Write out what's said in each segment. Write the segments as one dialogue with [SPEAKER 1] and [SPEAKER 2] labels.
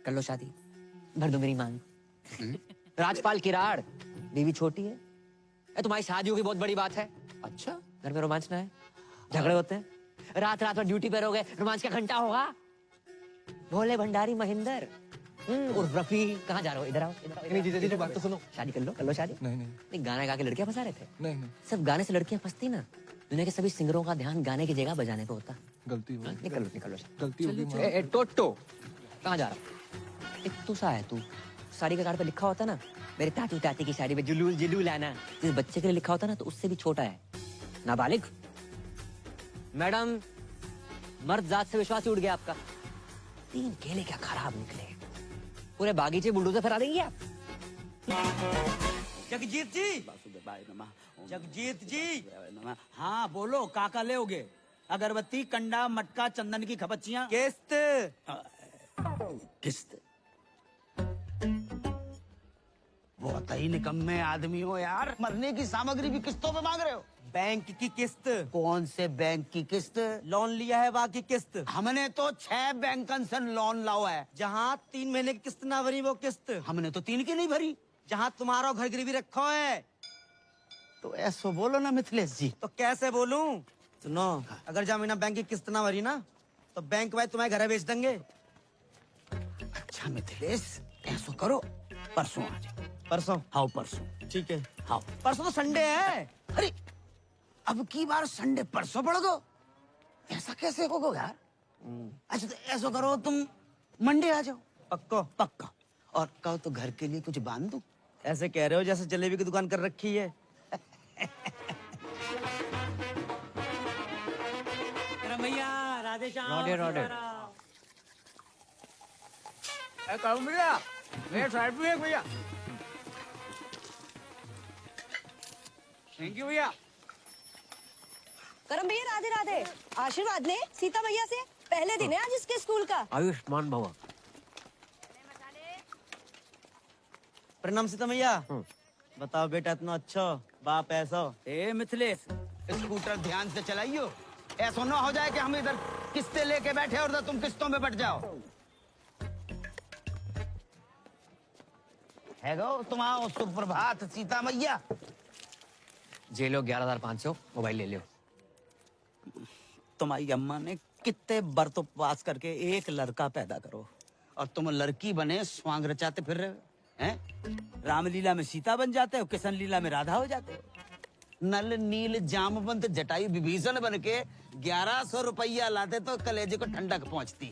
[SPEAKER 1] कर लो शादी, भर दो मेरी मांग। राजपाल किराड़, बीवी छोटी है। तुम्हारी शादी होगी बहुत बड़ी बात है।
[SPEAKER 2] अच्छा,
[SPEAKER 1] घर में रोमांच ना है, झगड़े होते हैं, रात रात भर ड्यूटी पे रहोगे, रोमांच का घंटा होगा। भोले भंडारी महेंद्र और रफी, कहाँ जा रहे हो? इधर आओ, इधर आओ।
[SPEAKER 2] नहीं जीजा बात तो सुनो।
[SPEAKER 1] शादी कर लो शादी।
[SPEAKER 2] नहीं
[SPEAKER 1] गाना गा के लड़कियां फंसा रहे थे।
[SPEAKER 2] नहीं,
[SPEAKER 1] सब गाने से लड़कियां फंसती ना। दुनिया के सभी सिंगरों का ध्यान गाने की जगह बजाने पे होता।
[SPEAKER 2] गलती हो गई।
[SPEAKER 1] निकल लो
[SPEAKER 2] गलती हो गई।
[SPEAKER 1] ए, टोटो कहाँ जा रहा? एक तू सा है तू, साड़ी के कार्ड पे लिखा होता ना, मेरे तातू ताती की शादी में जुलूल जुलूल आना, जिस बच्चे के लिए लिखा होता ना तो उससे भी छोटा है, नाबालिग। मैडम, मर्द जात से विश्वास ही उड़ गया आपका। 3 केले क्या खराब निकले, पूरे बागीचे बुलडोजर फैला देंगे आप।
[SPEAKER 3] जगजीत जी, जगजीत जी, हाँ बोलो, काका ले होगे? अगरबत्ती, कंडा, मटका, चंदन की खपच्चियाँ, किस्त। किस्त? बहुत ही निकम्मे आदमी हो यार, मरने की सामग्री भी किस्तों पे मांग रहे हो। बैंक की किस्त। कौन से बैंक की किस्त? लोन लिया है बाकी किस्त। हमने तो 6 बैंकन से लोन लाओ है। जहाँ 3 महीने की किस्त ना भरी वो किस्त। हमने तो 3 की नहीं भरी। जहाँ तुम्हारा घर गिरवी रखो है। तो ऐसो बोलो ना मिथिलेश जी। तो कैसे बोलूं? सुनो, अगर जमीना बैंक की किस्त ना भरी ना तो बैंक वाले तुम्हारे घर बेच देंगे। अच्छा मिथिलेश, ऐसो करो, परसों आ जाओ। परसों? हाँ परसों। ठीक है, हाँ परसों तो संडे है। अरे अब की बार संडे परसों पड़ गो, ऐसा कैसे होगा यार? अच्छा तो ऐसा करो, तुम मंडे आ जाओ। पक्का? पक्का। और कहो तो घर के लिए कुछ बांध दूं? ऐसे कह रहे हो जैसे जलेबी की दुकान कर रखी है।
[SPEAKER 4] भैया राधे श्याम।
[SPEAKER 1] ऑर्डर।
[SPEAKER 4] भैया मेरे साइड में है भैया। थैंक यू भैया।
[SPEAKER 5] करम भैया राधे राधे। आशीर्वाद ले सीता भैया से, पहले दिन है आज इसके स्कूल का।
[SPEAKER 1] आयुष्मान भवा।
[SPEAKER 3] प्रणाम सीता मैया। बताओ बेटा, इतना अच्छा बाप ऐसा। ए मिथिलेश, स्कूटर ध्यान से चलाइयो, ऐसा ना हो जाए कि हम इधर किस्तें लेके बैठे और तुम किस्तों में बट जाओ। है गो तुम्हारा सुप्रभात सीता मैया।
[SPEAKER 1] जे लो 11,500, मोबाइल ले लो।
[SPEAKER 3] तुम्हारी अम्मा ने कितने बरतों पास करके एक लड़का पैदा करो और तुम लड़की बने स्वांग रचाते फिर रहे हो हैं? रामलीला में सीता बन जाते हो, किशन लीला में राधा हो जाते हो। नल नील जामवंत जटायु विभीषण बन के 1100 रुपया लाते तो कलेजे को ठंडक पहुंचती।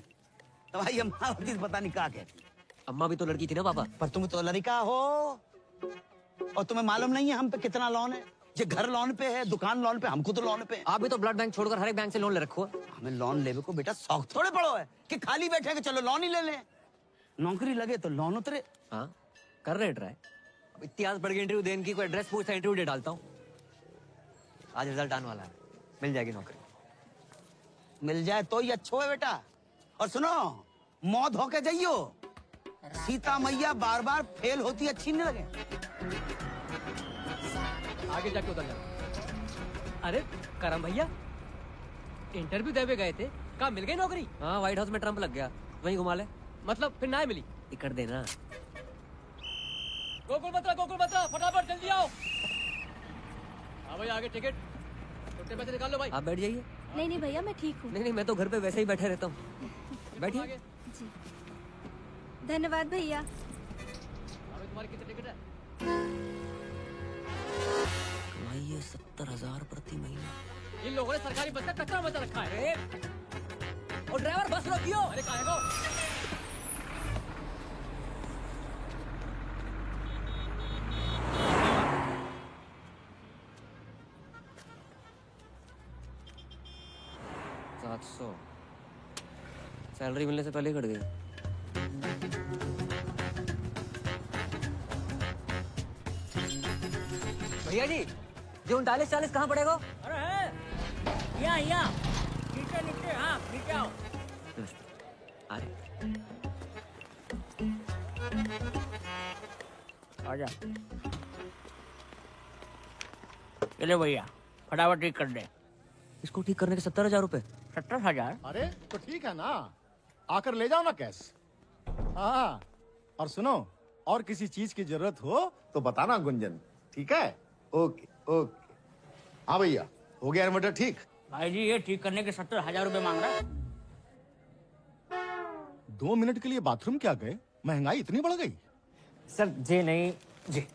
[SPEAKER 3] तुम्हारी अम्मा होती तो पता नहीं क्या कहती।
[SPEAKER 1] अम्मा भी तो लड़की थी ना पापा।
[SPEAKER 3] पर तुम तो लड़का हो और तुम्हें मालूम नहीं है हम पे कितना लोन है। ये घर लोन पे है, दुकान लोन पे, हमको तो लोन पे है।
[SPEAKER 1] आप भी तो ब्लड बैंक छोड़कर हर एक बैंक से लोन ले रखो है।
[SPEAKER 3] हमें लोन लेवे को बेटा शौक थोड़े पड़ो है कि खाली बैठे के चलो लोन ही ले लें। नौकरी लगे तो लोन उतरे।
[SPEAKER 1] हाँ कर रहे ट्राई। अब इतिहास पढ़ के इंटरव्यू देने की कोई एड्रेस पूछता, इंटरव्यू दे डालता हूँ। आज रिजल्ट आने वाला है, मिल जाएगी नौकरी।
[SPEAKER 3] मिल जाए तो ही अच्छो है बेटा। और सुनो, मौत होके जाइयो, सीता मैया बार बार फेल होती अच्छी नहीं लगे।
[SPEAKER 4] आगे जाके उतर जाना। अरे करम भैया, इंटरव्यू देवे गए थे, कहाँ मिल गई नौकरी?
[SPEAKER 1] हाँ व्हाइट हाउस में ट्रम्प लग गया, वहीं घुमा ले।
[SPEAKER 4] मतलब फिर ना मिली?
[SPEAKER 1] टिकट देना।
[SPEAKER 4] गोकुल बत्रा फटाफट जल्दी आओ। हाँ भाई आगे टिकट, छोटे पैसे निकाल लो भाई।
[SPEAKER 1] आप बैठ जाइए।
[SPEAKER 5] नहीं भैया मैं ठीक हूँ।
[SPEAKER 1] नहीं मैं तो घर पे वैसे ही बैठे रहता हूँ। बैठिए।
[SPEAKER 5] जी धन्यवाद भैया।
[SPEAKER 4] अभी तुम्हारी कितनी टिकट है?
[SPEAKER 1] कमाइए 70,000 प्रति महीना।
[SPEAKER 4] इन लोगों ने सरकारी बस का कचरा मचा रखा है।
[SPEAKER 1] और ड्राइवर बस रोकियो।
[SPEAKER 4] अरे कहाँ है वो?
[SPEAKER 1] सैलरी मिलने से पहले ही कट गई। भैया जी, जो 39-40 कहाँ पड़ेगा?
[SPEAKER 4] अरे है यहाँ नीचे हाँ नीचे आओ।
[SPEAKER 1] अरे
[SPEAKER 4] आजा। चले भैया फटाफट ठीक कर दे।
[SPEAKER 1] इसको ठीक करने के 70,000 रुपए।
[SPEAKER 4] 70,000?
[SPEAKER 2] अरे तो ठीक है ना, आकर ले जाओ ना कैश। हाँ, और सुनो, और किसी चीज की जरूरत हो तो बताना गुंजन, ठीक है? Okay okay. हाँ भैया, हो गया इन्वर्टर ठीक?
[SPEAKER 6] भाई जी ये ठीक करने के 70,000 रुपए मांग रहा है।
[SPEAKER 2] 2 मिनट के लिए बाथरूम क्या गए? महंगाई इतनी बढ़ गई?
[SPEAKER 4] सर जी नहीं जी।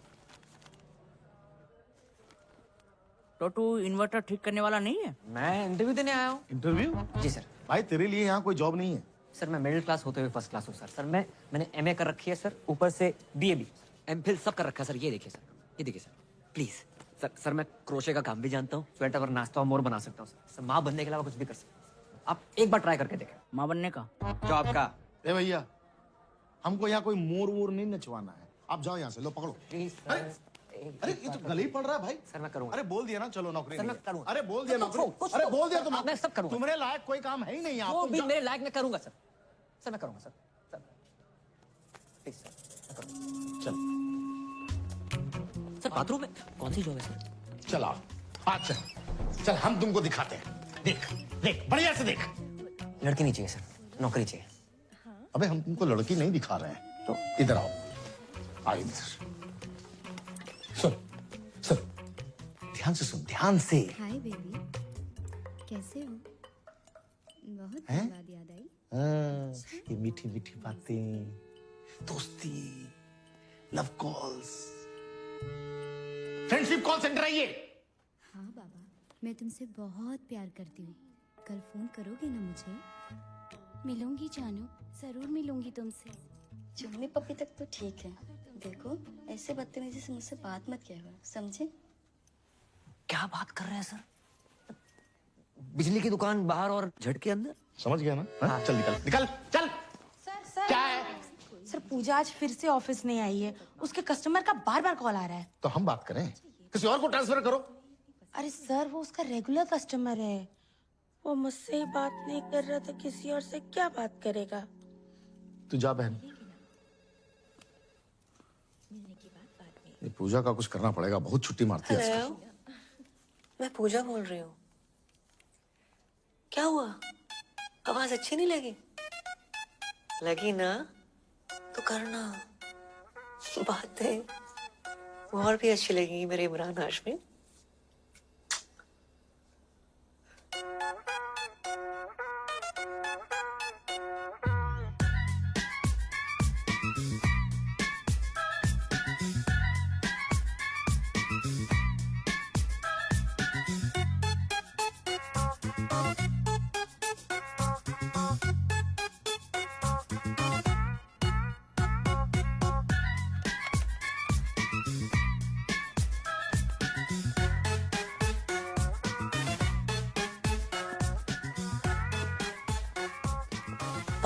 [SPEAKER 6] तो तू इन्वर्टर ठीक करने वाला नहीं है?
[SPEAKER 1] मैं इंटरव्यू देने आया हूँ।
[SPEAKER 2] इंटरव्यू?
[SPEAKER 1] जी सर।
[SPEAKER 2] भाई तेरे लिए यहाँ कोई जॉब नहीं है।
[SPEAKER 1] सर मैं मिडिल क्लास होते हुए फर्स्ट क्लास हूँ सर। सर मैंने एमए कर रखी है सर, ऊपर से बीए भी, एमफिल सब कर रखा है सर। ये देखिए सर, ये देखिए सर, प्लीज सर मैं क्रोशे का काम भी जानता हूँ, स्वेटर और नाश्ता और मोर बना सकता हूँ सर। माँ बनने के अलावा कुछ भी कर सकता हूँ। आप एक बार ट्राई करके देखें।
[SPEAKER 6] माँ बनने का?
[SPEAKER 1] जॉब का।
[SPEAKER 2] ए भैया, हमको यहाँ कोई मोर वोर नहीं नचवाना है। आप जाओ यहाँ से, लो पकड़ो।
[SPEAKER 1] प्लीज
[SPEAKER 2] अरे ये तो गले ही पड़ रहा है भाई।
[SPEAKER 1] सर मैं करूँगा।
[SPEAKER 2] अरे बोल दिया ना, चलो नौकरी
[SPEAKER 1] सर,
[SPEAKER 2] नहीं
[SPEAKER 1] मैं
[SPEAKER 2] है।
[SPEAKER 1] करूँगा।
[SPEAKER 2] अरे बोल दिया
[SPEAKER 1] तो
[SPEAKER 2] नौकरी।
[SPEAKER 1] कुछ
[SPEAKER 2] अरे
[SPEAKER 1] तो-
[SPEAKER 2] बोल दिया तुम।
[SPEAKER 1] मैं सब करूँगा।
[SPEAKER 2] तुम्हारे लायक कोई काम है ही नहीं यहाँ।
[SPEAKER 1] वो
[SPEAKER 2] तुम
[SPEAKER 1] भी
[SPEAKER 2] जाओ।
[SPEAKER 1] मेरे लायक मैं करूँगा सर। सर मैं करूँगा सर। सर प्लीज सर मैं करूँगा।
[SPEAKER 2] चल
[SPEAKER 1] सर बाथरूम में कौन सी जॉब है सर?
[SPEAKER 2] चल आओ, आज चल चल हम तुमको दिखाते हैं। देख देख बढ़िया से देख।
[SPEAKER 1] लड़की नहीं चाहिए सर, नौकरी चाहिए।
[SPEAKER 2] अबे हम तुमको लड़की नहीं दिखा रहे हैं, तो इधर आओ। आओ इधर। सुन सुन, ध्यान से सुन, ध्यान से।
[SPEAKER 7] हाय बेबी, कैसे हो? बहुत
[SPEAKER 2] हैं?
[SPEAKER 7] दिन बाद याद आई।
[SPEAKER 2] हाँ, ये मीठी मीठी बातें, दोस्ती, love calls, friendship call centre है ये।
[SPEAKER 7] हाँ बाबा, मैं तुमसे बहुत प्यार करती हूँ। कल फोन करोगे ना मुझे? मिलूंगी जानू, जरूर मिलूंगी तुमसे।
[SPEAKER 8] मम्मी पप्पी तक तो ठीक है। देखो ऐसे बदतमीजी से मुझसे बात मत किया करो, समझे?
[SPEAKER 1] क्या बात कर रहे हैं सर? बिजली की दुकान बाहर और झटके अंदर।
[SPEAKER 2] समझ गया ना? हाँ? चल निकल निकल चल।
[SPEAKER 9] सर
[SPEAKER 2] क्या है?
[SPEAKER 9] सर पूजा आज फिर से ऑफिस नहीं आई है। उसके कस्टमर का बार बार कॉल आ रहा है।
[SPEAKER 2] तो हम बात करें, किसी और को ट्रांसफर करो।
[SPEAKER 9] अरे सर वो उसका रेगुलर कस्टमर है। वो मुझसे ही बात नहीं कर रहा था, किसी और से क्या बात करेगा?
[SPEAKER 2] तू जा बहन। ये पूजा का कुछ करना पड़ेगा, बहुत छुट्टी मारती है आजकल।
[SPEAKER 5] मैं पूजा बोल रही हूँ। क्या हुआ? आवाज अच्छी नहीं लगी? लगी ना तो करना। बातें और भी अच्छी लगेंगी मेरे Imran Hashmi.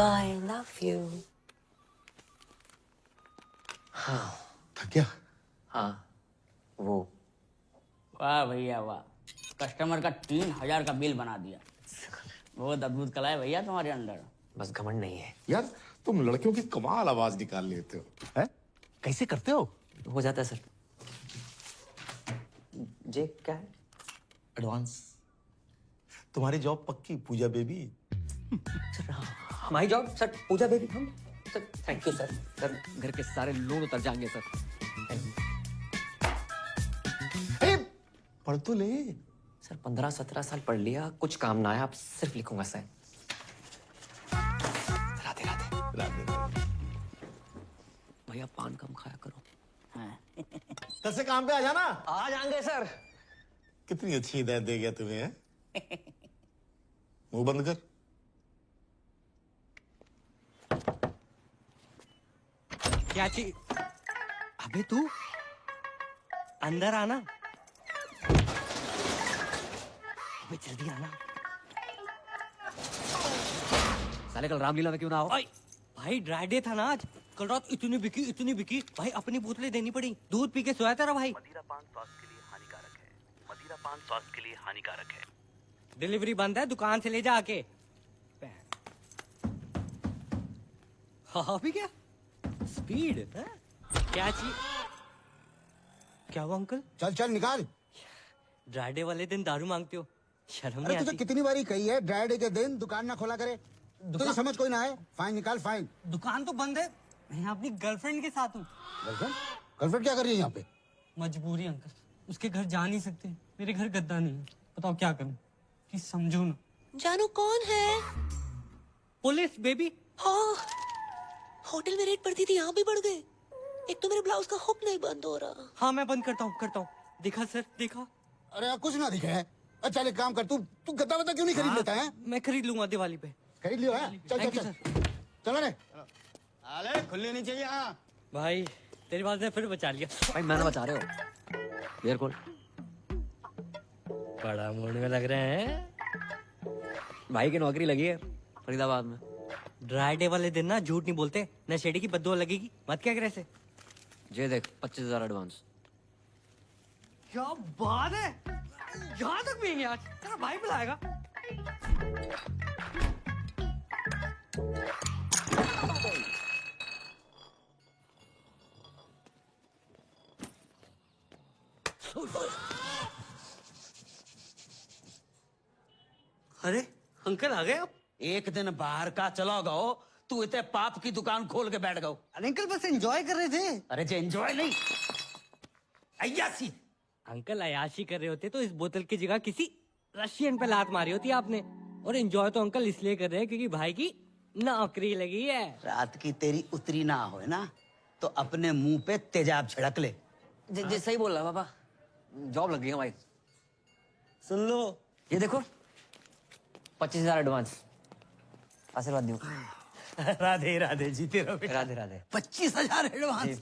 [SPEAKER 5] I love you.
[SPEAKER 2] थक गया?
[SPEAKER 1] हाँ वो
[SPEAKER 6] वाह भैया वाह, कस्टमर का 3,000 का बिल बना दिया। बहुत अद्भुत कला है भैया तुम्हारे अंदर।
[SPEAKER 1] बस घमंड नहीं है।
[SPEAKER 2] यार तुम लड़कियों की कमाल आवाज निकाल लेते हो। हैं? कैसे करते हो?
[SPEAKER 1] हो जाता है सर। जे क्या है?
[SPEAKER 2] एडवांस। तुम्हारी जॉब पक्की पूजा बेबी।
[SPEAKER 1] सर हमारी जॉब सर पूजा बेबी हम sir. Thank you sir. Sir घर के सारे लोन उतर जाएंगे सर।
[SPEAKER 2] अरे पढ़ तो ले।
[SPEAKER 1] सर 15-17 साल पढ़ लिया, कुछ काम ना आया, अब सिर्फ लिखूंगा सर। राधे राधे। भैया पान कम खाया करो।
[SPEAKER 2] कल से काम पे आ जाना।
[SPEAKER 1] आ जाएंगे सर।
[SPEAKER 2] कितनी अच्छी हिदायत दे गया तुम्हें, हैं? मुंह बंद कर।
[SPEAKER 4] क्या चीज? अबे तू अंदर आना। अबे जल्दी आना।
[SPEAKER 1] साले कल रामलीला में क्यों ना आओ?
[SPEAKER 4] भाई ड्राई डे था ना आज। कल रात इतनी बिकी भाई, अपनी बोतलें देनी पड़ी। दूध पी के सोया तेरा भाई।
[SPEAKER 10] मदिरा पान स्वास्थ्य के लिए हानिकारक है। मदिरा पान स्वास्थ्य के लिए हानिकारक है।
[SPEAKER 4] डिलीवरी बंद है, दुकान से ले जा आके। हाँ भी क्या स्पीड है? क्या चीज? क्या हुआ अंकल?
[SPEAKER 3] चल चल निकाल।
[SPEAKER 4] ड्राई डे वाले दिन दारू मांगते हो, शर्म
[SPEAKER 3] अरे
[SPEAKER 4] नहीं
[SPEAKER 3] तुझे
[SPEAKER 4] आती?
[SPEAKER 3] कितनी बारी कही है ड्राई डे के दिन दुकान ना खोला करे। तुझे समझ कोई ना है। फाइन निकाल फाइन।
[SPEAKER 4] दुकान तो बंद है, मैं अपनी गर्लफ्रेंड के साथ हूँ।
[SPEAKER 2] गर्लफ्रेंड? गर्लफ्रेंड क्या कर रही है यहाँ पे?
[SPEAKER 4] मजबूरी अंकल, उसके घर जा नहीं सकते, मेरे घर गद्दा नहीं है, बताओ क्या करूँ? प्लीज समझो ना।
[SPEAKER 5] जानू कौन है?
[SPEAKER 4] Police baby.
[SPEAKER 5] हाँ, होटल में रेड पड़ती थी, यहाँ भी बढ़ गए। एक तो मेरे ब्लाउज का हुक नहीं बंद हो रहा।
[SPEAKER 4] हाँ मैं बंद करता हूँ। देखा सर, देखा?
[SPEAKER 2] अरे यार कुछ ना दिखा है। अच्छा एक काम कर, तू गद्दा वद्दा क्यों नहीं खरीद लेता है?
[SPEAKER 4] मैं खरीद लूंगा दिवाली पे।
[SPEAKER 2] खरीद लियो है? चल
[SPEAKER 4] Thank you,
[SPEAKER 2] चलो रे।
[SPEAKER 3] अरे खुलनी नहीं चाहिए यहाँ।
[SPEAKER 4] भाई तेरी बात ने फिर बचा लिया।
[SPEAKER 1] भाई मैंने बचा रहे हो। बियर खोल।
[SPEAKER 4] बड़ा मूड में लग रहे हैं।
[SPEAKER 1] भाई की नौकरी लगी है फरीदाबाद में।
[SPEAKER 4] ड्राई डे वाले दिन ना झूठ नहीं बोलते, नशेड़ी की बददुआ लगेगी। मत क्या करे से।
[SPEAKER 1] ये देख 25,000 एडवांस।
[SPEAKER 4] क्या बात है, यहाँ तक भी आज तेरा भाई बुलाएगा। अरे अंकल आ गए आप।
[SPEAKER 3] एक दिन बाहर का चला गओ, तू इतने पाप की दुकान खोल के बैठ गओ।
[SPEAKER 4] अरे अंकल बस एंजॉय कर रहे थे।
[SPEAKER 3] अरे जे एंजॉय नहीं, अय्यासी।
[SPEAKER 4] अंकल अयाशी कर रहे होते तो इस बोतल की जगह किसी रशियन पे लात मारी होती आपने। और एंजॉय तो अंकल इसलिए कर रहे हैं क्योंकि भाई की नौकरी लगी है।
[SPEAKER 3] रात की तेरी उतरी ना हो ना तो अपने मुंह पे तेजाब छिड़क ले।
[SPEAKER 1] जी सही बोल रहा पापा, जॉब लग गई है भाई।
[SPEAKER 4] सुन लो,
[SPEAKER 1] ये देखो 25,000 एडवांस। आशीर्वाद दियो।
[SPEAKER 3] राधे राधे, जीते रहो बेटा।
[SPEAKER 1] राधे राधे।
[SPEAKER 3] 25,000 एडवांस?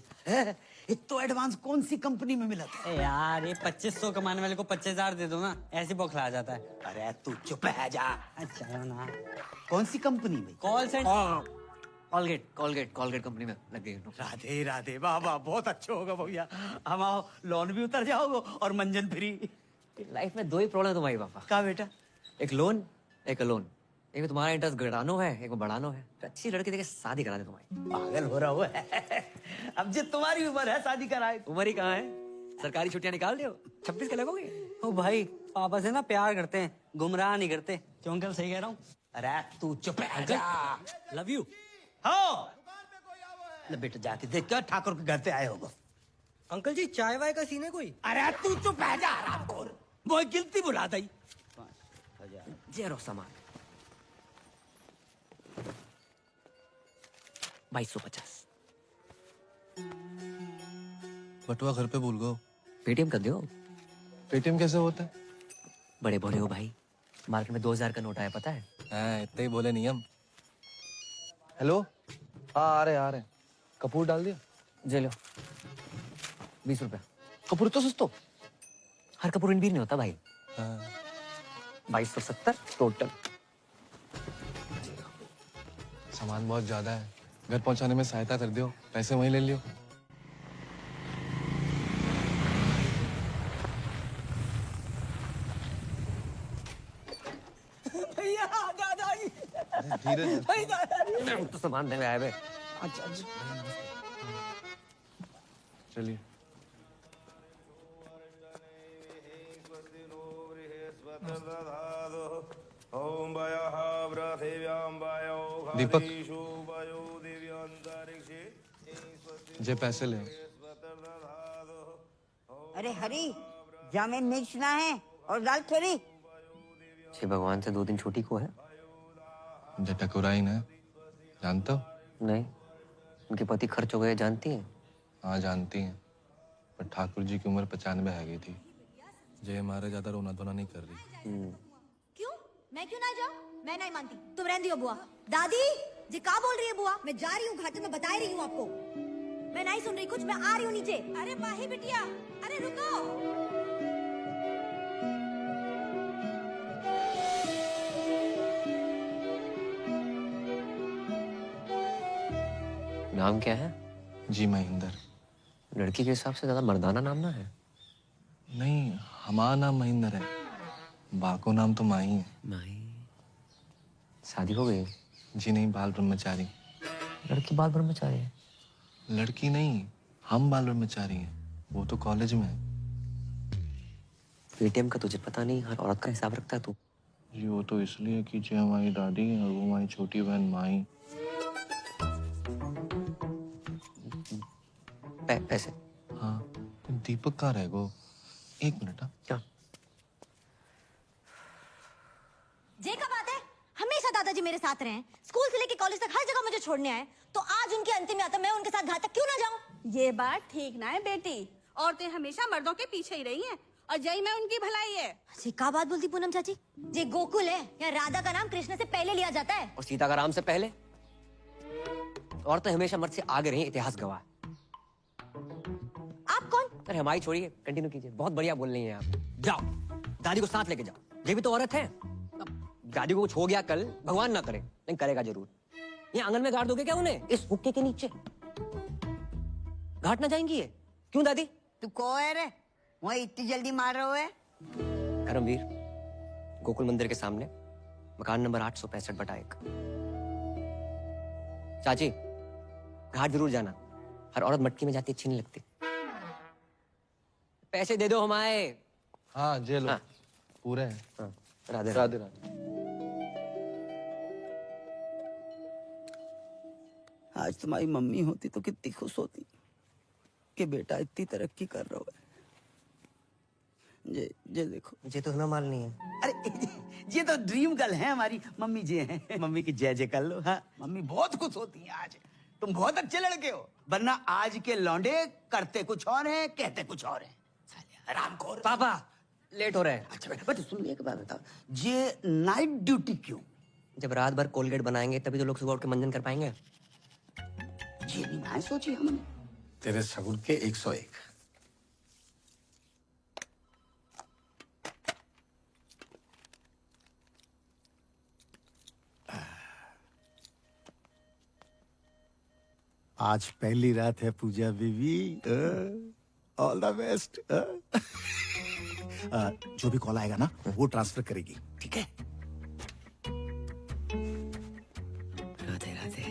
[SPEAKER 3] इतो एडवांस कौन सी कंपनी में मिला था?
[SPEAKER 4] यार ये 2500 कमाने वाले को 25,000 दे दो ना, ऐसे बौखला जाता है।
[SPEAKER 3] अरे तू चुप है जा।
[SPEAKER 4] अच्छा ना,
[SPEAKER 3] कौन सी कंपनी में?
[SPEAKER 4] Call centre.
[SPEAKER 1] कॉलगेट कंपनी में लग गई।
[SPEAKER 3] राधे राधे, वाह वाह, बहुत अच्छा होगा भैया। हम आओ, लोन भी उतर जाओगे और मंजन फ्री।
[SPEAKER 1] लाइफ में दो ही प्रॉब्लम है तुम्हारी पापा।
[SPEAKER 3] क्या बेटा?
[SPEAKER 1] एक लोन, एक अलोन। एक में तुम्हारा इंटरेस्ट घटानो है, एक में बढ़ानो है। तो अच्छी लड़की देके शादी करा दे तुम्हारी।
[SPEAKER 3] पागल हो रहा हुआ है। अब जो तुम्हारी उम्र है शादी कराए।
[SPEAKER 1] उम्र ही कहाँ है, सरकारी छुट्टियां निकाल दो। 26 के लगोगे।
[SPEAKER 4] ओ भाई पापा से ना प्यार करते हैं, गुमराह नहीं करते। क्यों अंकल सही कह रहा हूँ?
[SPEAKER 3] अरे तू चुप है जा।
[SPEAKER 4] Love you.
[SPEAKER 3] हाँ ले बेटा, जाके देख क्या ठाकुर के घर पे आए होगा।
[SPEAKER 4] अंकल जी चाय वाय का सीन है कोई?
[SPEAKER 3] अरे तू चुप है जा, आरामखोर। वो गिनती बुला दी।
[SPEAKER 1] जेरो सामान 2250।
[SPEAKER 11] बटुआ घर पे भूल गो।
[SPEAKER 1] पेटीएम कर दो।
[SPEAKER 11] पेटीएम कैसे होता है?
[SPEAKER 1] बड़े भोले हो भाई, मार्केट में 2000 का नोट आया पता है?
[SPEAKER 11] हाँ इतने ही बोले नियम। हेलो, हाँ आ रहे। कपूर डाल दिया?
[SPEAKER 1] जे लो 20 रुपया। कपूर तो सस्तो, हर कपूर इनबीर नहीं होता भाई।
[SPEAKER 11] हाँ।
[SPEAKER 1] 2270 टोटल।
[SPEAKER 11] सामान बहुत ज्यादा है, घर पहुंचाने में सहायता कर दियो, पैसे वहीं ले लियो।
[SPEAKER 3] भैया दादाजी,
[SPEAKER 11] धीरे
[SPEAKER 1] तो सामान देने आए बे।
[SPEAKER 3] अच्छा
[SPEAKER 11] चलिए। दीपक जे पैसे ले।
[SPEAKER 12] अरे हरी, जामे मिर्च ना है और दाल थोड़ी।
[SPEAKER 1] छे भगवान से 2 दिन छोटी को है।
[SPEAKER 11] जे टकुराई ना, जानते हो?
[SPEAKER 1] नहीं, उनके पति खर्च हो गए, जानती हैं?
[SPEAKER 11] हाँ जानती हैं, पर ठाकुर जी की उम्र 95 है गई थी। जय हमारे ज्यादा रोना धोना नहीं कर रही।
[SPEAKER 13] क्यों? मैं क्यों ना जाऊं? मैं नहीं मानती, तुम रहने दियो बुआ। दादी जी क्या बोल रही है बुआ? मैं जा रही हूँ घाटे में, बता रही हूँ आपको। मैं नहीं सुन रही कुछ, मैं आ रही हूँ नीचे। अरे माही बिटिया, अरे रुको।
[SPEAKER 1] नाम क्या है?
[SPEAKER 11] जी महेंद्र।
[SPEAKER 1] लड़की के हिसाब से ज्यादा मर्दाना नाम ना है?
[SPEAKER 11] नहीं, हमारा नाम महेंद्र है, बाको नाम तो माही है।
[SPEAKER 1] माही? शादी हो गई?
[SPEAKER 11] जी नहीं, बाल ब्रह्मचारी।
[SPEAKER 1] लड़की बाल ब्रह्मचारी है?
[SPEAKER 11] लड़की नहीं, हम बाल ब्रह्मचारी हैं, वो तो कॉलेज में है।
[SPEAKER 1] पेटीएम का तुझे पता नहीं, हर औरत का हिसाब रखता है तू।
[SPEAKER 11] जी वो तो इसलिए कि जो हमारी दादी है और वो हमारी छोटी बहन माही।
[SPEAKER 1] पैसे?
[SPEAKER 11] हाँ, दीपक कहाँ रहेगा? 1 मिनट।
[SPEAKER 1] क्या?
[SPEAKER 13] जे का बात है, हमेशा दादाजी मेरे साथ रहे हैं, स्कूल से लेके कॉलेज तक हर जगह मुझे छोड़ने आए, तो आज उनकी अंतिम यात्रा मैं उनके साथ घाट तक क्यों ना जाऊं?
[SPEAKER 14] ये बात ठीक ना है बेटी, औरतें हमेशा मर्दों के पीछे ही रही हैं और जय में उनकी भलाई है।
[SPEAKER 13] जी का बात बोलती पूनम चाची? जे गोकुल है या राधा का नाम कृष्ण से पहले लिया जाता है
[SPEAKER 1] और सीता का राम से पहले? औरतें हमेशा मर्द से आगे रही, इतिहास गवाह।
[SPEAKER 13] आप कौन?
[SPEAKER 1] अरे हमारी छोड़िए, कंटिन्यू कीजिए। बहुत बढ़िया बोल रही हैं आप। जाओ, दादी को साथ लेके जाओ। ये भी तो औरत है। दादी को कुछ हो गया कल, भगवान ना करे, लेकिन करेगा जरूर। ये आंगन में गाड़ दोगे क्या उन्हें, इस हुक्के के नीचे? घाट ना जाएंगी ये? क्यों दादी?
[SPEAKER 12] तू को है रे, वहाँ इतनी जल्दी मार रहे हो है?
[SPEAKER 1] धर्मवीर, गोकुल मंदिर के सामने, मकान नंबर 865/1। चाची, घाट जरूर जाना। हर औरत मटकी में जाती अच्छी नहीं लगती। पैसे दे दो हमारे।
[SPEAKER 11] हाँ, जे लो।
[SPEAKER 1] हाँ।
[SPEAKER 11] पूरे हैं।
[SPEAKER 1] हाँ, राधे
[SPEAKER 11] राधे राधे।
[SPEAKER 3] आज तुम्हारी मम्मी होती तो कितनी खुश होती कि बेटा इतनी तरक्की कर रहा है। ये देखो,
[SPEAKER 1] ये तो हमें माल नहीं है।
[SPEAKER 3] अरे ये तो ड्रीम गर्ल है हमारी मम्मी जी हैं। मम्मी की जय जय कर लो। हाँ, मम्मी बहुत खुश होती हैं आज। तुम बहुत अच्छे लड़के हो, वरना आज के लौंडे करते कुछ और हैं, कहते कुछ और हैं। आराम खोर।
[SPEAKER 1] पापा, लेट हो रहा है।
[SPEAKER 3] अच्छा बेटा, बट सुन, एक बात बताओ, ये नाइट ड्यूटी क्यों?
[SPEAKER 1] जब रात भर कोलगेट बनाएंगे तभी तो लोग सुबह उठ के मंजन कर पाएंगे।
[SPEAKER 3] ये भी ना सोची हमने।
[SPEAKER 2] तेरे सगुन के 101। आज पहली रात है पूजा बीवी। All the best. जो भी कॉल आएगा ना वो ट्रांसफर करेगी, ठीक है?
[SPEAKER 1] राधे राधे।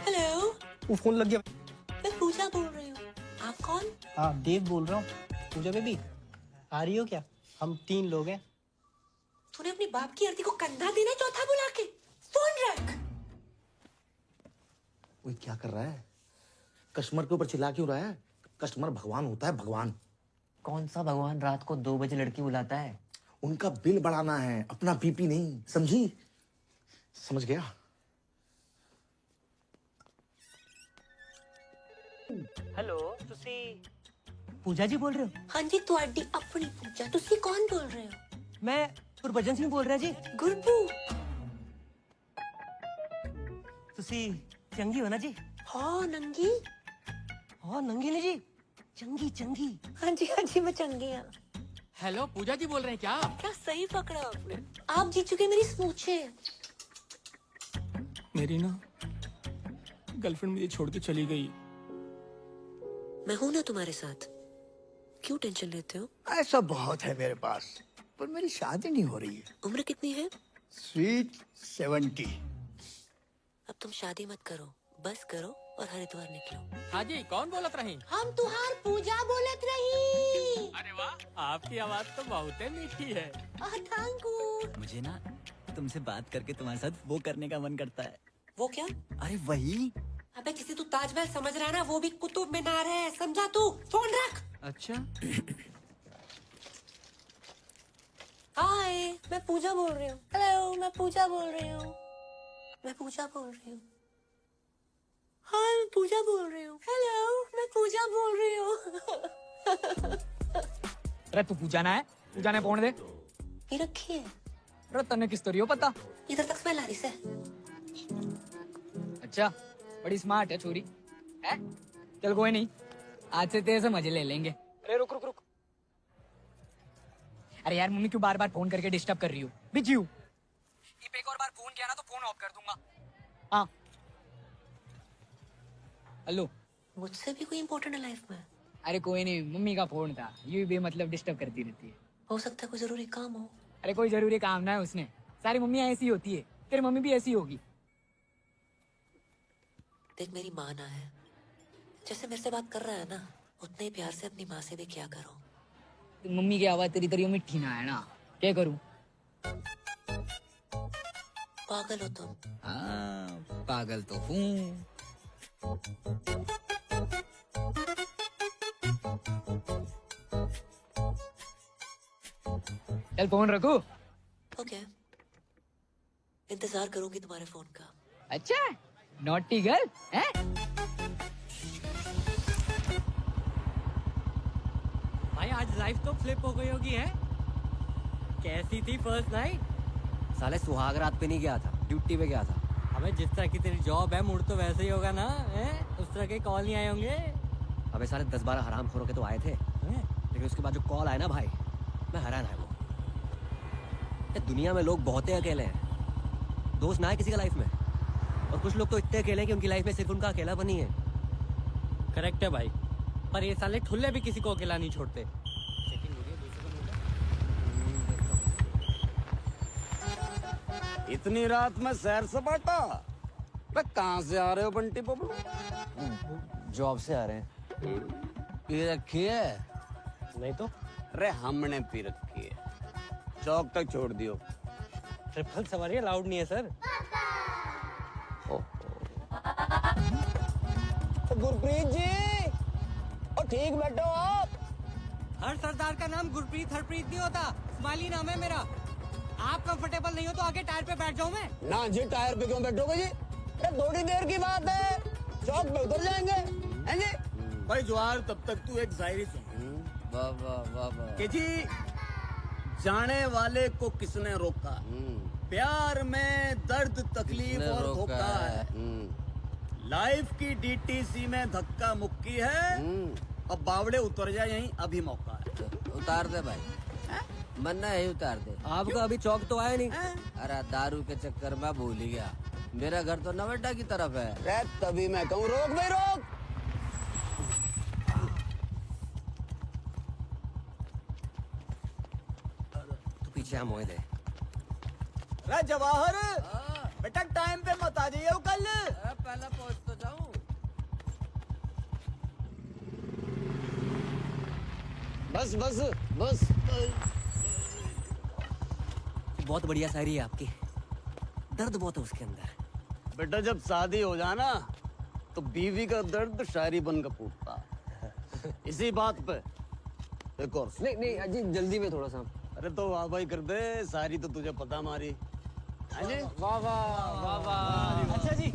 [SPEAKER 5] हेलो,
[SPEAKER 15] वो फोन लग गया।
[SPEAKER 5] मैं पूजा बोल रही हूँ। आप कौन?
[SPEAKER 15] हाँ, देव बोल रहा हूँ। पूजा बेबी, आ रही हो क्या? हम 3 लोग हैं।
[SPEAKER 5] तूने अपनी बाप की आरती को कंधा देना चौथा बुला के? फोन रख।
[SPEAKER 2] वो क्या कर रहा है? कस्टमर के ऊपर चिल्ला क्यों रहा है? कस्टमर भगवान होता है, भगवान।
[SPEAKER 1] कौन सा भगवान रात को 2 बजे लड़की बुलाता है?
[SPEAKER 2] उनका बिल बढ़ाना है, अपना बीपी नहीं, समझी? समझ गया?
[SPEAKER 4] हेलो, तुसी पूजा जी बोल रहे हो?
[SPEAKER 5] हाँ जी, ਤੁਹਾਡੀ अपनी पूजा। तुसी कौन बोल रहे हो?
[SPEAKER 4] मैं गुरबचन सिंह बोल रहा जी।
[SPEAKER 5] गुरबू।
[SPEAKER 4] तुसी चंगी हो ना जी?
[SPEAKER 5] हाँ, नंगी।
[SPEAKER 4] हाँ, नंगी नहीं जी, चंगी चंगी।
[SPEAKER 5] हाँ जी, मैं चंगी हूँ।
[SPEAKER 4] हेलो, पूजा जी बोल रहे हैं क्या?
[SPEAKER 5] क्या सही पकड़ा आपने। आप जीत चुके मेरी स्मूचे।
[SPEAKER 15] मेरी ना गर्लफ्रेंड मुझे छोड़ के चली गई।
[SPEAKER 5] मैं हूं ना तुम्हारे साथ, क्यों टेंशन लेते हो?
[SPEAKER 3] ऐसा बहुत है मेरे पास, पर मेरी शादी नहीं हो रही है।
[SPEAKER 5] उम्र कितनी है?
[SPEAKER 3] स्वीट 70।
[SPEAKER 5] अब तुम शादी मत करो, बस करो और हरिद्वार निकलो।
[SPEAKER 4] हाँ जी, कौन बोलत रही?
[SPEAKER 5] हम तुहार पूजा बोलत रही।
[SPEAKER 4] अरे वाह, आपकी आवाज तो बहुत ही मीठी है।
[SPEAKER 5] Thank you.
[SPEAKER 16] मुझे ना तुमसे बात करके तुम्हारे साथ वो करने का मन करता है।
[SPEAKER 5] वो क्या?
[SPEAKER 16] अरे वही।
[SPEAKER 5] अबे किसी तू ताजमहल समझ रहा है ना, वो भी कुतुब मीनार है, समझा तू? फोन रख।
[SPEAKER 16] अच्छा।
[SPEAKER 5] हाय, मैं पूजा बोल रही हूँ। हेलो, मैं पूजा बोल रही हूँ। मैं पूजा बोल रही हूँ। हाँ, मैं पूजा बोल रही हूँ। हेलो, मैं पूजा बोल रही हूँ।
[SPEAKER 15] अरे तू पूजा ना है, पूजा ने फोन दे।
[SPEAKER 5] ये रखी है।
[SPEAKER 15] अरे तन्ने किस तरी हो पता?
[SPEAKER 5] इधर तक स्मेल आ रही से।
[SPEAKER 15] अच्छा, बड़ी स्मार्ट है छोरी। है? चल कोई नहीं, आज से तेरे से मजे ले लेंगे। अरे रुक रुक रुक। अरे यार, मम्मी क्यों बार बार फोन करके डिस्टर्ब कर रही हो? बिजी हूँ। एक और बार फोन किया ना तो फोन ऑफ कर दूंगा। हाँ। हेलो।
[SPEAKER 5] मुझसे भी कोई इम्पोर्टेंट है लाइफ में?
[SPEAKER 15] अरे कोई नहीं, मम्मी का फोन था, यूं भी मतलब डिस्टर्ब करती रहती है।
[SPEAKER 5] हो सकता है कोई जरूरी काम हो।
[SPEAKER 15] अरे कोई जरूरी काम ना है उसने, सारी मम्मियाँ ऐसी होती है, तेरी मम्मी भी ऐसी होगी।
[SPEAKER 5] देख, मेरी माँ ना है, जैसे मेरे से बात कर रहा है ना, उतने ही प्यार से अपनी माँ से भी क्या करो।
[SPEAKER 15] तो मम्मी की आवाज तेरी तरी मिठी ना है ना, क्या करूं?
[SPEAKER 5] पागल हो तुम।
[SPEAKER 15] हाँ, पागल तो हूँ। चल फोन रखू।
[SPEAKER 5] ओके, इंतजार करूंगी तुम्हारे फोन का।
[SPEAKER 15] अच्छा, नॉटी गर्ल है?
[SPEAKER 4] भाई आज लाइफ तो फ्लिप हो गई होगी है? कैसी थी फर्स्ट नाइट?
[SPEAKER 1] साले सुहाग रात पे नहीं गया था, ड्यूटी पे गया था।
[SPEAKER 4] अबे जिस तरह की तेरी जॉब है मूड तो वैसे ही होगा ना है? उस तरह के कॉल नहीं आए होंगे?
[SPEAKER 1] अबे साले 10-12 हरामखोरों के तो आए थे, लेकिन उसके बाद जो कॉल आया ना भाई, मैं हैरान है वो। ये दुनिया में लोग बहुत ही अकेले हैं, दोस्त ना है किसी का लाइफ में, और कुछ लोग तो इतने अकेले हैं कि उनकी लाइफ में सिर्फ उनका अकेलापन ही है।
[SPEAKER 4] करेक्ट है भाई, पर ये साले ठुल्ले भी किसी को अकेला नहीं छोड़ते।
[SPEAKER 3] इतनी रात में सैर सपाटा? अरे कहाँ से आ रहे हो बंटी बबलू?
[SPEAKER 1] जॉब से आ रहे हैं।
[SPEAKER 3] पी रखी है?
[SPEAKER 4] नहीं तो।
[SPEAKER 3] अरे हमने पी रखी है, चौक तक छोड़ दियो।
[SPEAKER 4] ट्रिपल सवारी अलाउड नहीं है सर।
[SPEAKER 3] गुरप्रीत जी, और ठीक बैठो आप।
[SPEAKER 4] हर सरदार का नाम गुरप्रीत हरप्रीत नहीं होता, स्माइली नाम है मेरा। आप कंफर्टेबल नहीं हो तो आगे टायर पे बैठ जाऊं मैं?
[SPEAKER 3] ना जी, टायर पे क्यों बैठोगे जी? अरे थोड़ी देर की बात है, चौक पे उतर जाएंगे, हैं जी? भाई जवाहर, तब तक तू एक शायरी सुन। कि जी, जाने वाले को किसने रोका, प्यार में दर्द तकलीफ और धोखा है, लाइफ की डीटीसी में धक्का मुक्की है, अब बावड़े उतर जाए यहीं अभी मौका है।
[SPEAKER 17] उतार दे भाई, मन्ना है उतार दे।
[SPEAKER 1] आपका अभी चौक तो आया नहीं।
[SPEAKER 17] अरे दारू के चक्कर में भूल ही गया, मेरा घर तो नवेटा की तरफ है।
[SPEAKER 3] अरे तभी मैं कहूँ रोक भाई रोक।
[SPEAKER 1] तू पीछे आ मोए दे।
[SPEAKER 3] अरे जवाहर, बेटा टाइम पे मत आ जाइए कल।
[SPEAKER 17] पहले पहुंच तो जाऊं।
[SPEAKER 3] बस बस बस।
[SPEAKER 1] बहुत बढ़िया शायरी है आपकी, दर्द बहुत है उसके अंदर।
[SPEAKER 3] बेटा जब शादी हो जाए ना तो बीवी का दर्द शायरी बनकर फूटता। इसी बात पे एक और।
[SPEAKER 1] नहीं अजी जल्दी में थोड़ा सा।
[SPEAKER 3] अरे तो वाह भाई कर दे, सारी तो तुझे पता हमारी।
[SPEAKER 1] वाह वाह वाह।
[SPEAKER 3] अच्छा जी,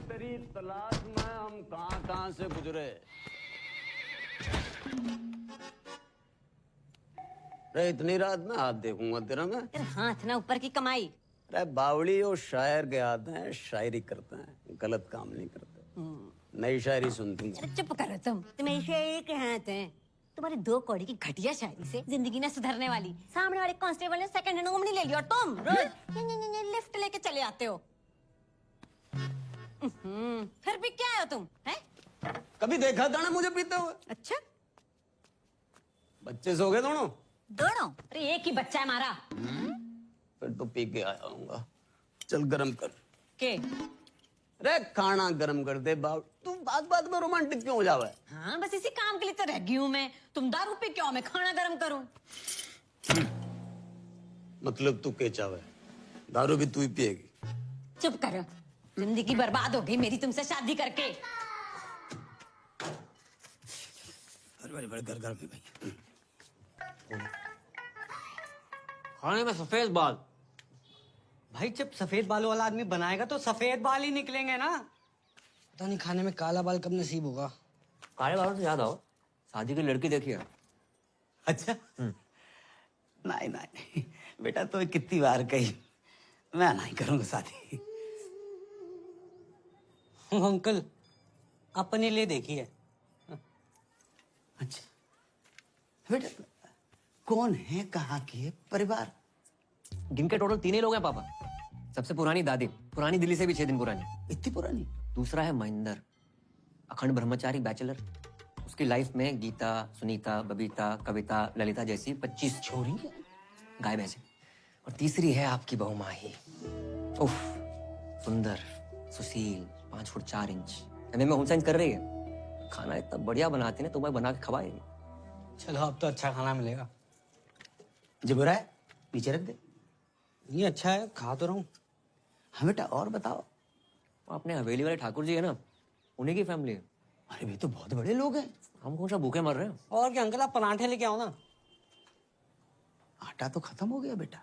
[SPEAKER 3] तेरी तलाश में हम कहाँ से गुजरे। अरे इतनी रात में हाथ देखूंगा तेरा मैं?
[SPEAKER 13] हाथ ना ऊपर की कमाई।
[SPEAKER 3] अरे बावड़ी और शायर के हाथ हैं, शायरी करते हैं, गलत काम नहीं करते। नई शायरी सुनती हूँ।
[SPEAKER 13] चुप करो तुम शायरी के हाथ हैं। तुम्हारी 2 कौड़ी की घटिया शायरी से जिंदगी ना सुधरने वाली। सामने वाले कांस्टेबल ने सेकंड हैंड ओमनी ले लिया और तुम रोज लिफ्ट लेके चले आते हो। फिर भी क्या हो तुम हैं?
[SPEAKER 3] कभी देखा था ना मुझे पीते हुए?
[SPEAKER 13] अच्छा,
[SPEAKER 3] बच्चे सो गए दोनों?
[SPEAKER 13] दोनों? अरे एक ही बच्चा है हमारा।
[SPEAKER 3] फिर तो पी के आया हूँगा। चल गरम कर
[SPEAKER 13] के।
[SPEAKER 3] अरे खाना गरम कर दे बाप। तू बात बात में रोमांटिक क्यों हो जावे?
[SPEAKER 13] हाँ बस इसी काम के लिए तो रह गई हूँ मैं। तुम दारू पे क्यों, मैं खाना गरम करूँ?
[SPEAKER 3] मतलब तू के चावे, दारू भी तू ही पिएगी?
[SPEAKER 13] चुप करो, जिंदगी बर्बाद हो गई मेरी तुमसे शादी करके।
[SPEAKER 3] घर भी भाई।
[SPEAKER 4] खाने में सफेद बाल। भाई जब सफेद बालों वाला आदमी बनाएगा तो सफेद बाल ही निकलेंगे ना।
[SPEAKER 12] पता नहीं खाने में काला बाल कब नसीब होगा।
[SPEAKER 1] काले बालों से याद आओ, शादी की लड़की देखिए।
[SPEAKER 3] अच्छा नहीं नहीं बेटा, तो कितनी बार कही मैं नहीं करूंगा शादी।
[SPEAKER 4] अंकल अपने लिए देखिए।
[SPEAKER 3] अच्छा बेटा, कौन है, कहाँ की है, परिवार?
[SPEAKER 1] दिन के टोटल 3 ही लोग हैं पापा। सबसे पुरानी दादी, पुरानी दिल्ली से भी 6 दिन पुरानी।
[SPEAKER 3] इतनी पुरानी?
[SPEAKER 1] दूसरा है महेंद्र, अखंड ब्रह्मचारी बैचलर। उसकी लाइफ में गीता, सुनीता, बबीता, कविता, ललिता जैसी 25 छोरी गाय भैंसे। और तीसरी है आपकी बहू माही। उफ, सुंदर, सुशील, 5 फुट 4 इंच। एमए में होम साइंस कर रही है। खाना इतना बढ़िया बनाती है ना, तुम्हें बना के खवाएगी।
[SPEAKER 4] चलो अब तो अच्छा खाना मिलेगा।
[SPEAKER 3] जो बुरा है पीछे रख दे।
[SPEAKER 1] ये अच्छा है, खा तो रहा हूँ।
[SPEAKER 3] हाँ बेटा और बताओ।
[SPEAKER 1] अपने हवेली वाले ठाकुर जी है ना, उन्हीं की फैमिली है।
[SPEAKER 3] अरे भाई तो बहुत बड़े लोग हैं।
[SPEAKER 1] हम कौन सा भूखे मर रहे हैं।
[SPEAKER 15] और क्या अंकल, आप पराठे लेके आओ ना।
[SPEAKER 3] आटा तो खत्म हो गया बेटा।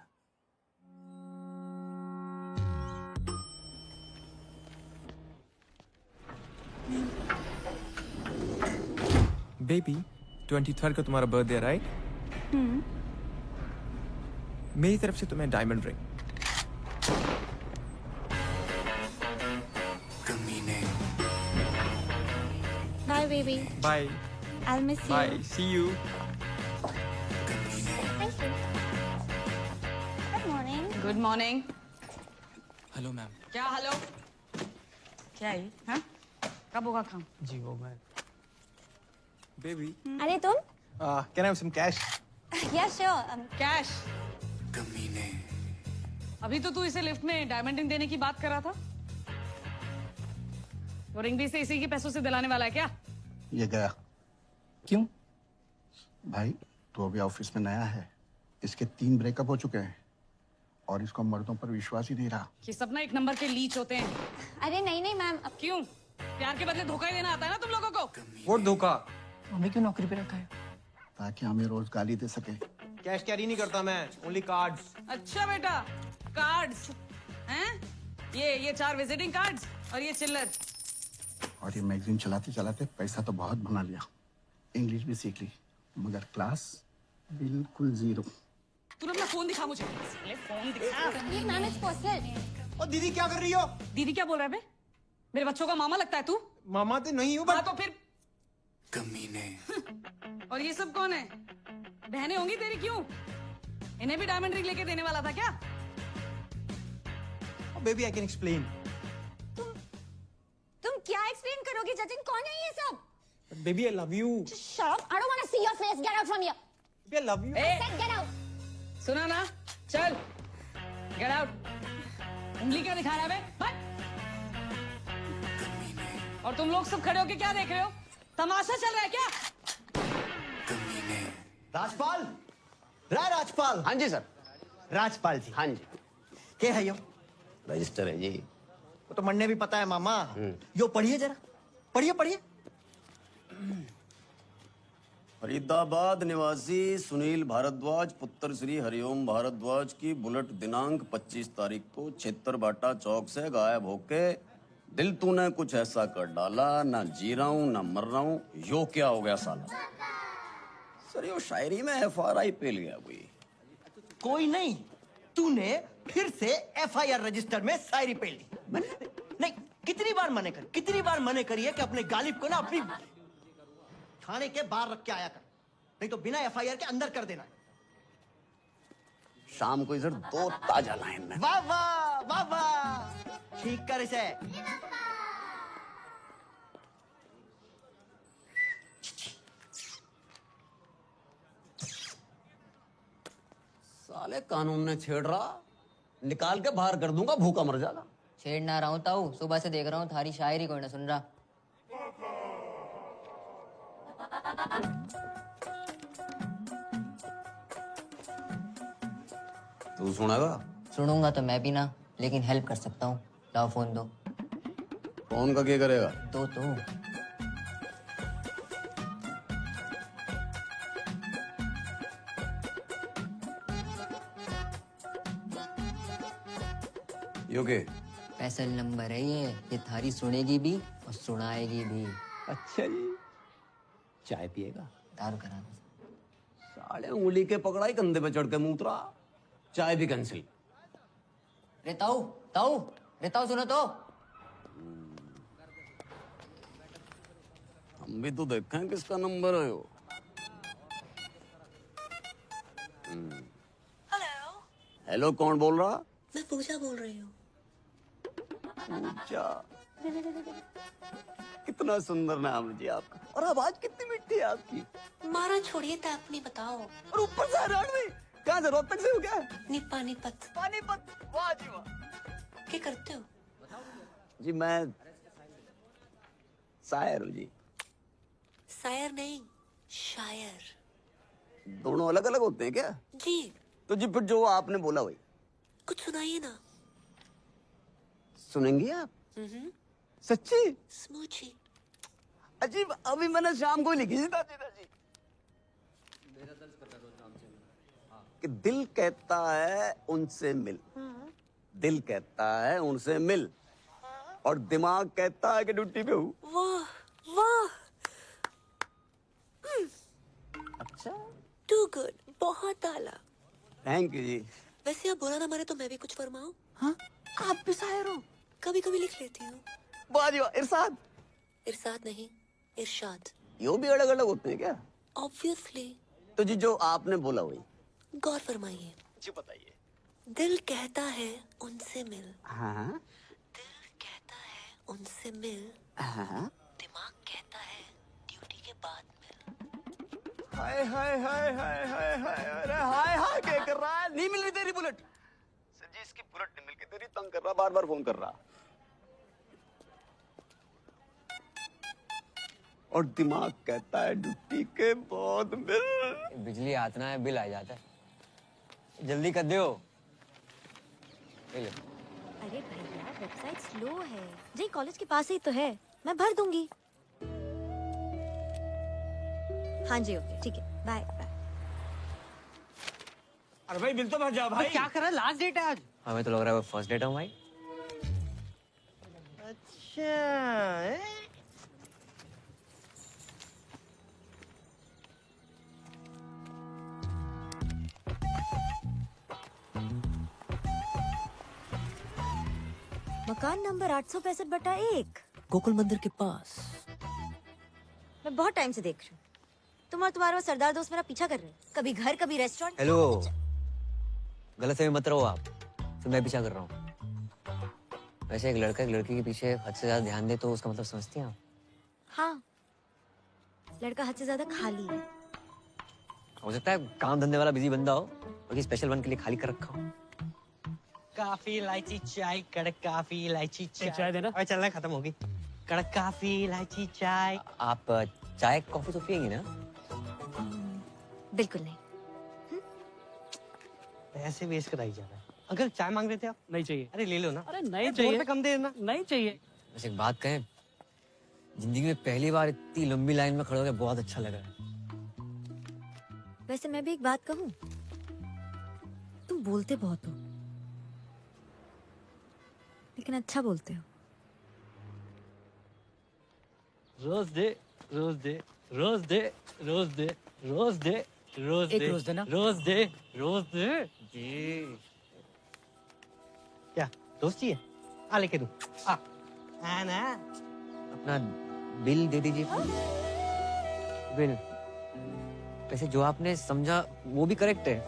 [SPEAKER 18] बेबी 23rd को तुम्हारा बर्थडे है राइट? मेरी तरफ से तुम्हें diamond ring.
[SPEAKER 19] Bye, baby.
[SPEAKER 18] Bye
[SPEAKER 19] I'll miss you.
[SPEAKER 18] Bye, see you.
[SPEAKER 19] Thank you. Good morning.
[SPEAKER 14] Good morning.
[SPEAKER 18] Hello ma'am.
[SPEAKER 14] क्या हेलो? क्या है? हाँ? कब होगा काम?
[SPEAKER 18] जी वो मैं। बेबी
[SPEAKER 19] अरे तुम?
[SPEAKER 18] Can I have some cash?
[SPEAKER 19] Yeah, sure.
[SPEAKER 14] Cash. अभी तो तू इसे लिफ्ट में डायमंड रिंग देने की बात कर रहा था। वो रिंग भी इसे इसी के पैसों से दिलाने वाला है क्या?
[SPEAKER 2] ये गया। क्यों? भाई तो अभी ऑफिस में नया है, इसके 3 ब्रेकअप हो चुके हैं और इसको मर्दों पर विश्वास ही नहीं रहा।
[SPEAKER 14] ये सब ना एक नंबर के लीच होते हैं।
[SPEAKER 19] अरे नहीं नहीं मैम।
[SPEAKER 14] अब क्यों? प्यार के बदले धोखा ही देना आता है ना तुम लोगों को?
[SPEAKER 18] वो धोखा।
[SPEAKER 15] हमें क्यों नौकरी पे रखा है?
[SPEAKER 2] ताकि हमें रोज गाली दे सके।
[SPEAKER 18] कैश कैरी नहीं करता मैं, ओनली कार्ड्स।
[SPEAKER 14] अच्छा बेटा, कार्ड्स हैं? ये 4 विजिटिंग कार्ड्स और ये चिल्लर।
[SPEAKER 2] और ये मैगजीन चलाते चलाते पैसा तो बहुत बना लिया, इंग्लिश भी सीख ली, मगर क्लास बिल्कुल 0।
[SPEAKER 14] तूने अपना फोन दिखा मुझे। फोन दिखा।
[SPEAKER 19] ये मैम इट्स पर्सनल।
[SPEAKER 18] और दीदी क्या कर रही हो?
[SPEAKER 14] दीदी क्या बोल रहा है बे? मेरे बच्चों का मामा लगता है तू?
[SPEAKER 18] मामा तो नहीं हूँ
[SPEAKER 14] हाँ तो फिर कमीने। और ये सब कौन है? बहनें होंगी तेरी, क्यों? इन्हें भी डायमंड रिंग लेके देने वाला था क्या?
[SPEAKER 18] Baby I can explain.
[SPEAKER 19] तुम क्या एक्सप्लेन करोगे जतिन? कौन है ये सब?
[SPEAKER 18] Baby I love you.
[SPEAKER 19] Shut up. I don't want to see your face. Get out from here.
[SPEAKER 18] Baby I love you.
[SPEAKER 19] I said get out.
[SPEAKER 14] सुना ना? चल गेट आउट। उंगली क्या दिखा रहा है बे? हट। और तुम लोग सब खड़े होके क्या देख रहे हो? तमाशा चल रहा है क्या?
[SPEAKER 3] राजपाल, राजपाल।
[SPEAKER 17] हाँ जी सर।
[SPEAKER 3] राजपाल जी।
[SPEAKER 17] हाँ जी।
[SPEAKER 3] क्या है यो?
[SPEAKER 17] रजिस्टर है जी।
[SPEAKER 3] वो तो मन्ने भी पता है मामा। यो पढ़िए जरा, पढ़िए पढ़िए।
[SPEAKER 17] फरीदाबाद निवासी सुनील भारद्वाज पुत्र श्री हरिओम भारद्वाज की बुलेट दिनांक 25 तारीख को छेत्तरबाटा चौक से गायब होके दिल तूने कुछ ऐसा कर डाला, ना जी रहा हूं ना मर रहा हूं, यो क्या हो गया साला? सर यो शायरी में FRI पेल गया कोई।
[SPEAKER 3] कोई नहीं, तूने फिर से FIR रजिस्टर में शायरी पेल दी। नहीं, कितनी बार मने करी है कि अपने गालिब को ना अपनी थाने के बाहर रख के आया कर, नहीं तो बिना FIR के अंदर कर देना।
[SPEAKER 17] शाम को इधर 2 ताजा लाइन में।
[SPEAKER 3] वाह वाह वाह वाह, ठीक कर इसे।
[SPEAKER 17] साले कानून ने छेड़ रहा, निकाल के बाहर कर दूंगा, भूखा मर जाएगा।
[SPEAKER 1] छेड़ ना रहा हूँ ताऊ, सुबह से देख रहा हूँ थारी शायरी कोई ना सुन रहा।
[SPEAKER 17] तू सुनेगा?
[SPEAKER 1] सुनूंगा तो मैं भी ना, लेकिन हेल्प कर सकता हूँ। लाओ फोन दो।
[SPEAKER 17] फोन का क्या करेगा?
[SPEAKER 1] तो
[SPEAKER 17] यो के?
[SPEAKER 1] स्पेशल नंबर है ये थारी सुनेगी भी और सुनाएगी भी।
[SPEAKER 17] अच्छा जी। चाय पिएगा?
[SPEAKER 1] दारू करा दो।
[SPEAKER 17] साले उंगली के पकड़ाई, कंधे पे चढ़ के मूत्रा, चाय भी कैंसिल।
[SPEAKER 1] रे ताऊ सुनो तो।
[SPEAKER 17] हम भी तो देखें किसका नंबर है वो।
[SPEAKER 5] हेलो।
[SPEAKER 17] हेलो, कौन बोल रहा?
[SPEAKER 5] मैं पूजा बोल रही हूँ।
[SPEAKER 17] पूजा, कितना सुंदर नाम जी आपका, और आवाज कितनी मिठी है आपकी।
[SPEAKER 5] मारा छोड़िए तो अपनी बताओ।
[SPEAKER 17] और ऊपर से रणवी, कहाँ से? रोहतक से हो क्या?
[SPEAKER 5] पानीपत।
[SPEAKER 17] वाह जी वाह।
[SPEAKER 5] क्या करते हो?
[SPEAKER 17] जी मैं शायर हूँ जी।
[SPEAKER 5] शायर नहीं, शायर।
[SPEAKER 17] दोनों अलग अलग होते हैं क्या?
[SPEAKER 5] जी,
[SPEAKER 17] तो जी फिर जो आपने बोला वही
[SPEAKER 5] कुछ सुनाइए ना।
[SPEAKER 17] सुनेंगी आप? सच्ची?
[SPEAKER 5] स्मूची।
[SPEAKER 17] अजीब, अभी मैंने शाम को ही लिखी थी दादी। कि दिल कहता है उनसे मिल, दिल कहता है उनसे मिल, और दिमाग कहता है कि ड्यूटी पे हूँ।
[SPEAKER 5] वाह वाह।
[SPEAKER 17] अच्छा,
[SPEAKER 5] टू गुड, बहुत आला।
[SPEAKER 17] थैंक यू जी।
[SPEAKER 5] वैसे आप बुरा ना माने तो मैं भी कुछ फरमाऊं?
[SPEAKER 17] हाँ, आप भी शायर हो?
[SPEAKER 5] कभी कभी लिख लेती हूँ।
[SPEAKER 17] वाह जी वाह। इरशाद?
[SPEAKER 5] इरशाद नहीं, इरशाद।
[SPEAKER 17] यो भी अलग अलग होते हैं क्या?
[SPEAKER 5] ऑब्वियसली।
[SPEAKER 17] तो जी जो आपने बोला वही।
[SPEAKER 5] गौर फरमाइए।
[SPEAKER 17] जी बताइए।
[SPEAKER 5] दिल कहता है उनसे मिल,
[SPEAKER 17] हाँ
[SPEAKER 5] दिल कहता है उनसे मिल,
[SPEAKER 17] हाँ।
[SPEAKER 5] दिमाग कहता है ड्यूटी के बाद मिल।
[SPEAKER 17] हाय हाय हाय हाय हाय हाय, अरे हाय हाय क्या कर रहा है? नहीं मिल रही तेरी बुलेट। सर जी इसकी बुलेट नहीं मिल के तेरी तंग कर रहा, बार बार फोन कर रहा। और दिमाग कहता है ड्यूटी के बाद मिल।
[SPEAKER 1] बिजली आतना है, बिल आ जाता है। जल्दी कर दो।
[SPEAKER 13] अरे भैया वेबसाइट स्लो है जी, कॉलेज के पास ही तो है, मैं भर दूंगी। हाँ जी ओके ठीक है, बाय बाय।
[SPEAKER 3] अरे भाई बिल तो भर जा भाई।
[SPEAKER 4] क्या कर रहा है? लास्ट डेट है आज।
[SPEAKER 1] हमें तो लग रहा है वो फर्स्ट डेट है भाई।
[SPEAKER 3] अच्छा
[SPEAKER 13] मकान नंबर 865/1
[SPEAKER 5] गोकुल मंदिर के पास।
[SPEAKER 13] मैं बहुत टाइम से देख रही हूँ, तुम और तुम्हारा वो सरदार दोस्त मेरा पीछा कर रहे हैं, कभी घर कभी रेस्टोरेंट।
[SPEAKER 1] हेलो, गलत फहमी मत रहो आप, तो मैं पीछा कर रहा हूँ। वैसे एक लड़का एक लड़की के पीछे हद से ज्यादा ध्यान दे तो उसका मतलब समझती हैं आप?
[SPEAKER 13] हाँ, लड़का हद से ज्यादा खाली है।
[SPEAKER 1] हो सकता है काम धंधे वाला बिजी बंदा हो और किसी स्पेशल वन के लिए खाली कर रखा हो।
[SPEAKER 4] काफी इलायची चाय, कड़क काफी इलायची चाय देना। अरे चलना, खत्म होगी। कड़क काफी इलायची चाय।
[SPEAKER 1] आप चाय कॉफी तो पियेंगी ना?
[SPEAKER 13] बिल्कुल नहीं।
[SPEAKER 4] पैसे वेस्ट कराई जा रहा है। अंकल चाय मांग रहे थे आप? नहीं चाहिए। अरे ले लो ना। अरे नहीं
[SPEAKER 1] चाहिए।
[SPEAKER 4] 2 रुपए कम दे देना। नहीं चाहिए।
[SPEAKER 1] बस एक बात कहें, जिंदगी में पहली बार इतनी लंबी लाइन में खड़े होकर बहुत अच्छा लगा है।
[SPEAKER 13] वैसे मैं भी एक बात कहूँ, तुम बोलते बहुत हो लेकिन अच्छा बोलते हो।
[SPEAKER 4] रोज दे, रोज दे, रोज दे, रोज दे, रोज दे, रोज दे,
[SPEAKER 15] एक रोज देना।
[SPEAKER 4] रोज दे, रोज दे। जी क्या दोस्ती है? आ लेके दूं? आ ना।
[SPEAKER 1] अपना बिल दे दीजिए। बिल। वैसे जो आपने समझा वो भी करेक्ट है।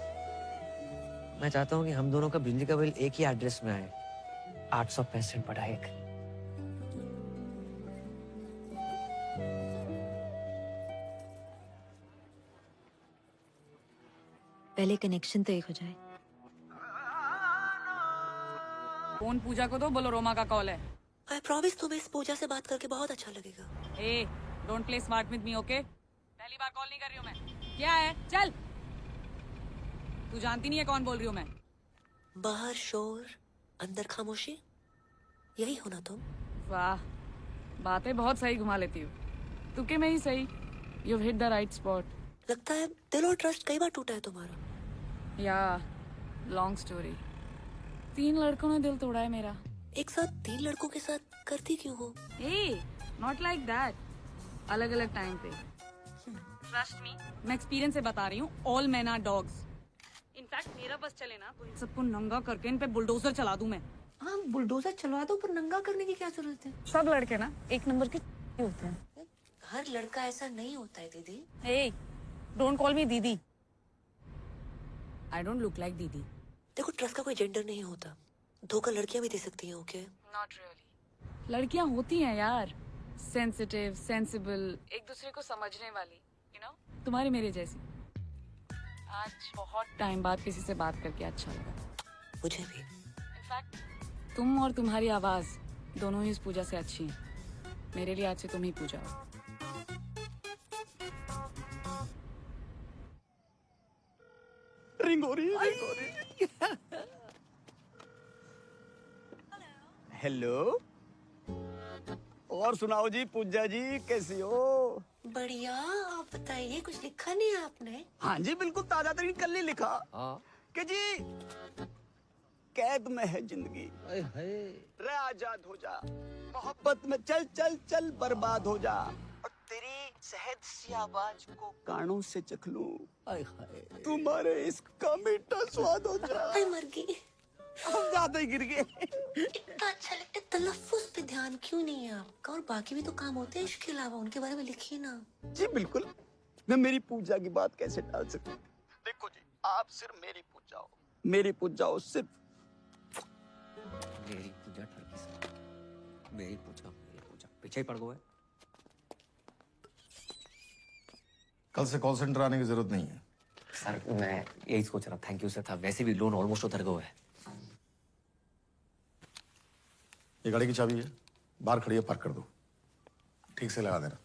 [SPEAKER 1] मैं चाहता हूँ कि हम दोनों का बिजली का बिल एक ही एड्रेस में आए, 865/1।
[SPEAKER 13] पहले कनेक्शन तो एक हो जाए।
[SPEAKER 14] फोन पूजा को दो, बोलो रोमा का कॉल है।
[SPEAKER 5] आई प्रॉमिस तुम्हें इस पूजा से बात करके बहुत अच्छा लगेगा।
[SPEAKER 14] ए don't play smart with me, okay? पहली बार कॉल नहीं कर रही हूँ मैं। क्या है? चल। तू जानती नहीं है कौन बोल रही हूँ मैं।
[SPEAKER 5] बाहर शोर, अंदर खामोशी, यही हो ना तुम?
[SPEAKER 14] वाह, बातें बहुत सही घुमा लेती हूँ। तुके में ही सही। You hit the right spot.
[SPEAKER 5] लगता है दिल और ट्रस्ट कई बार टूटा है तुम्हारा।
[SPEAKER 14] या लॉन्ग स्टोरी। 3 लड़कों ने दिल तोड़ा है मेरा।
[SPEAKER 5] एक साथ 3 लड़कों के साथ करती क्यों हो?
[SPEAKER 14] ए नॉट लाइक दैट, अलग अलग टाइम पे। ट्रस्ट मी, मैं एक्सपीरियंस से बता रही हूँ। All men are dogs. In fact मेरा बस चले ना तो इन सबको नंगा करके इन पे बुलडोजर चला दूं मैं।
[SPEAKER 5] हाँ बुलडोजर चलवा दो, पर नंगा करने की क्या जरूरत है?
[SPEAKER 14] सब लड़के ना एक नंबर के होते हैं।
[SPEAKER 5] हर लड़का ऐसा नहीं होता है दीदी।
[SPEAKER 14] ए डोंट कॉल मी दीदी। आई डोंट लुक लाइक दीदी।
[SPEAKER 5] देखो ट्रस्ट का कोई जेंडर नहीं होता, धोखा लड़कियां भी दे सकती हैं। Okay
[SPEAKER 14] not really. लड़कियां होती हैं यार, सेंसिटिव, सेंसिबल, एक दूसरे को समझने वाली, यू नो, तुम्हारे मेरे जैसी। आज बहुत टाइम बाद किसी से बात करके अच्छा लगा।
[SPEAKER 5] मुझे भी।
[SPEAKER 14] इनफैक्ट तुम और तुम्हारी आवाज दोनों ही इस पूजा से अच्छी हैं। मेरे लिए आज से तुम ही पूजा हो।
[SPEAKER 17] रिंग हो रही है, रिंग हो रही है। हेलो, और सुनाओ जी पूजा जी, कैसी हो?
[SPEAKER 5] बढ़िया, आप बताइए, कुछ लिखा नहीं है आपने?
[SPEAKER 17] हाँ जी, बिल्कुल ताजा तरीन कल ही लिखा कि जी कैद में है जिंदगी, रे आजाद हो जा, मोहब्बत में चल चल चल बर्बाद हो जा, और तेरी सहज सी आवाज को कानों से चख लूं, तुम्हारे इश्क का मीठा स्वाद हो जा।
[SPEAKER 5] मर गई,
[SPEAKER 17] हम ज्यादा ही गिर गए।
[SPEAKER 5] इतना अच्छा लगता है, तलफ्फुज पे ध्यान क्यों नहीं है आपका? और बाकी भी तो काम होते हैं इसके अलावा, उनके बारे में लिखिए ना।
[SPEAKER 17] जी बिल्कुल, मैं मेरी पूजा की बात कैसे टाल सकती हूँ? देखो जी, आप सिर्फ मेरी पूजा हो, मेरी पूजा हो सिर्फ।
[SPEAKER 1] मेरी पूजा ठरकी से, मेरी पूजा पीछे ही पड़ गए।
[SPEAKER 2] कल से कॉल सेंटर आने की जरूरत नहीं है।
[SPEAKER 1] सर मैं यही सोच रहा, थैंक यू सर था, वैसे भी लोन ऑलमोस्ट उतर गया है।
[SPEAKER 2] ये गाड़ी की चाबी है, बाहर खड़ी है, पार्क कर दो, ठीक से लगा देना।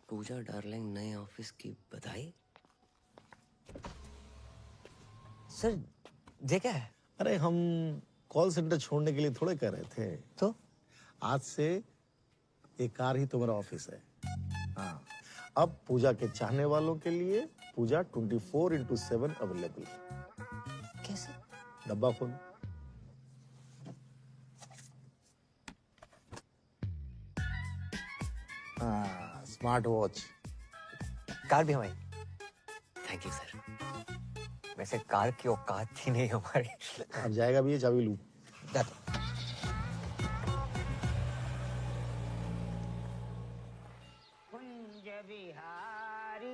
[SPEAKER 1] पूजा डार्लिंग, नए ऑफिस की बधाई। सर ये क्या है?
[SPEAKER 2] अरे हम कॉल सेंटर छोड़ने के लिए थोड़े कह रहे थे, तो आज से एक कार ही तुम्हारा ऑफिस है। हाँ, अब पूजा के चाहने वालों के लिए पूजा 24/7 अवेलेबल।
[SPEAKER 1] कैसे?
[SPEAKER 2] डब्बा खोल। हाँ, स्मार्ट वॉच।
[SPEAKER 1] कार भी हमारी। Thank you sir. वैसे कार की औकात थी नहीं हमारी।
[SPEAKER 2] अब जाएगा भी ये, चाबी लूं।
[SPEAKER 3] कुंज बिहारी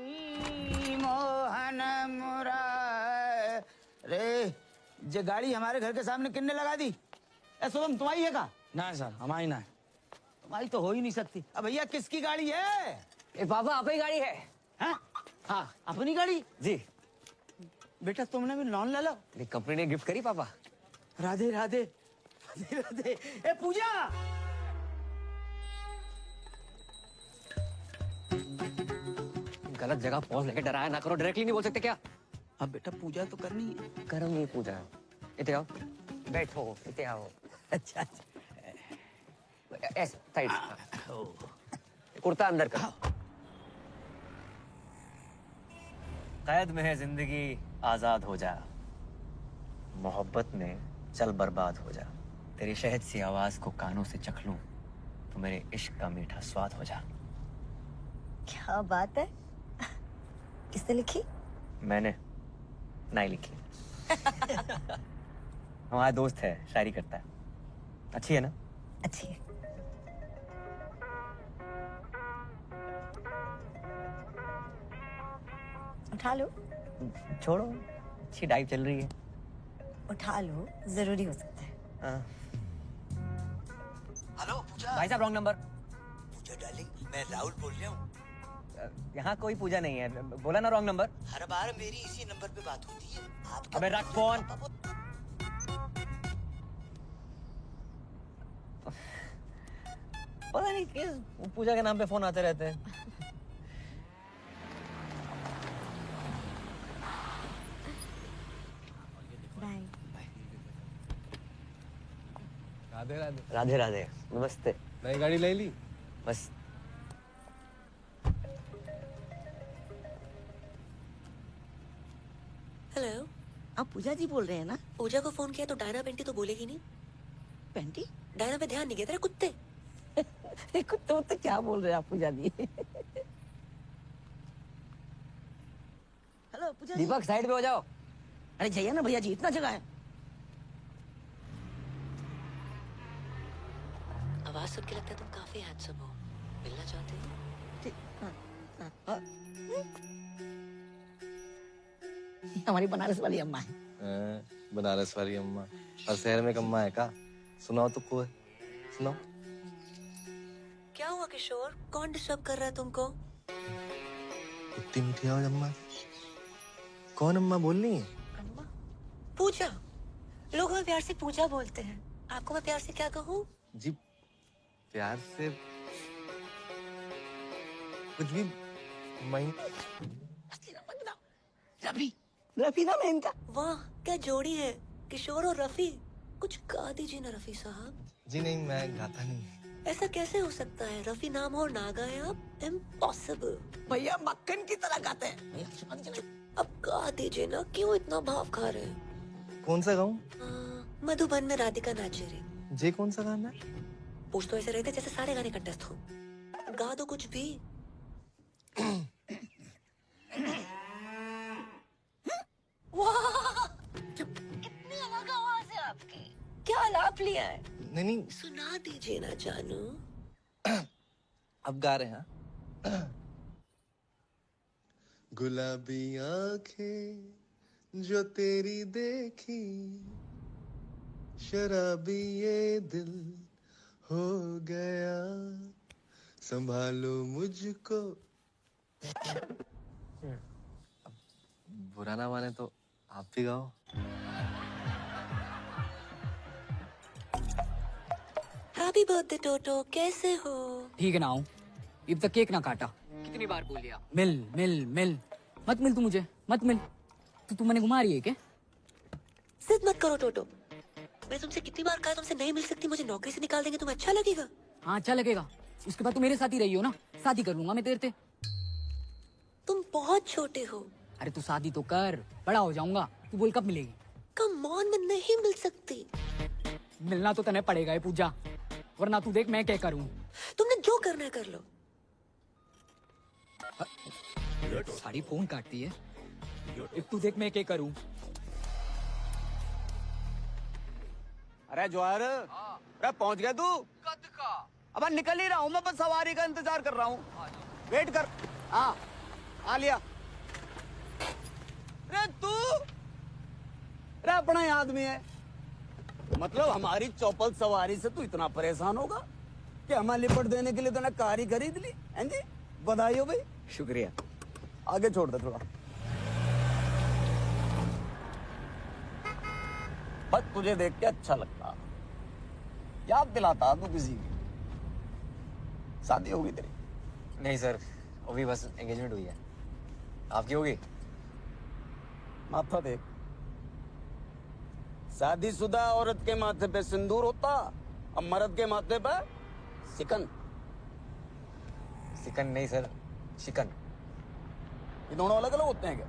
[SPEAKER 3] मोहन मुरारे, ये गाड़ी हमारे घर के सामने किन्ने लगा दी? शुभम तुम्हारी है का?
[SPEAKER 15] ना सर, हमारी ना है।
[SPEAKER 3] तुम्हारी तो हो ही नहीं सकती। अब भैया किसकी गाड़ी है?
[SPEAKER 1] ए पापा, अपनी गाड़ी है।
[SPEAKER 3] हाँ, अपनी गाड़ी?
[SPEAKER 1] जी।
[SPEAKER 3] बेटा तुमने भी लोन ले लो।
[SPEAKER 1] कंपनी ने गिफ्ट करी पापा।
[SPEAKER 3] राधे राधे, राधे राधे। ए पूजा,
[SPEAKER 1] गलत जगह पहुंच लेके डराया ना करो, डायरेक्टली नहीं बोल सकते क्या?
[SPEAKER 3] अब बेटा पूजा तो करनी है।
[SPEAKER 1] करूंगी पूजा। इते आओ, बैठो, इते आओ।
[SPEAKER 3] अच्छा
[SPEAKER 1] ऐसे साइड, कुर्ता अंदर करो। कैद में है जिंदगी, आजाद हो जा, मोहब्बत में चल बर्बाद हो जा, तेरी शहद सी आवाज को कानों से चख लूं, तो मेरे इश्क का मीठा स्वाद हो जा।
[SPEAKER 13] क्या बात है, किसने लिखी?
[SPEAKER 1] मैंने नहीं लिखी। हमारा दोस्त है, शायरी करता है। अच्छी है ना?
[SPEAKER 13] अच्छी है। उठा लो।
[SPEAKER 1] छोड़ो, अच्छी डाइव चल रही है।
[SPEAKER 13] उठा लो, जरूरी हो सकता है।
[SPEAKER 15] हेलो पूजा।
[SPEAKER 1] भाई साहब रॉन्ग नंबर।
[SPEAKER 15] पूजा डार्लिंग, मैं राहुल बोल रहा हूँ।
[SPEAKER 1] यहाँ कोई पूजा नहीं है, बोला ना रॉन्ग नंबर।
[SPEAKER 15] हर बार मेरी इसी नंबर पे बात होती है।
[SPEAKER 1] अबे रख फोन। पता नहीं किस पूजा के नाम पे फोन आते रहते हैं।
[SPEAKER 11] राधे राधे।
[SPEAKER 1] राधे राधे, नमस्ते।
[SPEAKER 11] नई गाड़ी ले ली?
[SPEAKER 1] बस।
[SPEAKER 5] हेलो,
[SPEAKER 12] आप पूजा जी बोल रहे हैं ना?
[SPEAKER 5] पूजा को फोन किया तो डायना पेंटी तो बोलेगी नहीं।
[SPEAKER 12] पेंटी?
[SPEAKER 5] डायना पे ध्यान नहीं गया तेरे कुत्ते।
[SPEAKER 12] कुत्ते तो क्या बोल रहे हैं आप पूजा जी? हेलो पूजा जी।
[SPEAKER 1] दीपक साइड पे हो जाओ।
[SPEAKER 12] अरे जाइए ना भैया जी, इतना जगह है।
[SPEAKER 5] आवाज सुन के लगता है तुम काफी हैंडसम हो, मिलना चाहते हो?
[SPEAKER 12] हमारी बनारस वाली अम्मा है।
[SPEAKER 11] बनारस वाली अम्मा, हर शहर में एक अम्मा है का? सुनाओ तो कोई, सुनाओ।
[SPEAKER 5] क्या हुआ किशोर, कौन डिस्टर्ब कर रहा है तुमको?
[SPEAKER 11] इतनी मीठी आवाज अम्मा। कौन अम्मा बोल रही है?
[SPEAKER 5] अम्मा? पूजा। लोग हमें प्यार से पूजा बोलते हैं। आपको मैं प्यार से क्या कहूँ?
[SPEAKER 11] जी प्यार से कुछ भी।
[SPEAKER 5] रफी। रफी नाम है इनका। वाह क्या जोड़ी है, किशोर और रफी। कुछ गा दीजिए ना रफी साहब।
[SPEAKER 11] जी नहीं, मैं गाता नहीं।
[SPEAKER 5] ऐसा कैसे हो सकता है? रफी नाम हो और ना गाए आप? इम्पॉसिबल। भैया मक्खन की तरह गाते हैं। अब गा दीजिए ना, क्यों इतना भाव खा रहे हैं?
[SPEAKER 11] कौन सा गाऊं?
[SPEAKER 5] मधुबन में राधिका नाचे रही।
[SPEAKER 11] जे कौन सा गाना?
[SPEAKER 5] पूछ तो ऐसे रहे थे जैसे सारे गाने कंटेस्ट हो। गा दो कुछ भी। वाह कितनी अलग आवाज है आपकी। क्या आलाप लिया है?
[SPEAKER 11] नहीं
[SPEAKER 5] सुना दीजिए ना जानू।
[SPEAKER 11] अब गा रहे हैं। गुलाबी आंखें जो तेरी देखी, शराबी ये दिल हो गया, संभालो मुझको। बुरा ना माने तो आप भी गाओ।
[SPEAKER 5] हैप्पी बर्थडे टोटो, कैसे हो?
[SPEAKER 15] ठीक है ना हूँ। अब तक केक ना काटा। कितनी बार बोल लिया मिल मिल मिल। मत मिल तू मुझे, मत मिल। तू मैंने घुमा रही है क्या?
[SPEAKER 5] जिद मत करो टोटो। मैं तुमसे कितनी बार कहा तुमसे नहीं मिल सकती, मुझे नौकरी से निकाल देंगे, तुम्हें अच्छा लगेगा?
[SPEAKER 15] हाँ अच्छा लगेगा। उसके बाद तू मेरे साथ ही रही हो ना, शादी कर लूंगा मैं तेरे से।
[SPEAKER 5] तुम बहुत छोटे हो।
[SPEAKER 15] अरे तू शादी तो कर, बड़ा हो जाऊंगा। तू बोल कब मिलेगी?
[SPEAKER 5] कम ऑन, मैं नहीं मिल सकती।
[SPEAKER 15] मिलना तो तने पड़ेगा ये पूजा, वरना तू देख मैं क्या करूं।
[SPEAKER 5] तुमने जो करना है कर लो।
[SPEAKER 15] सारी फोन काटती है। अब तू देख मैं क्या करूं।
[SPEAKER 3] अरे जवाहर, अरे पहुंच गया तू? कद का? अब निकल ही रहा हूँ मैं, बस सवारी का इंतजार कर रहा हूँ। वेट कर। हाँ आ लिया। अरे तू, अरे अपना ही आदमी है। मतलब हमारी चौपल सवारी से तू इतना परेशान होगा कि हमें लिपट देने के लिए तूने कार ही खरीद ली? हैं जी, बधाई हो भाई।
[SPEAKER 1] शुक्रिया।
[SPEAKER 3] आगे छोड़ दे थोड़ा। बस तुझे देख के अच्छा लगता, याद दिलाता तू किसी की। शादी होगी तेरी?
[SPEAKER 1] नहीं सर, अभी बस एंगेजमेंट हुई है। आपकी होगी?
[SPEAKER 3] माथा देख। शादीशुदा औरत के माथे पे सिंदूर होता, अब मर्द के माथे पे सिकन।
[SPEAKER 1] सिकन नहीं सर, शिकन।
[SPEAKER 3] ये दोनों अलग अलग होते हैं क्या?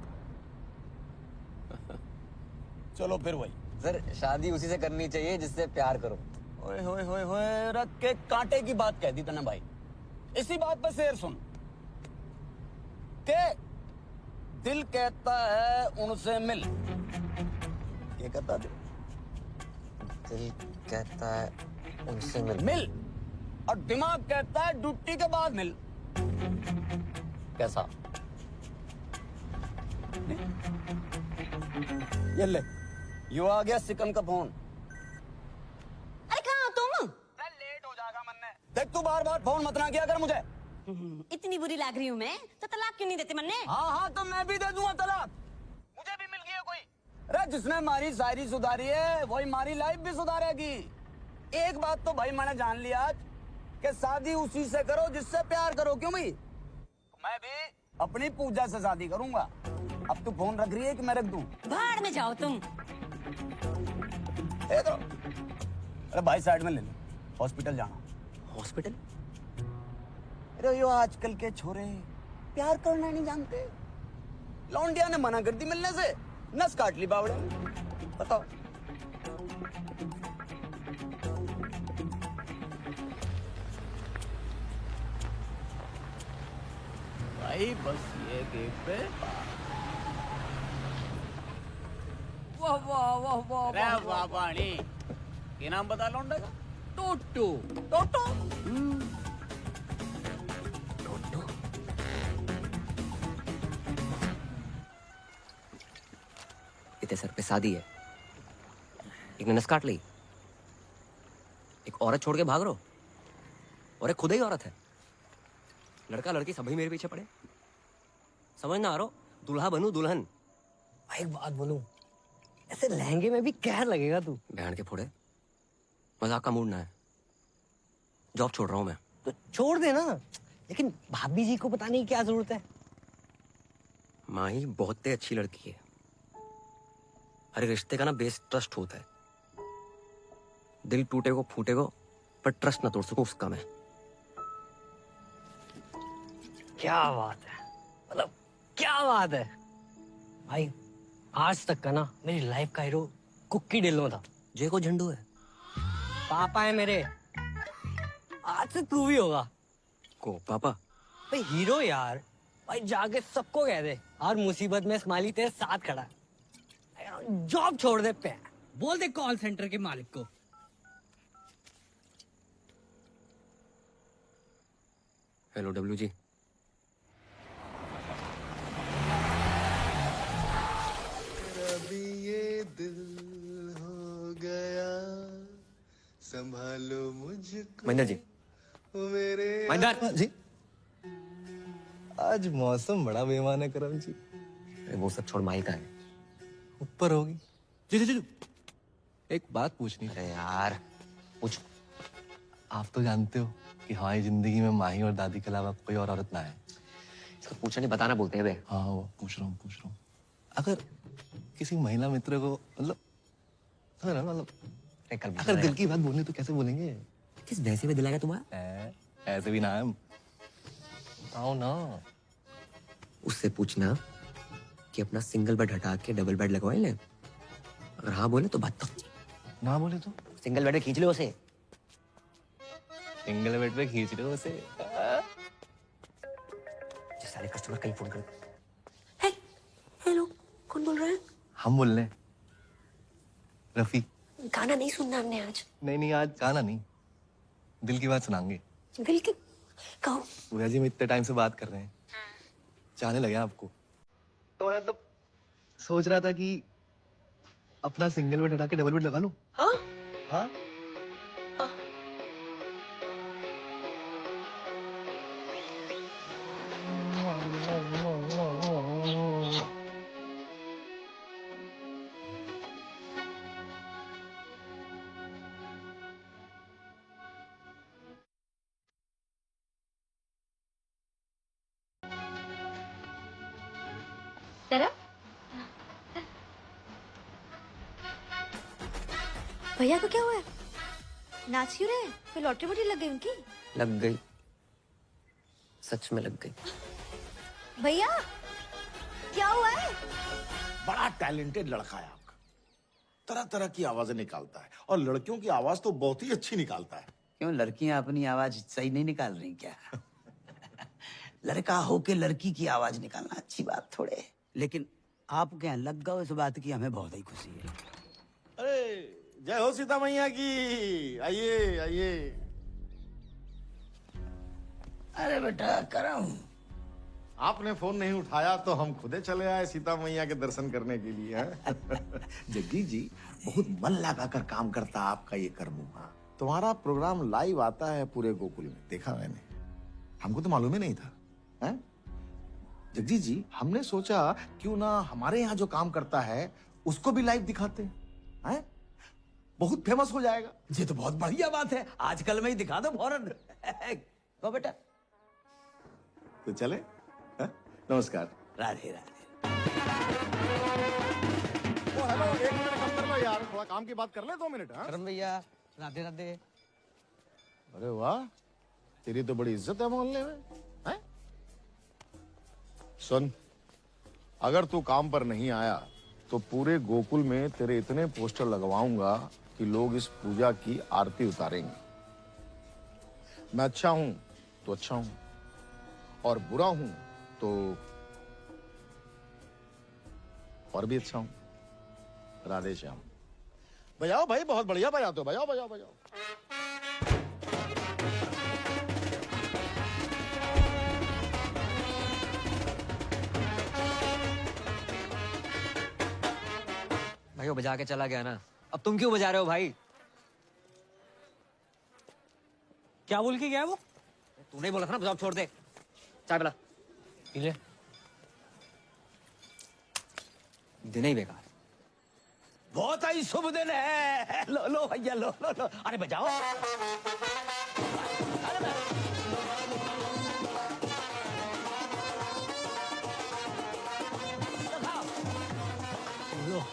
[SPEAKER 3] चलो फिर वही।
[SPEAKER 1] सर शादी उसी से करनी चाहिए जिससे प्यार करो।
[SPEAKER 3] ओए होए होए होए, रख के कांटे की बात कह दी तूने भाई। इसी बात पे शेर सुन के दिल कहता है उनसे मिल। ये कहता दिल?
[SPEAKER 1] दिल कहता है उनसे मिल।
[SPEAKER 3] मिल। और दिमाग कहता है ड्यूटी के बाद मिल। कैसा? ये ले, यो आ गया सिकन का फोन।
[SPEAKER 19] अरे कहाँ हो तुम?
[SPEAKER 3] लेट हो जाएगा मन्ने। देख तू बार बार फोन मत ना किया कर मुझे।
[SPEAKER 19] इतनी बुरी लग रही हूँ मैं तो तलाक क्यों नहीं देते मन्ने?
[SPEAKER 3] हाँ हाँ तो मैं भी दे दूंगा तलाक। मुझे भी मिल गया कोई। अरे जिसने हमारी शायरी सुधारी है वही हमारी लाइफ भी सुधारेगी। एक बात तो भाई मैंने जान लिया आज कि शादी उसी से करो जिससे प्यार करो। क्यों भाई? मैं भी अपनी पूजा से शादी करूंगा। अब तू फोन रख रही है कि मैं रख दूं?
[SPEAKER 19] भाड़ में जाओ तुम।
[SPEAKER 3] तो अरे भाई साइड में ले लो, हॉस्पिटल जाना।
[SPEAKER 1] हॉस्पिटल?
[SPEAKER 3] अरे यो आजकल के छोरे प्यार करना नहीं जानते। लौंडिया ने मना कर दी मिलने से, नस काट ली बावड़े। बताओ। भाई बस ये गेट पे।
[SPEAKER 15] वाह वाह वाह वाह
[SPEAKER 3] अरे वाह पानी। ये नाम बता लौंडे का?
[SPEAKER 15] टोटो।
[SPEAKER 3] टोटो?
[SPEAKER 1] इतने सर पे शादी है, एक ने नस काट ली, एक औरत छोड़ के भाग रहो, और एक खुद ही औरत है। लड़का लड़की सभी मेरे पीछे पड़े। समझ ना आ रहा, दूल्हा बनूं दुल्हन।
[SPEAKER 4] एक बात बोलूं, ऐसे लहंगे में भी कहर लगेगा तू।
[SPEAKER 1] बहन के फोड़े, मजाक का मूड ना है, जॉब छोड़ रहा हूँ मैं।
[SPEAKER 4] तो छोड़ दे ना, लेकिन भाभी जी को बताने की क्या जरूरत है?
[SPEAKER 1] माही बहुत ही अच्छी लड़की है। अरे रिश्ते का ना बेस ट्रस्ट होता है। दिल टूटे को फूटे को, पर ट्रस्ट ना तोड़ सकूं उसका मैं।
[SPEAKER 4] क्या बात है, मतलब क्या बात है भाई। आज तक का ना मेरी लाइफ का हीरो कुक्की ढिल्लों था।
[SPEAKER 1] जय को झंडू है,
[SPEAKER 4] पापा है मेरे। आज से तू भी होगा।
[SPEAKER 1] को पापा
[SPEAKER 4] भाई हीरो यार, भाई जाके सबको कह दे और मुसीबत में स्माइली तेरे साथ खड़ा है। जॉब छोड़ दे पे, बोल दे कॉल सेंटर के मालिक को।
[SPEAKER 1] Hello W G.
[SPEAKER 20] अभी ये दिल हो गया, संभालो मुझको।
[SPEAKER 1] महेंद्र जी।
[SPEAKER 20] मेरे
[SPEAKER 1] महेंद्र
[SPEAKER 11] जी। आज मौसम बड़ा बेईमान है करम जी।
[SPEAKER 1] वो सब छोड़, माही का है
[SPEAKER 11] ऊपर होगी। जी जी जी, एक बात पूछनी
[SPEAKER 1] है यार। पूछ।
[SPEAKER 11] आप तो जानते हो कि हमारी जिंदगी में माही और दादी के अलावा कोई और औरत ना है।
[SPEAKER 1] इसको पूछा नहीं, बताना बोलते हैं बे।
[SPEAKER 11] हाँ वो पूछ रहा हूँ। अगर किसी महिला मित्र को मतलब अगर दिल की बात बोलनी तो कैसे बोलेंगे?
[SPEAKER 1] किस भैंसे में दिलाएगा तुम्हारा?
[SPEAKER 11] ऐसे भी ना है। आओ ना।
[SPEAKER 1] उससे पूछना कि अपना सिंगल बेड हटा के डबल बेड लगवाए ले। अगर हाँ बोले तो बात तो,
[SPEAKER 11] ना बोले तो
[SPEAKER 1] सिंगल बेड पे खींच लो उसे।
[SPEAKER 11] सिंगल बेड पे खींच लो उसे।
[SPEAKER 1] सारे कस्टमर कहीं फोन कर।
[SPEAKER 5] हेलो, कौन बोल रहा है?
[SPEAKER 11] हम बोल रहे हैं, रफी।
[SPEAKER 5] गाना नहीं सुनना हमने आज।
[SPEAKER 11] नहीं आज गाना नहीं, दिल की बात सुनाएंगे।
[SPEAKER 5] दिल की कहो।
[SPEAKER 11] भैया जी, हम इतने टाइम से बात कर रहे हैं, चाहने लगे आपको, तो मैं तो सोच रहा था कि अपना सिंगल बेड हटा के डबल बेड लगा लूं।
[SPEAKER 5] हाँ?
[SPEAKER 11] हाँ?
[SPEAKER 13] भैया को क्या हुआ है? नाच क्यों रहे? कोई लॉटरी वोटरी लग गई उनकी?
[SPEAKER 1] लग गई, सच में लग गई।
[SPEAKER 13] भैया क्या हुआ है?
[SPEAKER 2] बड़ा टैलेंटेड लड़का है आपका, तरह तरह की आवाजें निकालता है और लड़कियों की आवाज तो बहुत ही अच्छी निकालता है।
[SPEAKER 3] क्यों, लड़कियां अपनी आवाज सही नहीं निकाल रही क्या? लड़का होके लड़की की आवाज निकालना अच्छी बात थोड़े है। लेकिन आपके यहाँ लग गए इस बात की हमें बहुत ही खुशी है।
[SPEAKER 2] अरे जय हो सीता मैया की। आइए आइए।
[SPEAKER 3] अरे बेटा करम,
[SPEAKER 2] आपने फोन नहीं उठाया तो हम खुदे चले आए सीता मैया के दर्शन करने के लिए। हैं?
[SPEAKER 17] जग्गी जी, बहुत मन लगाकर काम करता आपका ये कर्मुआ।
[SPEAKER 2] तुम्हारा प्रोग्राम लाइव आता है पूरे गोकुल में, देखा मैंने, हमको तो मालूम ही नहीं था। हैं? जग्गी जी, हमने सोचा क्यों ना हमारे यहाँ जो काम करता है उसको भी लाइव दिखाते हैं, बहुत फेमस हो जाएगा।
[SPEAKER 3] ये तो बहुत बढ़िया बात है, आजकल में ही दिखा दो फौरन। तो बेटा
[SPEAKER 2] तो चले। नमस्कार।
[SPEAKER 3] राधे राधे।
[SPEAKER 2] ओ हेलो, एक मिनट कम कर लो यार, थोड़ा काम की बात कर ले 2 मिनट।
[SPEAKER 4] करम भैया, राधे राधे।
[SPEAKER 2] अरे वाह, तेरी तो बड़ी इज्जत है मोहल्ले में। हैं? सुन, अगर तू काम पर नहीं आया तो पूरे गोकुल में तेरे इतने पोस्टर लगवाऊंगा कि लोग इस पूजा की आरती उतारेंगे। मैं अच्छा हूं तो अच्छा हूं, और बुरा हूं तो और भी अच्छा हूं। राधे श्याम। बजाओ भाई, बहुत बढ़िया बजाते हो, बजाओ बजाओ बजाओ।
[SPEAKER 1] भाई वो बजा के चला गया ना, अब तुम क्यों बजा रहे हो भाई?
[SPEAKER 4] क्या बोल के गया वो?
[SPEAKER 1] तूने ही बोला था ना जॉब छोड़ दे। चाय पिला।
[SPEAKER 4] पी ले।
[SPEAKER 1] दिन ही बेकार।
[SPEAKER 3] बहुत ही शुभ दिन है। लो लो भैया, लो लो लो। अरे बजाओ।
[SPEAKER 4] लो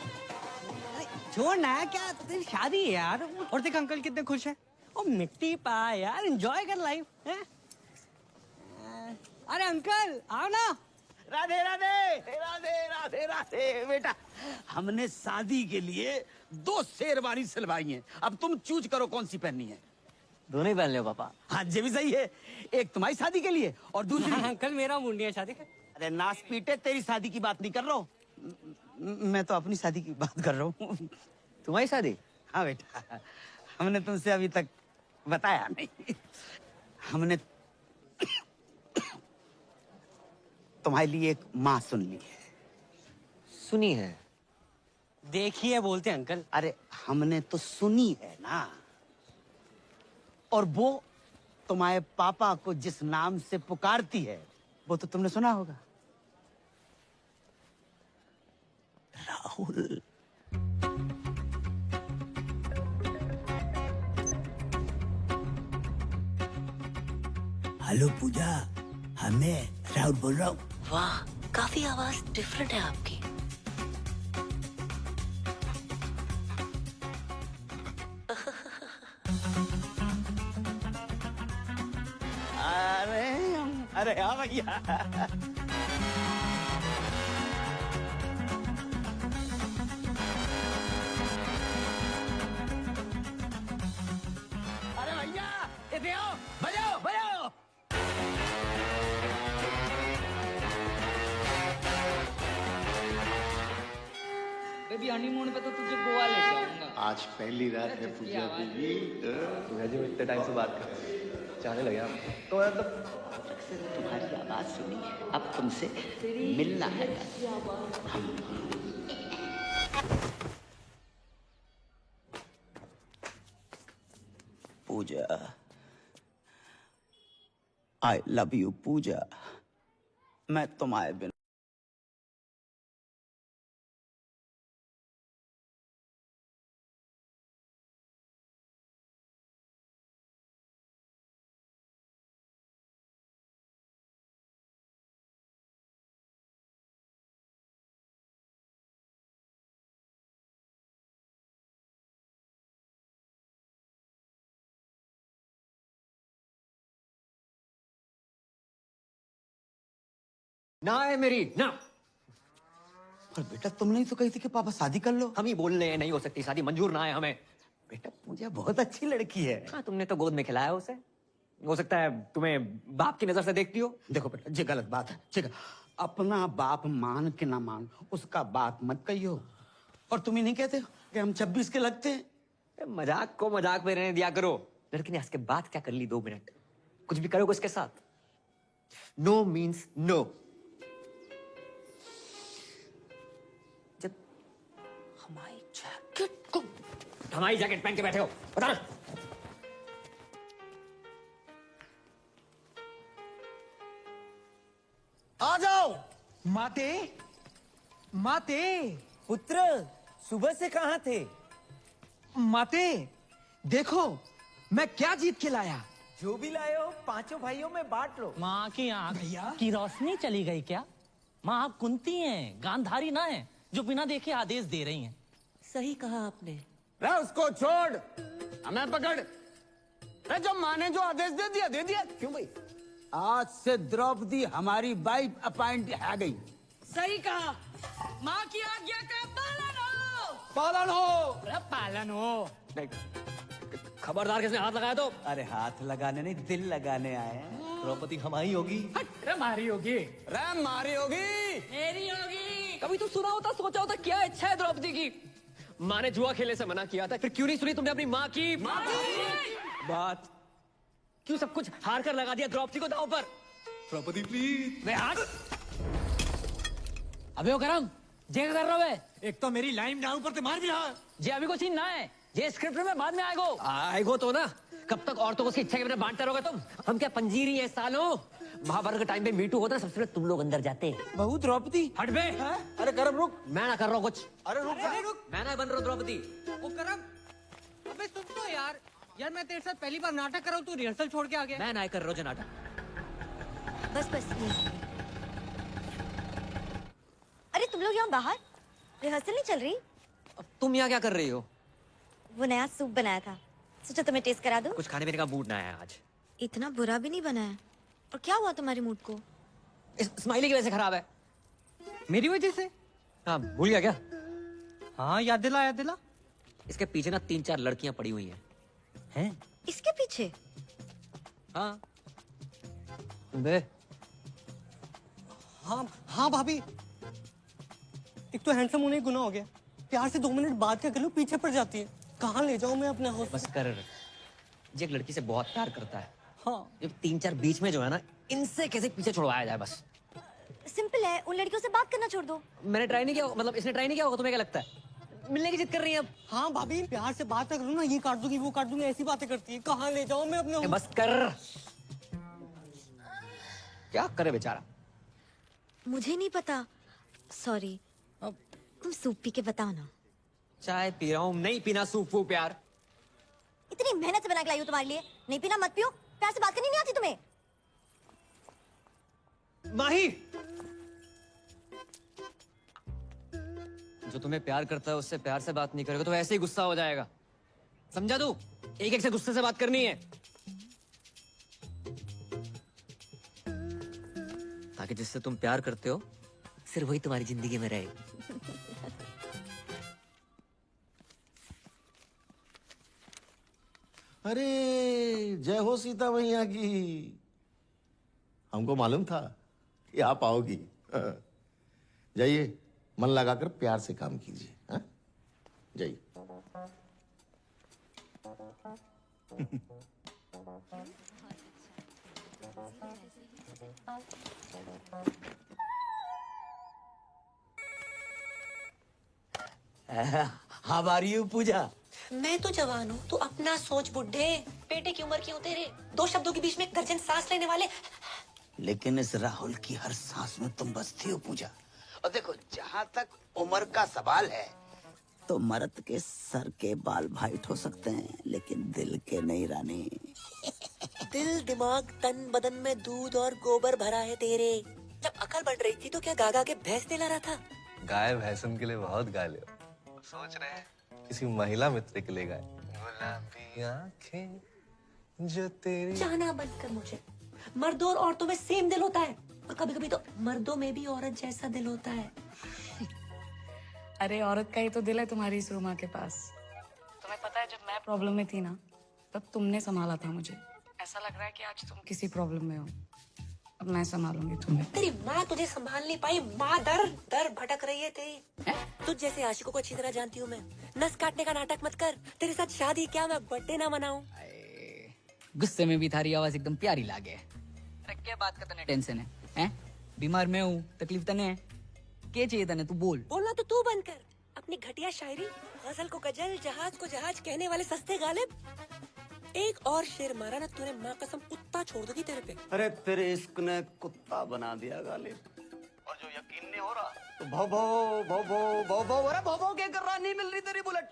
[SPEAKER 4] छोड़ ना, क्या तेरी शादी है यार। और देख अंकल कितने खुश हैं। ओ मिट्टी पा यार, एंजॉय कर लाइफ है। अरे अंकल आओ ना।
[SPEAKER 3] राधे राधे राधे राधे राधे। बेटा हमने शादी के लिए 2 शेरवानी सिलवाई हैं। अब तुम चूज करो कौन सी पहननी है।
[SPEAKER 1] दोनों ही पहन लो पापा।
[SPEAKER 3] हाँ ये भी सही है। एक तुम्हारी शादी के लिए और दूसरी
[SPEAKER 4] अंकल मेरा मुंडी है शादी का।
[SPEAKER 3] अरे नाच पीटे, तेरी शादी की बात नहीं कर रहा हूँ मैं तो अपनी शादी की बात कर रहा हूँ।
[SPEAKER 1] तुम्हारी शादी?
[SPEAKER 3] हाँ बेटा, हमने तुमसे अभी तक बताया नहीं। हमने तुम्हारे लिए एक माँ सुन ली है।
[SPEAKER 1] सुनी है?
[SPEAKER 4] देखिए बोलते अंकल।
[SPEAKER 3] अरे हमने तो सुनी है ना। और वो तुम्हारे पापा को जिस नाम से पुकारती है वो तो तुमने सुना होगा, राहुल।
[SPEAKER 12] हेलो पूजा, मैं राहुल बोल रहा हूँ।
[SPEAKER 5] वाह, काफी आवाज डिफरेंट है आपकी।
[SPEAKER 3] अरे हाँ भैया। अरे भैया इधर आओ, बजाओ बजाओ।
[SPEAKER 15] बेबी हनीमून पे तो तुझे गोवा ले जाऊंगा।
[SPEAKER 11] आज पहली रात है पूजा की। तुम्हें जो इतने टाइम से बात कर रहे हैं, चाहने लगे आप तो मतलब
[SPEAKER 3] तुम्हारी आवाज सुनी, अब तुमसे मिलना है। पूजा, आई लव यू पूजा। मैं तुम्हारे बिना
[SPEAKER 1] ना है मेरी ना।
[SPEAKER 3] पर बेटा तुमने ही तो कही थी कि पापा शादी कर लो।
[SPEAKER 1] हम ही बोल रहे हैं नहीं हो सकती शादी, मंजूर ना है हमें।
[SPEAKER 3] बेटा पूजा बहुत अच्छी लड़की है।
[SPEAKER 1] हाँ, तुमने तो गोद में खिलाया उसे। हो सकता है तुम्हें बाप की नजर से देखती हो।
[SPEAKER 3] देखो बेटा ये गलत बात है, ठीक है। अपना बाप मान के ना मान, उसका बात मत कहियो। और तुम ही नहीं कहते कि हम 26 के लगते हैं।
[SPEAKER 1] मजाक को मजाक में रहने दिया करो। लड़की ने इसके बाद क्या कर ली 2 मिनट, कुछ भी करोगे उसके साथ। No means no. जब हमारी जैकेट पहन के बैठे हो, बता ना।
[SPEAKER 3] आ जाओ।
[SPEAKER 21] माते, माते।
[SPEAKER 22] पुत्र सुबह से कहाँ थे?
[SPEAKER 21] माते देखो मैं क्या जीत के लाया।
[SPEAKER 22] जो भी लाए हो 5 भाइयों में बांट लो।
[SPEAKER 23] माँ की आंख की रोशनी चली गई क्या? माँ आप कुंती हैं, गांधारी ना है जो बिना देखे आदेश दे रही हैं।
[SPEAKER 5] सही कहा आपने।
[SPEAKER 3] रे उसको छोड़, हमें पकड़। रे जो माँ ने जो आदेश दे दिया दे दिया। क्यों भाई? आज से द्रौपदी हमारी वाइफ अपॉइंट आ गई।
[SPEAKER 23] सही कहा। माँ की आज्ञा का पालन हो।
[SPEAKER 3] पालन हो।
[SPEAKER 23] अरे पालन हो।
[SPEAKER 1] खबरदार किसने हाथ लगाया तो।
[SPEAKER 22] अरे हाथ लगाने नहीं, दिल लगाने आए हैं।
[SPEAKER 11] द्रौपदी हमारी होगी।
[SPEAKER 23] अरे मारी होगी।
[SPEAKER 3] रे मारी होगी।
[SPEAKER 23] मेरी होगी।
[SPEAKER 1] कभी तो सुना होता, सोचा होता क्या इच्छा है द्रौपदी की। माँ ने जुआ खेलने से मना किया था, फिर क्यों नहीं सुनी तुमने अपनी माँ की बात? क्यों सब कुछ हार कर लगा दिया द्रौपदी को दांव पर?
[SPEAKER 11] द्रौपदी प्लीज।
[SPEAKER 15] अबे ओ करम जे कर रहा है?
[SPEAKER 21] एक तो मेरी लाइन डाउन पर मार भी रहा।
[SPEAKER 15] जे अभी को सीन ना है, जे स्क्रिप्ट में बाद में आएगो।
[SPEAKER 1] आएगो तो ना। कब तक औरतों को उसकी इच्छा के बिना बांटते रहोगे तुम? हम क्या पंजीरी है सालों? महाभारत के टाइम पे मीटू होता है, सबसे पहले तुम लोग अंदर जाते।
[SPEAKER 3] बहू द्रौपदी।
[SPEAKER 1] हट बे।
[SPEAKER 3] अरे करब रुक।
[SPEAKER 1] मैं ना कर रहा हूँ कुछ।
[SPEAKER 3] अरे रुक जा।
[SPEAKER 1] मैं ना बन रहा हूँ द्रौपदी।
[SPEAKER 4] वो करम, अबे सुन तो यार मैं तेरे साथ पहली बार नाटक कर रहा हूँ, तू रिहर्सल छोड़ के आ गया।
[SPEAKER 1] मैं ना कर रहा हूँ नाटक।
[SPEAKER 13] बस बस अरे तुम लोग यहाँ बाहर रिहर्सल नहीं चल रही?
[SPEAKER 1] अब तुम यहाँ क्या कर रही हो?
[SPEAKER 13] वो नया सूप बनाया था, सोचा तुम्हें टेस्ट करा दूं।
[SPEAKER 1] कुछ खाने पीने का मूड ना है आज।
[SPEAKER 13] इतना बुरा भी नहीं बना है। और क्या हुआ तुम्हारे मूड को?
[SPEAKER 1] स्माइली की वजह से खराब है।
[SPEAKER 4] मेरी वजह से?
[SPEAKER 1] हाँ भूल गया क्या?
[SPEAKER 4] हाँ याद दिला याद दिला।
[SPEAKER 1] इसके पीछे ना 3-4 लड़कियां पड़ी हुई हैं। हैं?
[SPEAKER 13] इसके पीछे?
[SPEAKER 1] हाँ। बे।
[SPEAKER 4] हाँ भाभी, एक तो हैंडसम होने गुनाह हो गया, प्यार से 2 मिनट बात क्या कर लो पीछे पड़ जाती है। कहाँ ले जाऊं मैं अपने हाउस?
[SPEAKER 1] बस कर। ये एक लड़की से बहुत प्यार करता है।
[SPEAKER 4] हाँ।
[SPEAKER 1] ये 3-4 बीच में जो है ना, इनसे कैसे पीछे छुड़वाया जाए बस।
[SPEAKER 13] सिंपल है, उन लड़कियों से बात करना छोड़ दो।
[SPEAKER 1] मैंने ट्राई नहीं किया, मतलब इसने ट्राई नहीं किया होगा, तुम्हें क्या लगता है? मिलने की जिद कर रही है अब।
[SPEAKER 4] हाँ भाभी, प्यार से बात करूँ ना, ये काट दूंगी वो काट दूंगी, ऐसी बातें करती है। कहाँ ले जाऊं मैं अपने?
[SPEAKER 1] बस कर। क्या करे बेचारा?
[SPEAKER 13] मुझे नहीं पता, सॉरी। तुम सूप पी के बताओ ना।
[SPEAKER 1] चाय पी रहा हूँ, नहीं पीना सूप वूप यार।
[SPEAKER 13] इतनी मेहनत से बना के लाई हूँ तुम्हारे लिए, नहीं पीना मत पियो। प्यार से बात करनी नहीं आती तुम्हें?
[SPEAKER 1] माही, जो तुम्हें प्यार करता है उससे प्यार से बात नहीं करेगा तो ऐसे ही गुस्सा हो जाएगा, समझा तू? एक एक से गुस्से से बात करनी है, ताकि जिससे तुम प्यार करते हो सिर्फ वही तुम्हारी जिंदगी में रहे।
[SPEAKER 2] अरे जय हो सीता मैया की। हमको मालूम था कि आप आओगी। जाइए, मन लगाकर प्यार से काम कीजिए। हाँ? जाइए।
[SPEAKER 3] हाउ आर यू पूजा?
[SPEAKER 5] मैं तो जवान हूँ, तू अपना सोच बुड्ढे। बेटे की उम्र की हो तेरे, 2 शब्दों के बीच में गर्जन सांस लेने वाले।
[SPEAKER 3] लेकिन इस राहुल की हर सांस में तुम बसती हो पूजा। और देखो, जहाँ तक उम्र का सवाल है तो मर्द के सर के बाल वाइट हो सकते हैं, लेकिन दिल के नहीं रानी।
[SPEAKER 5] दिल दिमाग तन बदन में दूध और गोबर भरा है तेरे। जब अकल बढ़ रही थी तो क्या गागा के भैंस दिला रहा था?
[SPEAKER 11] गाय भैंसन के लिए बहुत गा ले, सोच रहे हैं किसी महिला मित्र के लिए गाए। गुलाबी आंखें जो तेरी।
[SPEAKER 5] जाना बंद कर मुझे। मर्दों और औरतों में सेम दिल होता है, और कभी कभी तो मर्दों में भी औरत जैसा दिल होता है।
[SPEAKER 14] अरे औरत का ही तो दिल है तुम्हारी इस रूमा के पास। तुम्हें पता है, जब मैं प्रॉब्लम में थी ना, तब तुमने संभाला था मुझे। ऐसा लग रहा है कि आज तुम किसी प्रॉब्लम में हो, अब मैं संभालूंगी तुम्हें।
[SPEAKER 5] तेरी माँ तुझे संभाल नहीं पाई, माँ दर दर भटक रही है तेरी। तुझ जैसे आशिकों को अच्छी तरह जानती हूँ मैं। नस काटने का नाटक मत कर। तेरे साथ शादी क्या मैं बर्थडे ना मनाऊं?
[SPEAKER 15] गुस्से में भी थारी आवाज एकदम प्यारी लागे। अरे क्या बात का तने टेंशन है? हैं? बीमार मैं हूँ, तकलीफ तने है? क्या चाहिए तने? तू बोल।
[SPEAKER 5] बोलना तो तू बंद कर। अपनी घटिया शायरी, गजल को गजल, जहाज को जहाज कहने वाले सस्ते गालिब। एक और शेर मारा ना तूने, माँ कसम कुत्ता छोड़ दूंगी तेरे पे।
[SPEAKER 17] अरे तेरे इश्क ने कुत्ता बना दिया गालिब। और जो यकीन नहीं हो रहा तो भो भो भो भो भो भो। अरे भो भो क्या कर रहा? नहीं मिल रही तेरी बुलेट।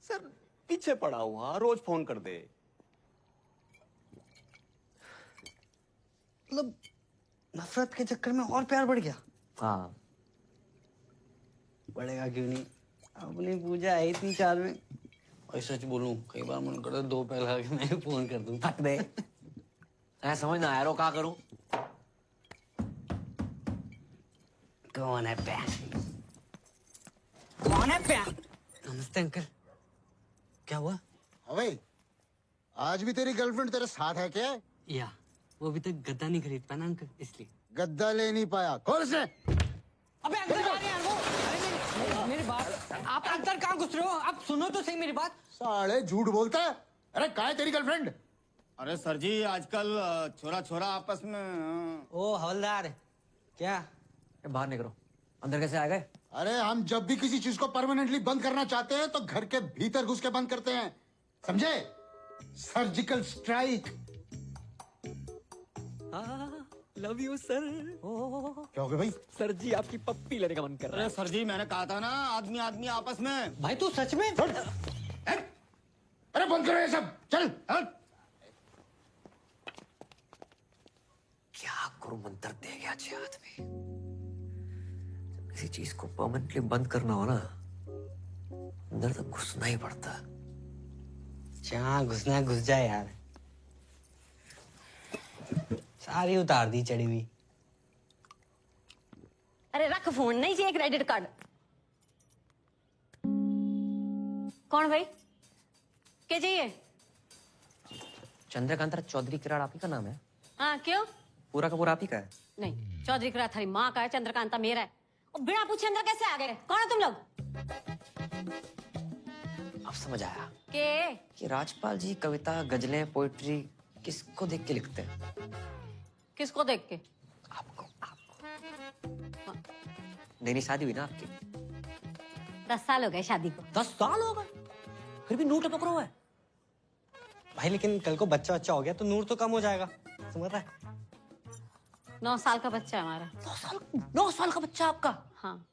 [SPEAKER 17] सर पीछे पड़ा हुआ, रोज फोन कर दे।
[SPEAKER 3] मतलब नफरत के चक्कर में और प्यार बढ़ गया।
[SPEAKER 1] हाँ
[SPEAKER 3] बढ़ेगा क्यों नहीं? अपनी पूजा आई 3-4 में। और सच बोलूं, कई बार मन करता है 2 पैर खा के मैं फोन कर दूं।
[SPEAKER 1] थक दे। ऐसा समझ ना यारो, क्या करूं?
[SPEAKER 3] कौन है प्यार?
[SPEAKER 4] कौन है प्यार?
[SPEAKER 3] नमस्ते अंकल। क्या हुआ?
[SPEAKER 7] अबे, आज भी तेरी गर्लफ्रेंड तेरे साथ है क्या?
[SPEAKER 4] या वो अभी तक गद्दा नहीं खरीद पाया ना अंकल, इसलिए।
[SPEAKER 7] गद्दा ले नहीं पाया? कौन से?
[SPEAKER 4] अबे अंदर आ रहे हैं वो। अरे मेरी बात, आप अंदर कहाँ घुस रहे हो? आप सुनो तो सही मेरी बात।
[SPEAKER 7] साले झूठ बोलता है। अरे कहाँ है तेरी गर्लफ्रेंड?
[SPEAKER 17] अरे सर जी, आजकल छोरा छोरा आपस में।
[SPEAKER 3] ओ हवलदार, क्या
[SPEAKER 1] बाहर निकलो। अंदर कैसे आ गए?
[SPEAKER 7] अरे हम जब भी किसी चीज को परमानेंटली बंद करना चाहते हैं तो घर के भीतर घुस के बंद करते हैं, समझे? Surgical strike.
[SPEAKER 4] Love you sir.
[SPEAKER 7] क्या हो गया भाई?
[SPEAKER 4] सर जी आपकी पप्पी लेने का मन कर रहा है।
[SPEAKER 3] अरे सर जी मैंने कहा था ना आदमी आदमी आपस में।
[SPEAKER 4] भाई तू सच में?
[SPEAKER 7] अरे बंद करो ये सब, चल हट।
[SPEAKER 1] क्या गुरु मंत्र दे गया छे हाथ में। जब किसी चीज को परमानेंटली बंद करना हो ना, अंदर तक घुसना ही पड़ता।
[SPEAKER 3] जहाँ घुसना घुस जाए यार। सारी उतार दी चढ़ी हुई।
[SPEAKER 19] अरे रख फोन, नहीं चाहिए क्रेडिट कार्ड। कौन भाई? क्या चाहिए?
[SPEAKER 1] चंद्रकांता चौधरी किराड़ आप ही का नाम है?
[SPEAKER 19] हाँ क्यों?
[SPEAKER 1] पूरा का पूरा आप ही का है?
[SPEAKER 19] नहीं, चौधरी किराड़ थारी माँ का है, चंद्रकांता मेरा है। और बिना पूछे अंदर कैसे आ गए? कौन है तुम लोग?
[SPEAKER 1] अब समझ आया
[SPEAKER 19] के?
[SPEAKER 1] कि राजपाल जी कविता, गजलें, पोइट्री किसको देख के लिखते हैं?
[SPEAKER 19] किसको देख के?
[SPEAKER 1] नई शादी हुई ना आपकी?
[SPEAKER 19] 10 साल हो गए शादी को।
[SPEAKER 1] 10 साल हो गए? फिर भी नूर टपक रहा है।
[SPEAKER 3] भाई लेकिन कल को बच्चा बच्चा हो गया तो नूर तो कम हो जाएगा, समझ रहा है?
[SPEAKER 19] 9 साल का बच्चा है हमारा।
[SPEAKER 1] 9 साल का बच्चा आपका?
[SPEAKER 19] हाँ।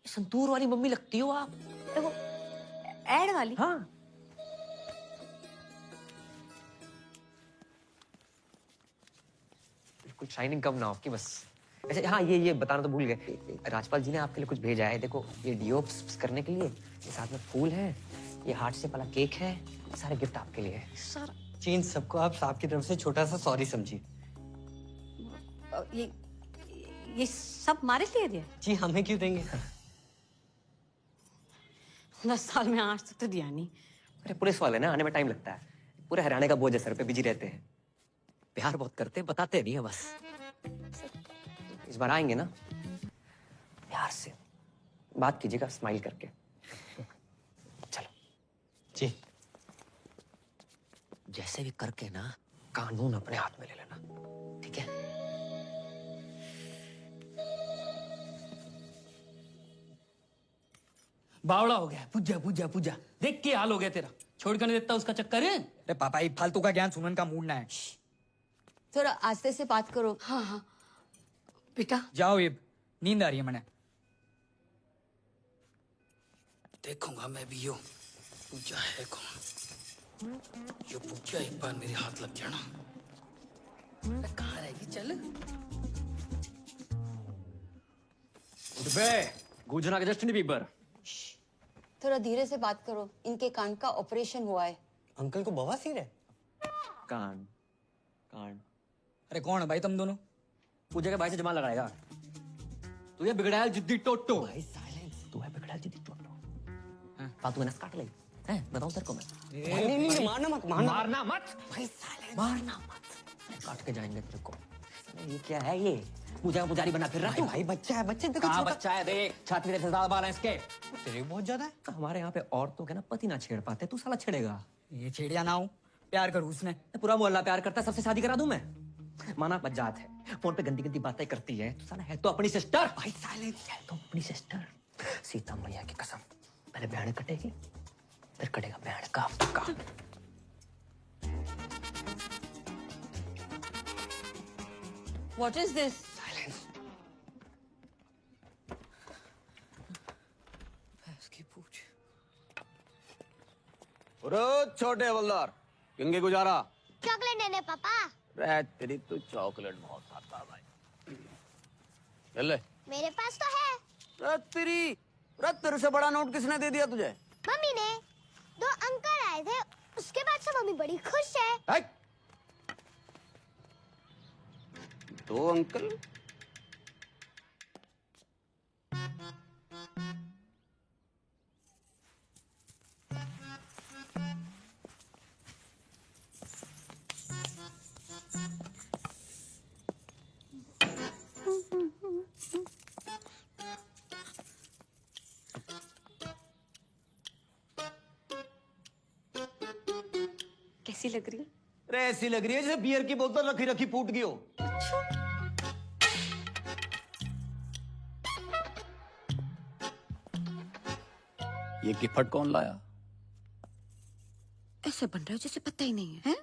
[SPEAKER 1] संतूर वाली मम्मी लगती हो आप।
[SPEAKER 19] देखो एड वाली।
[SPEAKER 1] हाँ। बिल्कुल शाइनिंग कम ना हो आपकी बस। अच्छा हाँ, ये बताना तो भूल गए, राजपाल जी ने आपके लिए कुछ भेजा है। देखो ये डिओ करने के लिए, ये साथ में फूल है, ये हार्ट शेप वाला केक है, सारे गिफ्ट आपके लिए है।
[SPEAKER 3] सर चीन सबको आप साहब की तरफ से छोटा सा सॉरी समझिए।
[SPEAKER 19] ये सब हमारे लिए दिया?
[SPEAKER 3] जी हमें क्यों देंगे?
[SPEAKER 19] 10 साल में आज तक तो दिया नहीं।
[SPEAKER 1] अरे पुलिस वाले ना, आने में टाइम लगता है। पूरे हरियाणा का बोझ है सर पे, बिजी रहते हैं। प्यार बहुत करते हैं, बताते नहीं है बस। इस बार आएंगे ना, प्यार से बात कीजिएगा, स्माइल करके। चलो
[SPEAKER 3] जी।
[SPEAKER 1] जैसे भी करके ना कानून अपने हाथ में ले लेना, ठीक है?
[SPEAKER 15] बावड़ा हो गया। पूजा पूजा पूजा, देख के हाल हो गया तेरा। छोड़ कर नहीं देता उसका चक्कर है। अरे पापा ये फालतू का ज्ञान सुनने का मूड ना है।
[SPEAKER 13] थोड़ा आस्ते से बात करो। हाँ हाँ बेटा
[SPEAKER 15] जाओ, ये नींद आ रही है मैंने। देखूंगा मैं भी यो पूजा है कौन। यो पूजा एक बार मेरे हाथ लग जाना। कहाँ रहेगी? चल
[SPEAKER 1] गूंजना के जस्टिन बीबर।
[SPEAKER 13] थोड़ा धीरे से बात करो, इनके कान का ऑपरेशन हुआ है।
[SPEAKER 3] अंकल को बवासीर है?
[SPEAKER 1] कान कान।
[SPEAKER 15] अरे कौन है भाई तुम दोनों?
[SPEAKER 1] पूजा के भाई से जमा लगाएगा। तू ये बिगड़ायल जिद्दी टोटो। भाई साइलेंस। तू है बिगड़ायल जिद्दी टोटो। फालतू में नस काट ले। हैं बताऊं तेरे को मैं।
[SPEAKER 3] नहीं मारना मत,
[SPEAKER 1] मारना मत। भाई साइलेंस। मारना मत। काट के जाएंगे तेरे को। ये क्या है ये? पूजा का पुजारी बना फिर रहा है।
[SPEAKER 3] भाई बच्चा है, बच्चे देखो।
[SPEAKER 1] कहाँ बच्चा है? देख छाती में ज्यादा बाल है इसके।
[SPEAKER 3] तेरे बहुत ज्यादा है।
[SPEAKER 1] हमारे यहाँ पे औरतों के ना पति ना छेड़ पाते, तू साला छेड़ेगा।
[SPEAKER 15] ये छेड़िया ना हो, प्यार करूँ उसने।
[SPEAKER 1] पूरा मोहल्ला प्यार करता है, सबसे शादी करा दूं मैं। माना बज्जात है, फोन पे गंदी गंदी बातें करती है, तो साला है तो अपनी सिस्टर। भाई साइलेंस। है तो अपनी सिस्टर। सीता मैया की कसम, पहले बहन कटेगी फिर कटेगा बहन का पक्का।
[SPEAKER 13] What is this?
[SPEAKER 1] साइलेंस। इसकी पूछ।
[SPEAKER 17] छोटे हवलदार, किंगे गुजारा?
[SPEAKER 6] चॉकलेट देने पापा।
[SPEAKER 17] रे तेरी तो चॉकलेट बहुत खाता है भाई। चल ले।
[SPEAKER 6] मेरे पास तो है।
[SPEAKER 17] रे तेरे से बड़ा नोट किसने दे दिया तुझे?
[SPEAKER 6] मम्मी ने। 2 अंकल आए थे, उसके बाद से मम्मी बड़ी खुश है।
[SPEAKER 17] 2 अंकल?
[SPEAKER 19] कैसी लग रही है?
[SPEAKER 17] रे ऐसी लग रही है जैसे बियर की बोतल रखी रखी फूट गई हो। ये गिफ्ट कौन लाया?
[SPEAKER 13] ऐसे बन रहा है जैसे पता ही नहीं है, हैं?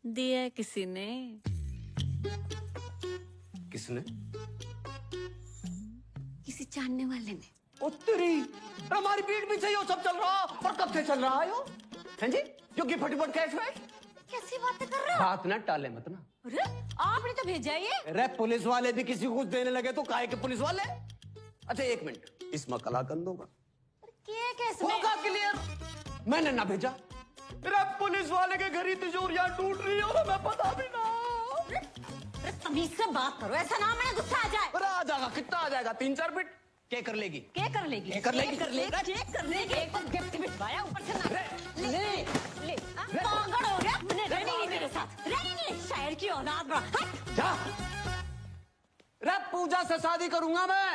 [SPEAKER 14] दिया है किसी ने।
[SPEAKER 17] किसने?
[SPEAKER 19] किसी जानने वाले ने।
[SPEAKER 3] उत्तरी हमारी पीठ पीछे यो सब चल रहा और कब से चल रहा है यो? हैं जी? जो कि फटीफट कैश वैश?
[SPEAKER 19] कैसी बातें कर रहे हो?
[SPEAKER 3] बात ना टाले मत ना।
[SPEAKER 19] अरे आपने तो भेजा है ये।
[SPEAKER 3] अरे पुलिस वाले भी किसी को कुछ देने लगे तो काहे के पुलिस वाले? अच्छा एक मिनट,
[SPEAKER 17] इसमें कलाकंद होगा।
[SPEAKER 19] क्या कैसे?
[SPEAKER 3] होगा क्लियर। मैंने ना भेजा। अरे पुलिस वाले के घर ही तिजोरियां टूट रही है और हमें पता भी ना।
[SPEAKER 19] अरे तमीज से बात करो, ऐसा ना मैंने गुस्सा आ जाए।
[SPEAKER 3] अरे आ जाएगा, कितना आ जाएगा? 3-4 बिट क्या कर लेगी?
[SPEAKER 19] क्या कर लेगी?
[SPEAKER 3] क्या कर लेगी?
[SPEAKER 19] क्या कर लेगी? एक तो गिफ्ट बिठवाया ऊपर से ना। ले पागल हो गया? मैंने रहनी नहीं तेरे साथ, रहनी नहीं। शायर की औलाद बड़ा।
[SPEAKER 3] जा। रे पूजा से शादी करूंगा मैं।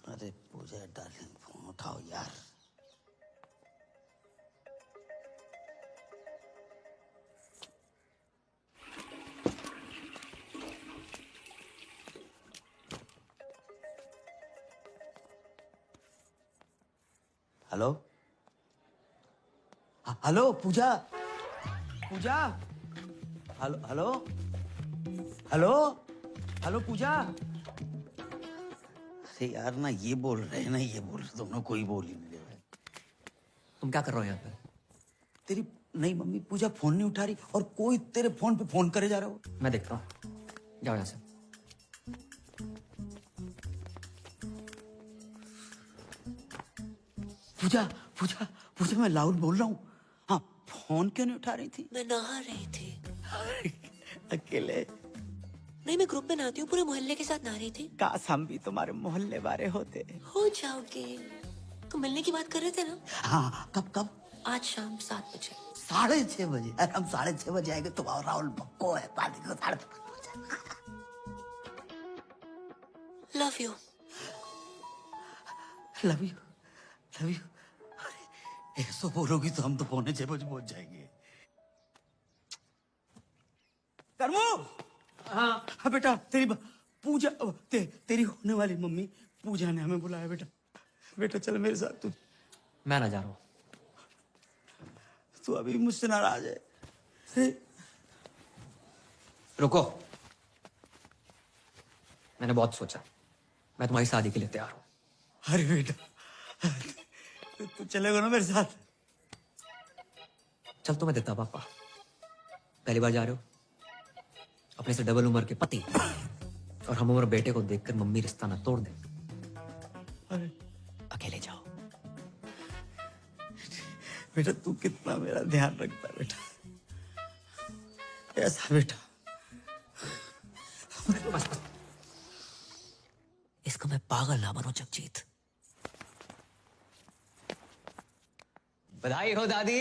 [SPEAKER 8] अरे पूजा डार्लिंग, फोन उठाओ यार। हेलो हेलो पूजा, पूजा, हेलो हेलो हेलो हेलो पूजा। अरे यार ना ये बोल रहे हैं ना ये बोल रहे, तुम लोग कोई बोल ही नहीं रहे।
[SPEAKER 1] तुम क्या कर रहे हो यहाँ पे?
[SPEAKER 8] तेरी नहीं मम्मी पूजा फोन नहीं उठा रही और कोई तेरे फोन पे फोन करे जा रहा हो।
[SPEAKER 1] मैं देखता हूँ, जाओ यहाँ से।
[SPEAKER 8] पूजा पूजा पूजा मैं लाउड बोल रहा हूँ। हाँ फोन क्यों नहीं उठा रही थी?
[SPEAKER 5] मैं नहा रही थी।
[SPEAKER 8] अकेले?
[SPEAKER 5] नहीं, मैं ग्रुप में नहाती हूँ, पूरे मोहल्ले के साथ नहा रही थी।
[SPEAKER 8] काश हम भी तुम्हारे मोहल्ले वाले होते।
[SPEAKER 5] हो जाओगे। तुम मिलने की बात कर रहे थे ना?
[SPEAKER 8] हाँ कब कब?
[SPEAKER 5] आज शाम 7 बजे।
[SPEAKER 8] 6:30 बजे? अरे हम 6:30 बजे आएंगे, तुम्हारा राहुल पक्को है पार्टी को 5:30 बजे।
[SPEAKER 5] Love you.
[SPEAKER 8] Love you love you. अरे ऐसा बोलोगी तो हम तो 6:45 बजे पहुंच जाएंगे। करमू। हाँ बेटा, तेरी पूजा तेरी होने वाली मम्मी पूजा ने हमें बुलाया। बेटा बेटा चल मेरे साथ। तू
[SPEAKER 1] मैं ना जा रहा हूँ।
[SPEAKER 8] तू अभी मुझसे नाराज है?
[SPEAKER 1] रुको, मैंने बहुत सोचा, मैं तुम्हारी शादी के लिए तैयार हूँ।
[SPEAKER 8] अरे बेटा तू चलेगा ना मेरे साथ?
[SPEAKER 1] चल तो मैं देता पापा। पहली बार जा रहे हो, अपने से डबल उम्र के पति और हम उम्र बेटे को देखकर मम्मी रिश्ता ना तोड़ दे।
[SPEAKER 8] अरे
[SPEAKER 1] अकेले जाओ।
[SPEAKER 8] बेटा तू कितना मेरा ध्यान रखता है बेटा, ऐसा बेटा।
[SPEAKER 1] बस। इसको मैं पागल ना बनूं जगजीत। बधाई हो दादी,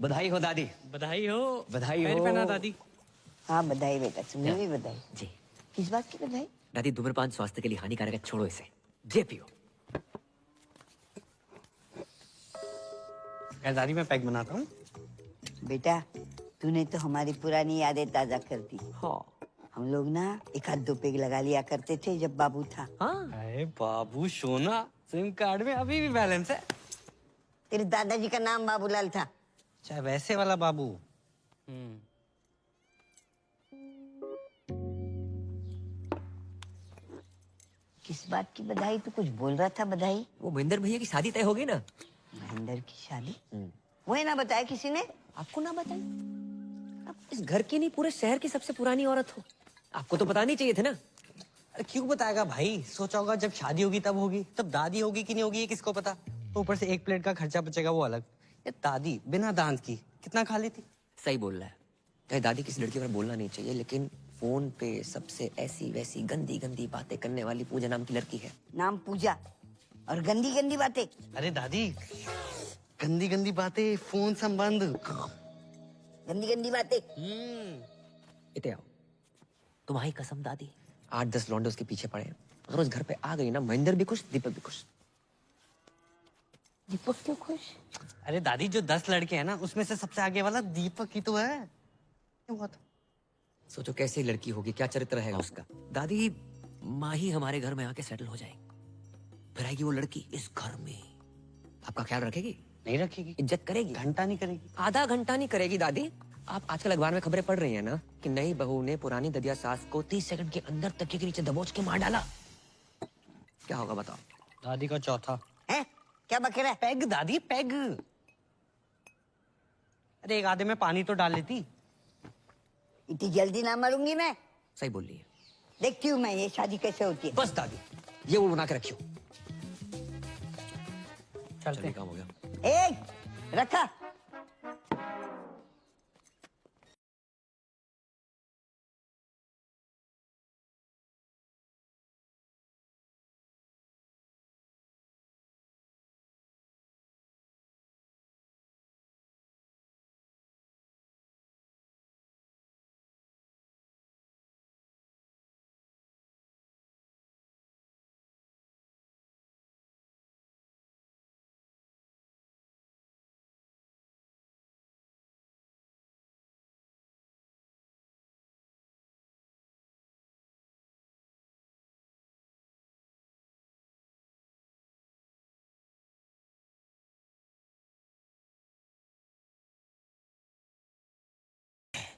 [SPEAKER 1] बधाई हो दादी,
[SPEAKER 4] बधाई हो,
[SPEAKER 1] बधाई
[SPEAKER 4] पैर
[SPEAKER 1] हो।
[SPEAKER 4] पहना दादी।
[SPEAKER 12] हाँ बधाई बेटा, तुम्हें भी बधाई।
[SPEAKER 1] जी।
[SPEAKER 12] किस बात की बधाई?
[SPEAKER 1] दादी धूम्रपान स्वास्थ्य के लिए हानिकारक है, छोड़ो इसे, जे पियो।
[SPEAKER 22] दादी मैं पैक बनाता हूँ।
[SPEAKER 12] बेटा तूने तो हमारी पुरानी यादें ताजा कर दी।
[SPEAKER 1] हाँ।
[SPEAKER 12] हम लोग ना 1-2 पेग लगा लिया करते थे जब बाबू था।
[SPEAKER 1] हाँ।
[SPEAKER 4] अरे बाबू सोना, सिम कार्ड में अभी भी बैलेंस है।
[SPEAKER 12] तेरे दादाजी का नाम बाबूलाल था।
[SPEAKER 22] चाहे वैसे वाला बाबू।
[SPEAKER 12] किस बात की बधाई? तू कुछ बोल रहा था बधाई?
[SPEAKER 1] वो महेंद्र भैया की शादी तय हो गई ना।
[SPEAKER 12] महेंद्र की शादी? वो है ना बताया किसी ने?
[SPEAKER 1] आपको ना बताई? आप इस घर की नहीं पूरे शहर की सबसे पुरानी औरत हो, आपको तो पता नहीं चाहिए थे ना।
[SPEAKER 22] अरे क्यों बताएगा भाई? सोचा होगा जब शादी होगी तब होगी, तब दादी होगी कि नहीं होगी ये किसको पता। ऊपर से 1 प्लेट का खर्चा बचेगा वो अलग। ये दादी बिना दांत की कितना खा लेती।
[SPEAKER 1] सही बोल रहा है। चाहे दादी किसी लड़की पर बोलना नहीं चाहिए, लेकिन फोन पे सबसे ऐसी वैसी गंदी गंदी बातें करने वाली पूजा नाम की लड़की है।
[SPEAKER 12] नाम पूजा और गंदी गंदी बातें।
[SPEAKER 22] अरे दादी गंदी गंदी बातें, फोन संबंध,
[SPEAKER 12] गंदी गंदी बातें।
[SPEAKER 1] इते आओ, तुम्हारी कसम दादी, 8-10 लौंडे उसके पीछे पड़े हैं। अगर उस घर पे आ गई ना, महेंद्र भी खुश, दीपक भी खुश।
[SPEAKER 12] दीपक क्यों खुश?
[SPEAKER 22] अरे दादी जो 10 लड़के हैं ना उसमें से सबसे आगे वाला दीपक ही तो है। क्या हुआ था?
[SPEAKER 1] सोचो कैसी लड़की होगी, क्या चरित्र रहेगा उसका। दादी माँ ही हमारे घर में आके सेटल हो जाएगी, फिर आएगी वो लड़की इस घर में, आपका ख्याल रखेगी?
[SPEAKER 22] नहीं रखेगी।
[SPEAKER 1] इज्जत करेगी?
[SPEAKER 22] घंटा नहीं करेगी।
[SPEAKER 1] आधा घंटा नहीं करेगी दादी, आप आजकल अखबार में खबरें पढ़ रही हैं ना कि नई बहू ने पुरानी ददिया सास को 30 सेकंड के अंदर तकिए के नीचे दबोच के मार डाला। क्या होगा बताओ?
[SPEAKER 22] दादी का चौथा।
[SPEAKER 12] हैं? क्या बक रहा है?
[SPEAKER 22] पैग दादी, पैग। अरे एक आधे में पानी तो डाल लेती।
[SPEAKER 12] इतनी जल्दी ना मरूंगी मैं।
[SPEAKER 1] सही बोल रही है।
[SPEAKER 12] देखती हूँ मैं ये शादी कैसे होती है।
[SPEAKER 1] बस दादी, ये वो बना के रखियो।
[SPEAKER 22] चलते
[SPEAKER 1] काम हो गया।
[SPEAKER 12] रखा।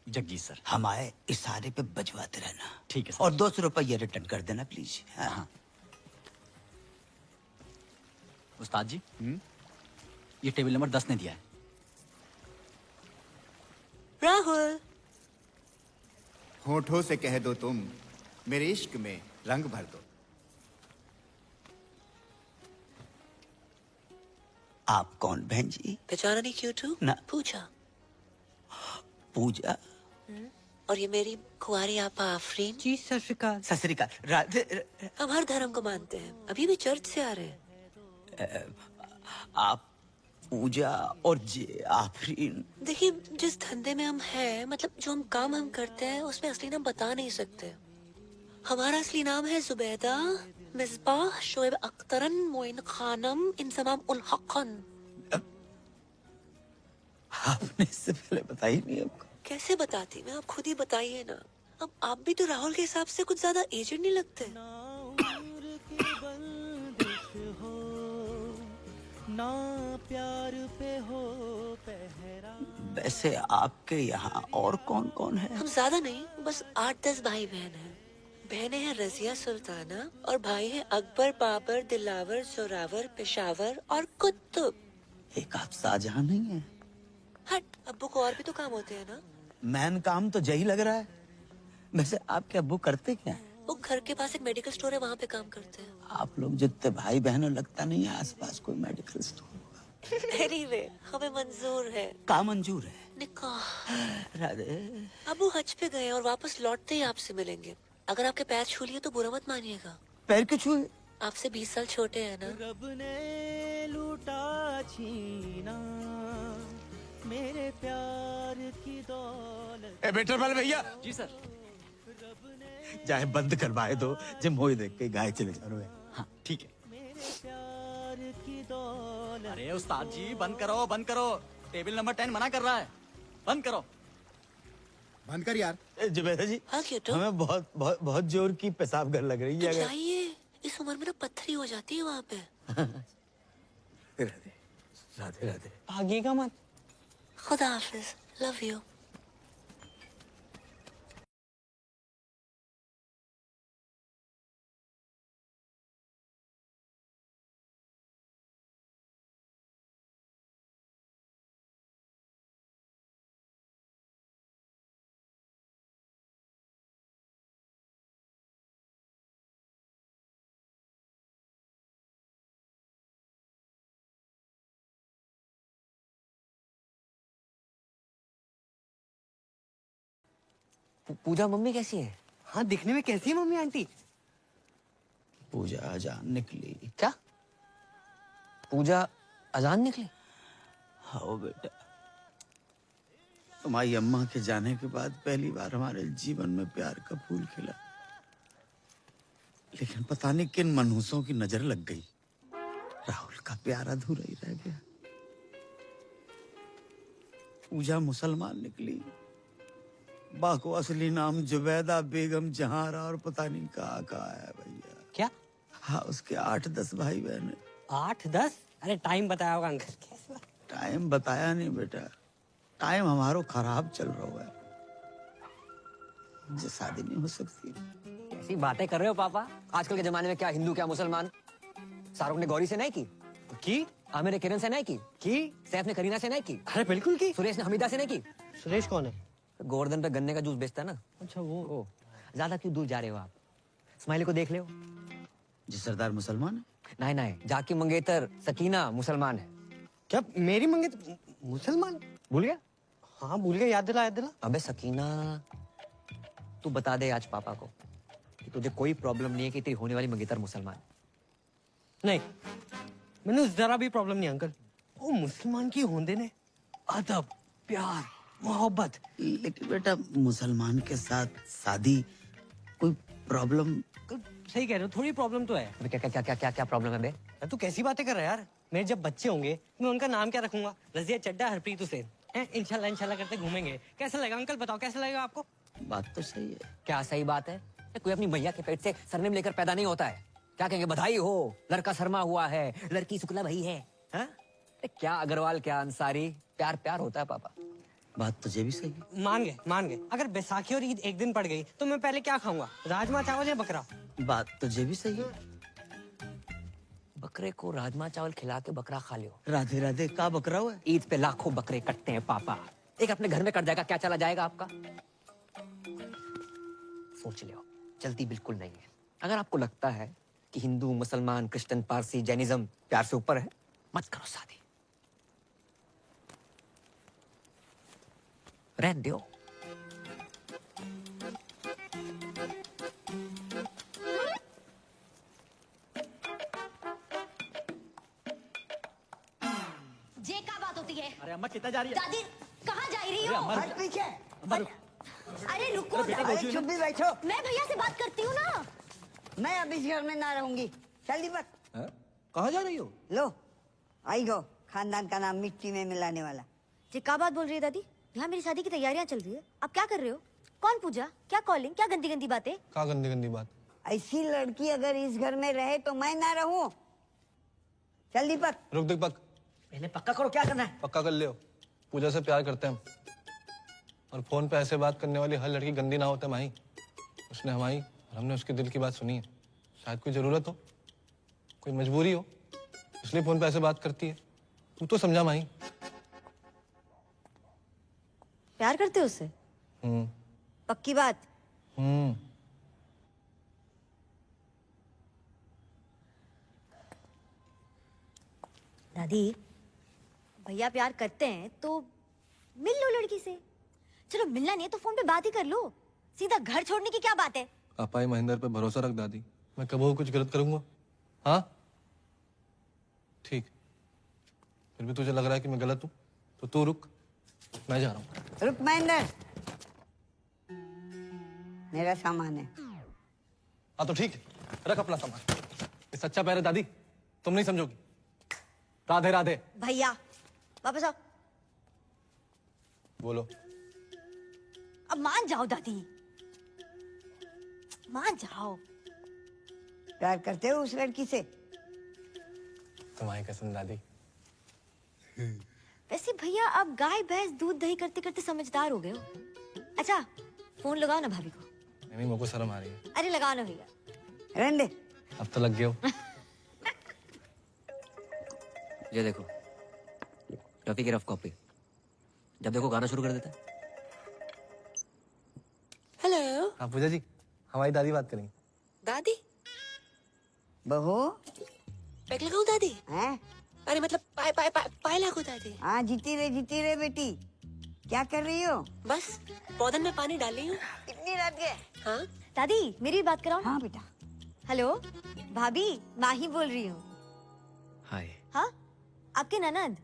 [SPEAKER 3] जगजीत सर, हमारे इशारे पे बजवाते रहना।
[SPEAKER 22] ठीक है सर।
[SPEAKER 3] और 200 रुपये ये रिटर्न कर देना प्लीज। हाँ।
[SPEAKER 22] उस्ताद जी, ये टेबल नंबर 10 ने दिया है।
[SPEAKER 5] राहुल,
[SPEAKER 9] होठों से कह दो तुम मेरे इश्क में रंग भर दो।
[SPEAKER 3] आप कौन बहन जी?
[SPEAKER 5] पहचाना नहीं क्यों तू?
[SPEAKER 3] ना।
[SPEAKER 5] पूजा।
[SPEAKER 3] पूजा।
[SPEAKER 5] और ये मेरी कुंवारी आपा आफरीन।
[SPEAKER 3] जी सत श्री अकाल। सत श्री अकाल। राधे।
[SPEAKER 5] हम हर धर्म को मानते हैं, अभी भी चर्च से आ रहे हैं।
[SPEAKER 3] आप पूजा और जे आफरीन।
[SPEAKER 5] देखिए, जिस धंधे में हम हैं, मतलब जो हम काम हम करते हैं, उसमें असली नाम बता नहीं सकते। हमारा असली नाम है जुबैदा मिसबाह शोएब अख्तरन मोइन खानम इंसमाम उल हक़न।
[SPEAKER 3] आपने इससे पहले बताई नहीं हमको।
[SPEAKER 5] कैसे बताती मैं? आप खुद ही बताइए ना। अब आप भी तो राहुल के हिसाब से कुछ ज्यादा एजेड नहीं लगते।
[SPEAKER 3] ना प्यार पे हो पहरा। वैसे आपके यहाँ और कौन कौन है?
[SPEAKER 5] हम ज्यादा नहीं, बस 8-10 भाई बहन हैं। बहनें हैं रजिया सुल्ताना और भाई हैं अकबर, बाबर, दिलावर, जोरावर, पेशावर और कुतुब।
[SPEAKER 3] एक आप शाहजहां नहीं है?
[SPEAKER 5] हट, अब्बू को और भी तो काम होते हैं ना।
[SPEAKER 3] मैन काम तो यही लग रहा है। वैसे आपके अब्बू करते क्या है?
[SPEAKER 5] वो घर के पास एक मेडिकल स्टोर है, वहाँ पे काम करते हैं।
[SPEAKER 3] आप लोग जितने भाई बहनों लगता नहीं है आसपास कोई मेडिकल स्टोर।
[SPEAKER 5] एनीवे, हमें मंजूर है।
[SPEAKER 3] का मंजूर है?
[SPEAKER 5] निकाह।
[SPEAKER 3] राधे।
[SPEAKER 5] अब्बू हज पे गए और वापस लौटते ही आपसे मिलेंगे। अगर आपके पैर छू लिए तो बुरा मत मानिएगा।
[SPEAKER 3] पैर क्यों छुए?
[SPEAKER 5] आपसे 20 साल छोटे हैं ना।
[SPEAKER 3] रब ने लूटा छीना मेरे प्यार की दौलत।
[SPEAKER 8] बेटर वाले भैया।
[SPEAKER 22] जी सर।
[SPEAKER 8] जाए बंद करवाए दो, जिम हो देख के गाय चले जा रहे।
[SPEAKER 22] हाँ ठीक है।
[SPEAKER 3] मेरे प्यार की दौलत।
[SPEAKER 22] अरे उस्ताद जी, बंद करो बंद करो। टेबल नंबर 10 मना कर रहा है, बंद करो।
[SPEAKER 9] बंद कर यार।
[SPEAKER 8] जुबैदा जी,
[SPEAKER 5] हाँ क्यों?
[SPEAKER 8] हमें बहुत बहुत बहुत जोर की पेशाब घर लग रही
[SPEAKER 5] तो
[SPEAKER 8] है।
[SPEAKER 5] जाइए, इस उम्र में ना पत्थरी हो जाती है वहाँ पे।
[SPEAKER 8] राधे राधे राधे।
[SPEAKER 22] भागिएगा मत।
[SPEAKER 5] खुदा हाफिज, लव यू।
[SPEAKER 1] पूजा मम्मी कैसी है?
[SPEAKER 22] हाँ, दिखने में कैसी है मम्मी आंटी?
[SPEAKER 3] पूजा अजान निकली।
[SPEAKER 1] क्या? पूजा अजान निकली?
[SPEAKER 3] हाँ बेटा, तुम्हारी अम्मा के जाने के बाद पहली बार हमारे जीवन में प्यार का फूल खिला। लेकिन पता नहीं किन मनहूसों की नजर लग गई, राहुल का प्यार अधूरा ही रह गया। पूजा मुसलमान निकली, बा को असली नाम जुबैदा बेगम जहारा और पता नहीं कहाँ है भैया।
[SPEAKER 22] क्या?
[SPEAKER 3] हाँ, उसके 8-10 भाई बहन है।
[SPEAKER 22] 8-10? अरे टाइम बताया होगा अंकल।
[SPEAKER 3] टाइम बताया नहीं बेटा, टाइम हमारो खराब चल रहा है, मुझे शादी नहीं हो सकती।
[SPEAKER 1] ऐसी बातें कर रहे हो पापा? आजकल के जमाने में क्या हिंदू क्या मुसलमान? शाहरुख ने गौरी से नहीं की? आमिर ने किरण से नहीं की? सैफ ने करीना से नहीं की?
[SPEAKER 22] अरे बिल्कुल की।
[SPEAKER 1] सुरेश ने हमीदा से नहीं की?
[SPEAKER 22] सुरेश कौन है?
[SPEAKER 1] गोवर्धन पे गन्ने का जूस बेचता है ना।
[SPEAKER 22] अच्छा वो।
[SPEAKER 1] ज्यादा क्यों दूर जा रहे हो आप? स्माइली को देख ले।
[SPEAKER 3] जी सरदार मुसलमान है?
[SPEAKER 1] नहीं नहीं, जाकी मंगेतर सकीना मुसलमान है।
[SPEAKER 22] क्या मेरी मंगेतर मुसलमान?
[SPEAKER 1] भूल गया?
[SPEAKER 22] हाँ भूल गया, याद दिला याद दिला।
[SPEAKER 1] अबे सकीना, तू बता दे आज पापा को कि तुझे कोई प्रॉब्लम नहीं है कि तेरी होने वाली मंगेतर मुसलमान।
[SPEAKER 22] नहीं, मैंने जरा भी प्रॉब्लम नहीं अंकल। वो मुसलमान की होंदे ने अदब, प्यार, मोहब्बत।
[SPEAKER 3] लेकिन बेटा मुसलमान के साथ शादी कोई प्रॉब्लम?
[SPEAKER 22] सही कह रहे हो, थोड़ी प्रॉब्लम तो है।
[SPEAKER 1] अबे क्या क्या क्या क्या क्या क्या प्रॉब्लम है बे?
[SPEAKER 22] यार तू कैसी बातें कर रहा है यार? मेरे जब बच्चे होंगे मैं उनका नाम क्या रखूंगा? रजिया चड्डा, हरप्रीत हुसैन। इंशाल्लाह इंशाल्लाह करते घूमेंगे। कैसा लगेगा अंकल, बताओ कैसा लगेगा आपको?
[SPEAKER 3] बात तो सही है। क्या
[SPEAKER 1] सही बात है? कोई अपनी मैया के पेट से सरनेम लेकर पैदा नहीं होता है। क्या कहेंगे? बधाई हो, लड़का शर्मा हुआ है, लड़की शुक्ला भाई है। हा? क्या अग्रवाल क्या अंसारी, प्यार प्यार होता है पापा।
[SPEAKER 3] बात तुझे भी सही है।
[SPEAKER 22] मान गए। अगर बैसाखी और ईद एक दिन पड़ गई तो मैं पहले क्या खाऊंगा? राजमा चावल या बकरा?
[SPEAKER 3] बात तुझे भी सही है।
[SPEAKER 1] बकरे को राजमा चावल खिला के बकरा खा लियो।
[SPEAKER 3] राधे राधे का बकरा हुआ है?
[SPEAKER 1] ईद पे लाखों बकरे कटते हैं पापा, एक अपने घर में कट जाएगा, क्या चला जाएगा आपका? सोच लियो, जल्दी बिल्कुल नहीं है। अगर आपको लगता है कि हिंदू मुसलमान क्रिश्चियन पारसी जैनिज्म प्यार से ऊपर है, मत करो शादी, रहने दो।
[SPEAKER 13] जे का बात होती है?
[SPEAKER 22] अरे अम्मा कितना जा रही है?
[SPEAKER 13] दादी कहाँ जा रही हो?
[SPEAKER 22] अम्मा
[SPEAKER 12] पीछे।
[SPEAKER 13] अरे रुको,
[SPEAKER 12] अरे चुप भी बैठो।
[SPEAKER 13] मैं भैया से बात करती हूँ ना।
[SPEAKER 12] मैं अब इस घर में ना रहूंगी। चल दीपक।
[SPEAKER 22] कहाँ जा रही हो?
[SPEAKER 12] लो आई गो, खानदान का नाम मिट्टी में मिलाने वाला।
[SPEAKER 13] जे का बात बोल रही है दादी? यहाँ मेरी शादी की तैयारियां चल रही है, आप क्या कर रहे हो? कौन पूजा, क्या कॉलिंग, क्या गंदी गंदी बातें?
[SPEAKER 11] क्या गंदी गंदी बात?
[SPEAKER 12] ऐसी लड़की अगर इस घर में रहे तो मैं ना रहूं। चल दीपक।
[SPEAKER 11] रुक दीपक,
[SPEAKER 12] पहले पक्का करो क्या करना है।
[SPEAKER 11] पक्का कर लियो। पूजा से प्यार करते हैं हम, और फोन पे ऐसे बात करने वाली हर लड़की गंदी ना होते माही। उसने हमारी और हमने उसके दिल की बात सुनी है। शायद कोई जरूरत हो, कोई मजबूरी हो, इसलिए फोन पे ऐसे बात करती है। तू तो समझा माही।
[SPEAKER 13] प्यार करते हो उससे? पक्की बात? दादी भैया प्यार करते हैं तो मिल लो लड़की से। चलो मिलना नहीं है तो फोन पे बात ही कर लो, सीधा घर छोड़ने की क्या बात है?
[SPEAKER 11] पापा महेंद्र पे भरोसा रख दादी, मैं कभी कुछ गलत करूंगा? हाँ ठीक, फिर भी तुझे लग रहा है कि मैं गलत हूँ तो तू रुक, मैं जा रहा हूँ।
[SPEAKER 12] रुक महेंद्र, मेरा सामान है।
[SPEAKER 11] हाँ तो ठीक है, रख अपना सामान। ये सच्चा प्यार है दादी, तुम नहीं समझोगी। राधे राधे।
[SPEAKER 13] भैया वापस आओ।
[SPEAKER 11] बोलो।
[SPEAKER 13] अब मान जाओ दादी, मान जाओ।
[SPEAKER 12] प्यार करते हो उस लड़की से?
[SPEAKER 11] तुम्हारी कसम दादी।
[SPEAKER 13] वैसे भैया अब गाय भैंस दूध दही करते करते समझदार हो गए हो। अच्छा फोन लगाओ ना भाभी को।
[SPEAKER 11] नहीं मेरे को शर्म आ रही है।
[SPEAKER 13] अरे लगाओ ना भैया।
[SPEAKER 12] रहने दे।
[SPEAKER 11] अब तो लग गए हो।
[SPEAKER 1] ये देखो रफी की रफ कॉपी, जब देखो गाना शुरू कर देता है।
[SPEAKER 11] हेलो। हाँ पूजा जी, हमारी दादी बात करेंगे।
[SPEAKER 5] दादी?
[SPEAKER 12] बहू
[SPEAKER 5] पैक लगाऊं दादी?
[SPEAKER 12] हैं?
[SPEAKER 5] अरे मतलब पाए लागू दादी।
[SPEAKER 12] हाँ जीती रहे बेटी। क्या कर रही हो?
[SPEAKER 5] बस पौधन में पानी डाल रही हूँ।
[SPEAKER 12] इतनी रात के?
[SPEAKER 5] हाँ
[SPEAKER 13] दादी मेरी भी बात कराओ।
[SPEAKER 12] हाँ बेटा।
[SPEAKER 13] हेलो भाभी, माही बोल रही हूँ।
[SPEAKER 1] हाय।
[SPEAKER 13] हाँ आपके ननद।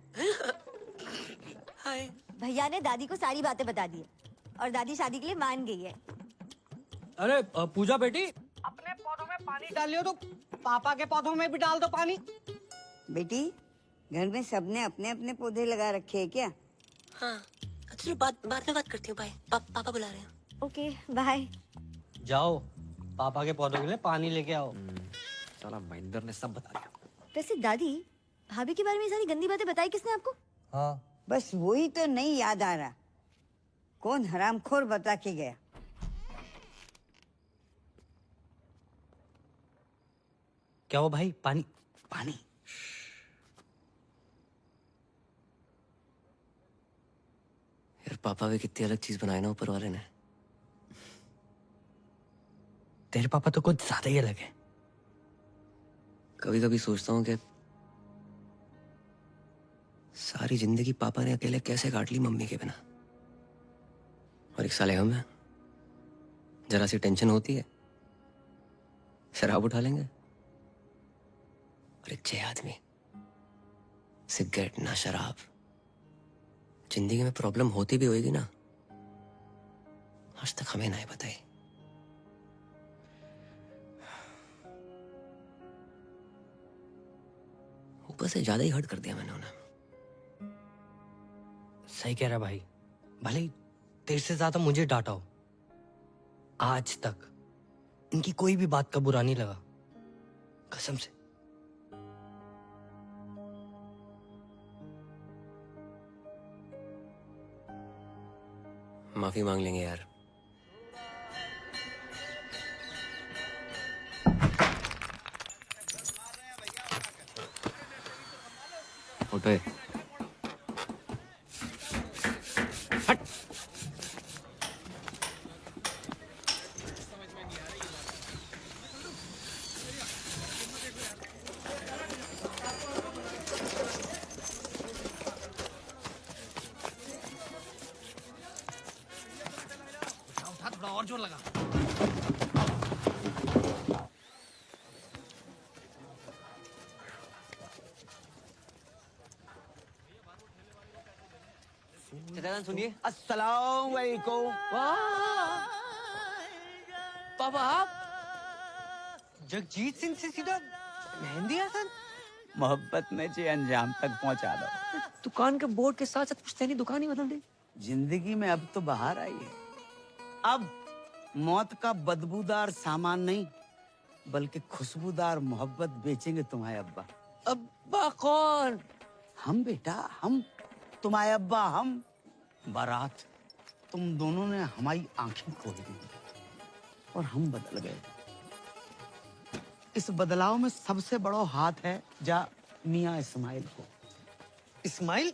[SPEAKER 5] हाय।
[SPEAKER 13] भैया ने दादी को सारी बातें बता दी है और दादी शादी के लिए मान गई है।
[SPEAKER 22] अरे पूजा बेटी, अपने पौधों में पानी डालियो तो पापा के पौधों में भी डाल दो पानी।
[SPEAKER 12] बेटी घर में सबने अपने अपने पौधे लगा रखे हैं क्या?
[SPEAKER 5] हाँ चलो बाद में बात करती हूँ। बाय, पापा बुला रहे हैं।
[SPEAKER 13] Okay bye.
[SPEAKER 22] जाओ पापा के पौधों के लिए पानी लेके आओ।
[SPEAKER 1] साला महेंद्र ने सब बता दिया।
[SPEAKER 13] वैसे दादी भाभी के बारे में सारी गंदी बातें बताई किसने आपको?
[SPEAKER 11] हाँ
[SPEAKER 12] बस वही तो नहीं याद आ रहा, कौन हरामखोर बता के गया।
[SPEAKER 23] क्या हुआ भाई? पानी
[SPEAKER 3] पानी।
[SPEAKER 1] यार पापा भी कितनी अलग चीज बनाई ना ऊपर वाले ने।
[SPEAKER 23] तेरे पापा तो कुछ ज्यादा ही अलग है।
[SPEAKER 1] कभी कभी सोचता हूँ कि सारी जिंदगी पापा ने अकेले कैसे काट ली मम्मी के बिना। और एक साले हम हैं, जरा सी टेंशन होती है शराब उठा लेंगे। और एक 6 आदमी, सिगरेट ना शराब। जिंदगी में प्रॉब्लम होती भी होगी ना, आज तक हमें ना ही बताई। ऊपर से ज्यादा ही हर्ट कर दिया मैंने उन्हें।
[SPEAKER 23] सही कह रहा भाई, भले ही तेरे से ज्यादा मुझे डांटा हो, आज तक इनकी कोई भी बात का बुरा नहीं लगा, कसम से।
[SPEAKER 1] माफी मांग लेंगे यार। उठे। हट।
[SPEAKER 23] उठा, थोड़ा और जोर लगा।
[SPEAKER 1] सुनिए।
[SPEAKER 3] अस्सलाम वालेकुम।
[SPEAKER 1] पापा आप जगजीत सिंह से सीधा मेहंदी हसन।
[SPEAKER 3] मोहब्बत में जे अंजाम तक पहुंचा दो।
[SPEAKER 1] दुकान के बोर्ड के साथ साथ पुश्तैनी दुकान ही बदल दी।
[SPEAKER 3] जिंदगी में अब तो बाहर आई है। अब मौत का बदबूदार सामान नहीं, बल्कि खुशबूदार मोहब्बत बेचेंगे तुम्हारे अब्बा।
[SPEAKER 1] अब्बा कौन?
[SPEAKER 3] हम बेटा, हम। तुम्हारे अब्बा हम। बारात तुम दोनों ने हमारी आंखें खोल दी और हम बदल गए। इस बदलाव में सबसे बड़ा हाथ है जा मियाँ इस्माइल को।
[SPEAKER 23] इस्माइल?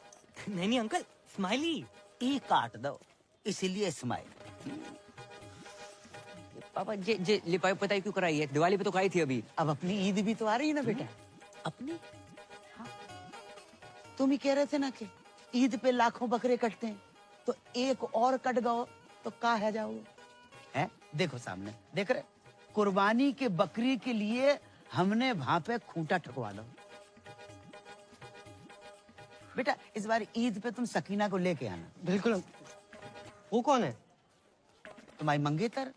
[SPEAKER 23] नहीं अंकल, स्माइली।
[SPEAKER 3] ई काट दो, इसीलिए इस्माइल।
[SPEAKER 1] पापा जे जे लिपाई पताई क्यों कराई है? दिवाली पे तो खाई थी अभी।
[SPEAKER 3] अब अपनी ईद भी तो आ रही है ना बेटा।
[SPEAKER 1] अपनी?
[SPEAKER 3] हाँ। तुम ही कह रहे थे ना कि ईद पे लाखों बकरे कटते हैं, तो एक और कट गओ तो का है जाओ है। देखो सामने देख रहे, कुर्बानी के बकरी के लिए हमने वहां पे खूंटा ठकवा दो। बेटा इस बार ईद पे तुम सकीना को लेके आना।
[SPEAKER 23] बिल्कुल। वो कौन है?
[SPEAKER 3] तुम्हारी मंगेतर।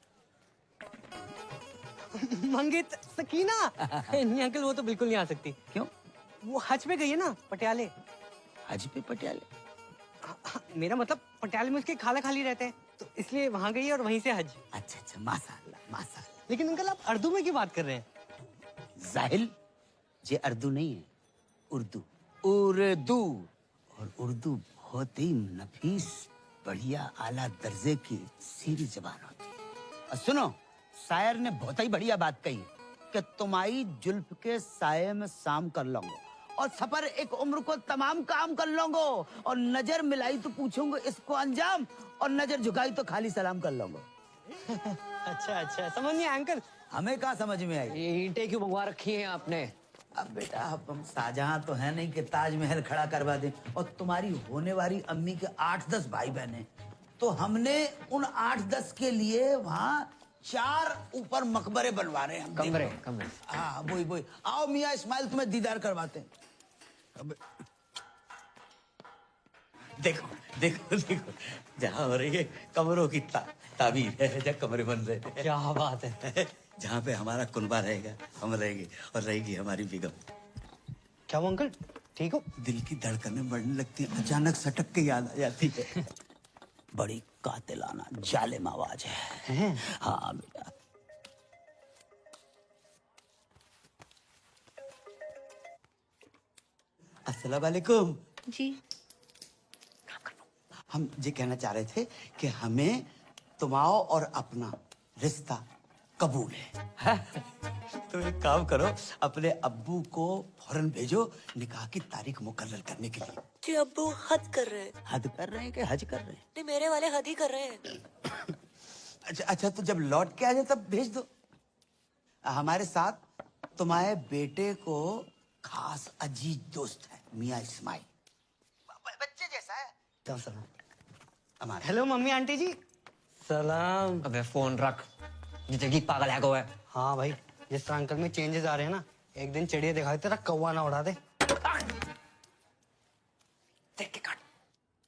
[SPEAKER 23] मंगेतर? सकीना? नहीं अंकल, वो तो बिल्कुल नहीं आ सकती।
[SPEAKER 3] क्यों?
[SPEAKER 23] वो हज पे गई है ना, पटियाले।
[SPEAKER 3] हज पे पटियाले?
[SPEAKER 23] मेरा मतलब पटियाले में उसके खाला खाली रहते हैं, तो इसलिए वहां गई है और वहीं से हज।
[SPEAKER 3] अच्छा अच्छा, माशाअल्लाह माशाअल्लाह।
[SPEAKER 23] लेकिन अंकल आप उर्दू में क्यों बात कर रहे हैं?
[SPEAKER 3] जाहिल, ये उर्दू नहीं है, उर्दू। उर्दू। और उर्दू बहुत ही नफीस, बढ़िया, आला दर्जे की सीरी जबान होती है। और सुनो, शायर ने बहुत ही बढ़िया बात कही कि तुम्हारी जुल्फ के साये में शाम कर लूंगा और सफर एक उम्र को तमाम काम कर लूंगा, और नजर मिलाई तो पूछूंगा इसको अंजाम, और नजर झुकाई तो खाली सलाम कर लूंगा।
[SPEAKER 23] अच्छा अच्छा, समझ नहीं आया अंकल।
[SPEAKER 3] हमें कहाँ समझ में आई?
[SPEAKER 1] ये ईंटें क्यों मंगवा रखी हैं आपने?
[SPEAKER 3] अब बेटा हम शाहजहां तो है नहीं कि ताजमहल खड़ा करवा दें, और तुम्हारी होने वाली अम्मी के 8-10 भाई बहन हैं, तो हमने उन 8-10 के लिए वहाँ 4 ऊपर मकबरे बनवा रहे हैं।
[SPEAKER 1] कमरे।
[SPEAKER 3] हाँ वही। आओ मियाँ इस्माइल, तुम्हें दीदार करवाते हैं। अब देखो देखो देखो, जहाँ हो रही है कमरों की ताबीर है, जहाँ कमरे बन रहे हैं।
[SPEAKER 23] क्या बात है।
[SPEAKER 3] जहाँ पे हमारा कुनबा रहेगा, हम रहेंगे, और रहेगी हमारी बेगम।
[SPEAKER 23] क्या वो अंकल ठीक हो?
[SPEAKER 3] दिल की धड़कनें बढ़ने लगती हैं, अचानक सटक के याद आ जाती है। बड़ी कातिलाना जालिम आवाज है। हाँ बेटा। अस्सलाम वालेकुम।
[SPEAKER 5] जी।
[SPEAKER 3] हम ये कहना चाह रहे थे कि हमें तुम्हारा और अपना रिश्ता कबूल है। तो एक काम करो, अपने अब्बू को फौरन भेजो निकाह की तारीख मुकर्रर करने के लिए।
[SPEAKER 5] जी अब्बू हद कर रहे हैं।
[SPEAKER 3] हद कर रहे हैं कि हज कर रहे हैं?
[SPEAKER 5] नहीं, मेरे वाले हद ही कर रहे हैं।
[SPEAKER 3] अच्छा अच्छा, तो जब लौट के आ जाए तब भेज दो। हमारे साथ तुम्हारे बेटे को खास अजीज दोस्त है मियाँ इस्माइल, बच्चे जैसा है।
[SPEAKER 22] हेलो मम्मी आंटी जी। सलाम।
[SPEAKER 1] अबे फोन रख, जिंदगी पागल है है।
[SPEAKER 22] हाँ भाई, जिस तरह अंकल में चेंजेस आ रहे हैं ना, एक दिन चिड़िया दिखाई तेरा कौवा ना उड़ा दे।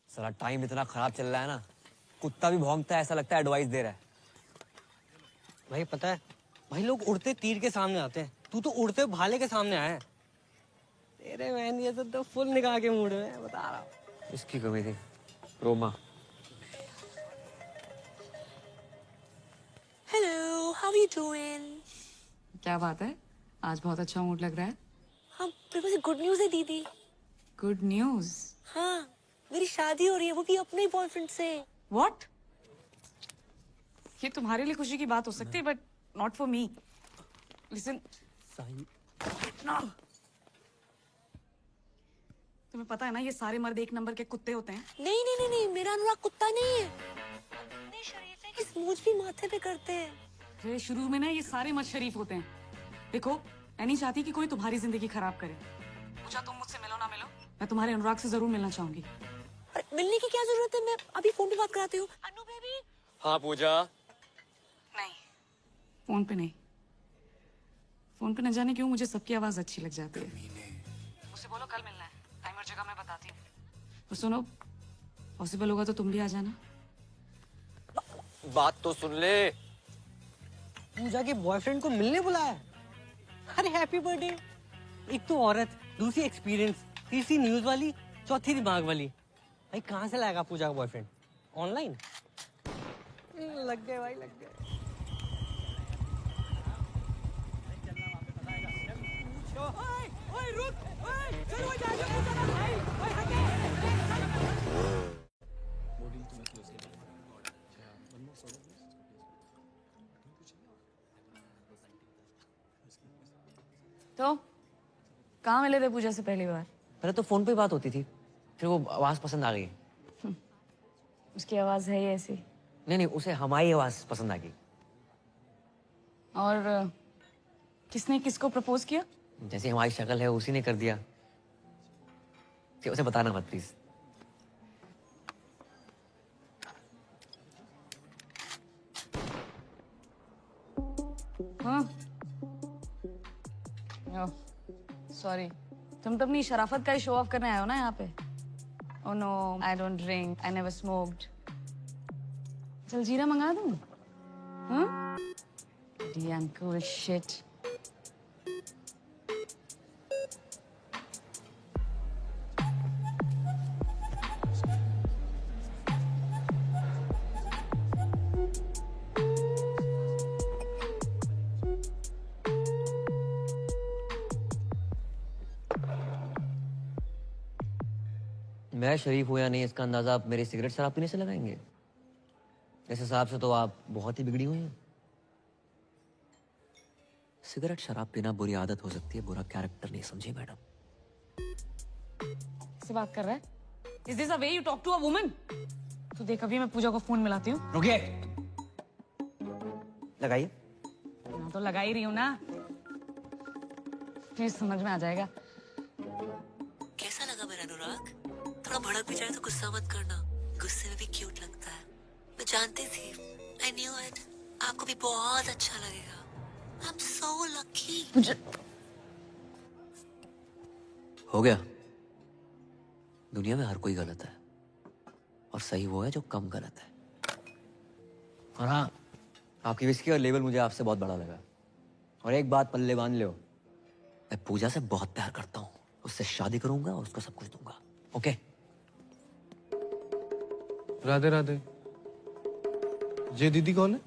[SPEAKER 1] साला टाइम इतना खराब चल रहा है ना, कुत्ता भी भौंकता है, ऐसा लगता है एडवाइस दे रहा है।
[SPEAKER 22] भाई पता है, भाई लोग उड़ते तीर के सामने आते हैं, तू तो उड़ते भाले के सामने आया है। तेरे बहन ये तो फुल निकाह के मूड में बता रहा हूँ।
[SPEAKER 1] इसकी कमी थी Roma.
[SPEAKER 5] Hello, how you doing?
[SPEAKER 14] क्या बात है, आज बहुत अच्छा मूड लग रहा है।
[SPEAKER 5] हाँ, मेरे पास गुड न्यूज है दीदी।
[SPEAKER 14] Good news?
[SPEAKER 5] हाँ, मेरी शादी हो रही है, वो भी अपने बॉयफ्रेंड से।
[SPEAKER 14] व्हाट? ये तुम्हारे लिए खुशी की बात हो सकती है, but not for me. Listen, तुम्हें पता है ना, ये सारे मर्द एक नंबर के कुत्ते होते हैं।
[SPEAKER 5] नहीं नहीं नहीं नहीं, मेरा अनुराग कुत्ता नहीं है। इतने शरीफ है कि स्मूच भी माथे पे करते हैं।
[SPEAKER 14] अरे शुरू में ना ये सारे मर्द शरीफ होते हैं। देखो, मैं नहीं चाहती कि कोई तुम्हारी जिंदगी खराब करे। पूजा, तुम मुझसे मिलो ना मिलो, मैं तुम्हारे अनुराग से जरूर मिलना चाहूंगी।
[SPEAKER 5] अरे मिलने की क्या जरूरत है, मैं अभी फोन पे बात कराती हूँ। अनु बेबी।
[SPEAKER 1] हाँ पूजा।
[SPEAKER 14] नहीं, फोन पे नहीं। फोन पे न जाने क्यों मुझे सबकी आवाज अच्छी लग जाती है। मुझसे बोलो कल मिलना है, टाइम और जगह मैं बताती हूँ। तो सुनो, पॉसिबल होगा तो तुम भी आ जाना।
[SPEAKER 1] बात तो सुन ले।
[SPEAKER 22] पूजा के बॉयफ्रेंड को मिलने बुलाया। अरे हैप्पी बर्थडे। एक तो औरत, दूसरी एक्सपीरियंस, तीसरी न्यूज वाली, चौथी दिमाग वाली। भाई कहाँ से लाएगा पूजा का बॉयफ्रेंड? ऑनलाइन? लग गए भाई, लग गए।
[SPEAKER 14] तो कहाँ मिले थे पूजा से पहली बार?
[SPEAKER 1] पहले तो फोन पे बात होती थी, फिर वो आवाज पसंद आ गई।
[SPEAKER 14] उसकी आवाज है ही ऐसी।
[SPEAKER 1] नहीं नहीं, उसे हमारी आवाज पसंद आ गई।
[SPEAKER 14] और किसने किसको प्रपोज किया?
[SPEAKER 1] जैसे हमारी शक्ल है उसी ने कर दिया। कि उसे बताना मत प्लीज।
[SPEAKER 14] हाँ, सॉरी, तुम तो अपनी शराफत का ही शो ऑफ करने आए हो ना यहाँ पे। Oh no, I don't drink, I never smoked. चल जीरा मंगा दूँ? हाँ? The uncle shit.
[SPEAKER 1] मैं शरीफ हूं या नहीं, इसका अंदाजा आप मेरे सिगरेट शराब पीने से लगाएंगे। इस हिसाब से तो आप बहुत ही बिगड़ी हुई हैं। सिगरेट शराब पीना बुरी आदत हो सकती है, बुरा कैरेक्टर नहीं, समझी मैडम?
[SPEAKER 14] किससे बात कर रहा है? Is this a way you talk to a woman? तो देख, अभी मैं पूजा को फोन मिलाती हूँ।
[SPEAKER 1] रुकिए। लगाइए।
[SPEAKER 14] मैं तो लगा ही रही हूँ ना, फिर समझ में आ जाएगा।
[SPEAKER 5] कैसा लगा मेरा अनुराग? थोड़ा भड़क भी जाए तो गुस्सा मत करना, गुस्से में भी क्यूट लगता है। मैं जानती थी, I knew it, आपको भी बहुत अच्छा लगेगा। I'm so lucky।
[SPEAKER 1] हो गया। दुनिया में हर कोई गलत है, और सही वो है जो कम गलत है। और हाँ, आपकी विस्की और लेवल मुझे आपसे बहुत बड़ा लगा। और एक बात पल्ले बांध लो, मैं पूजा से बहुत प्यार करता हूँ, उससे शादी करूंगा और उसको सब कुछ दूंगा। ओके?
[SPEAKER 11] राधे राधे। ये दीदी कौन है?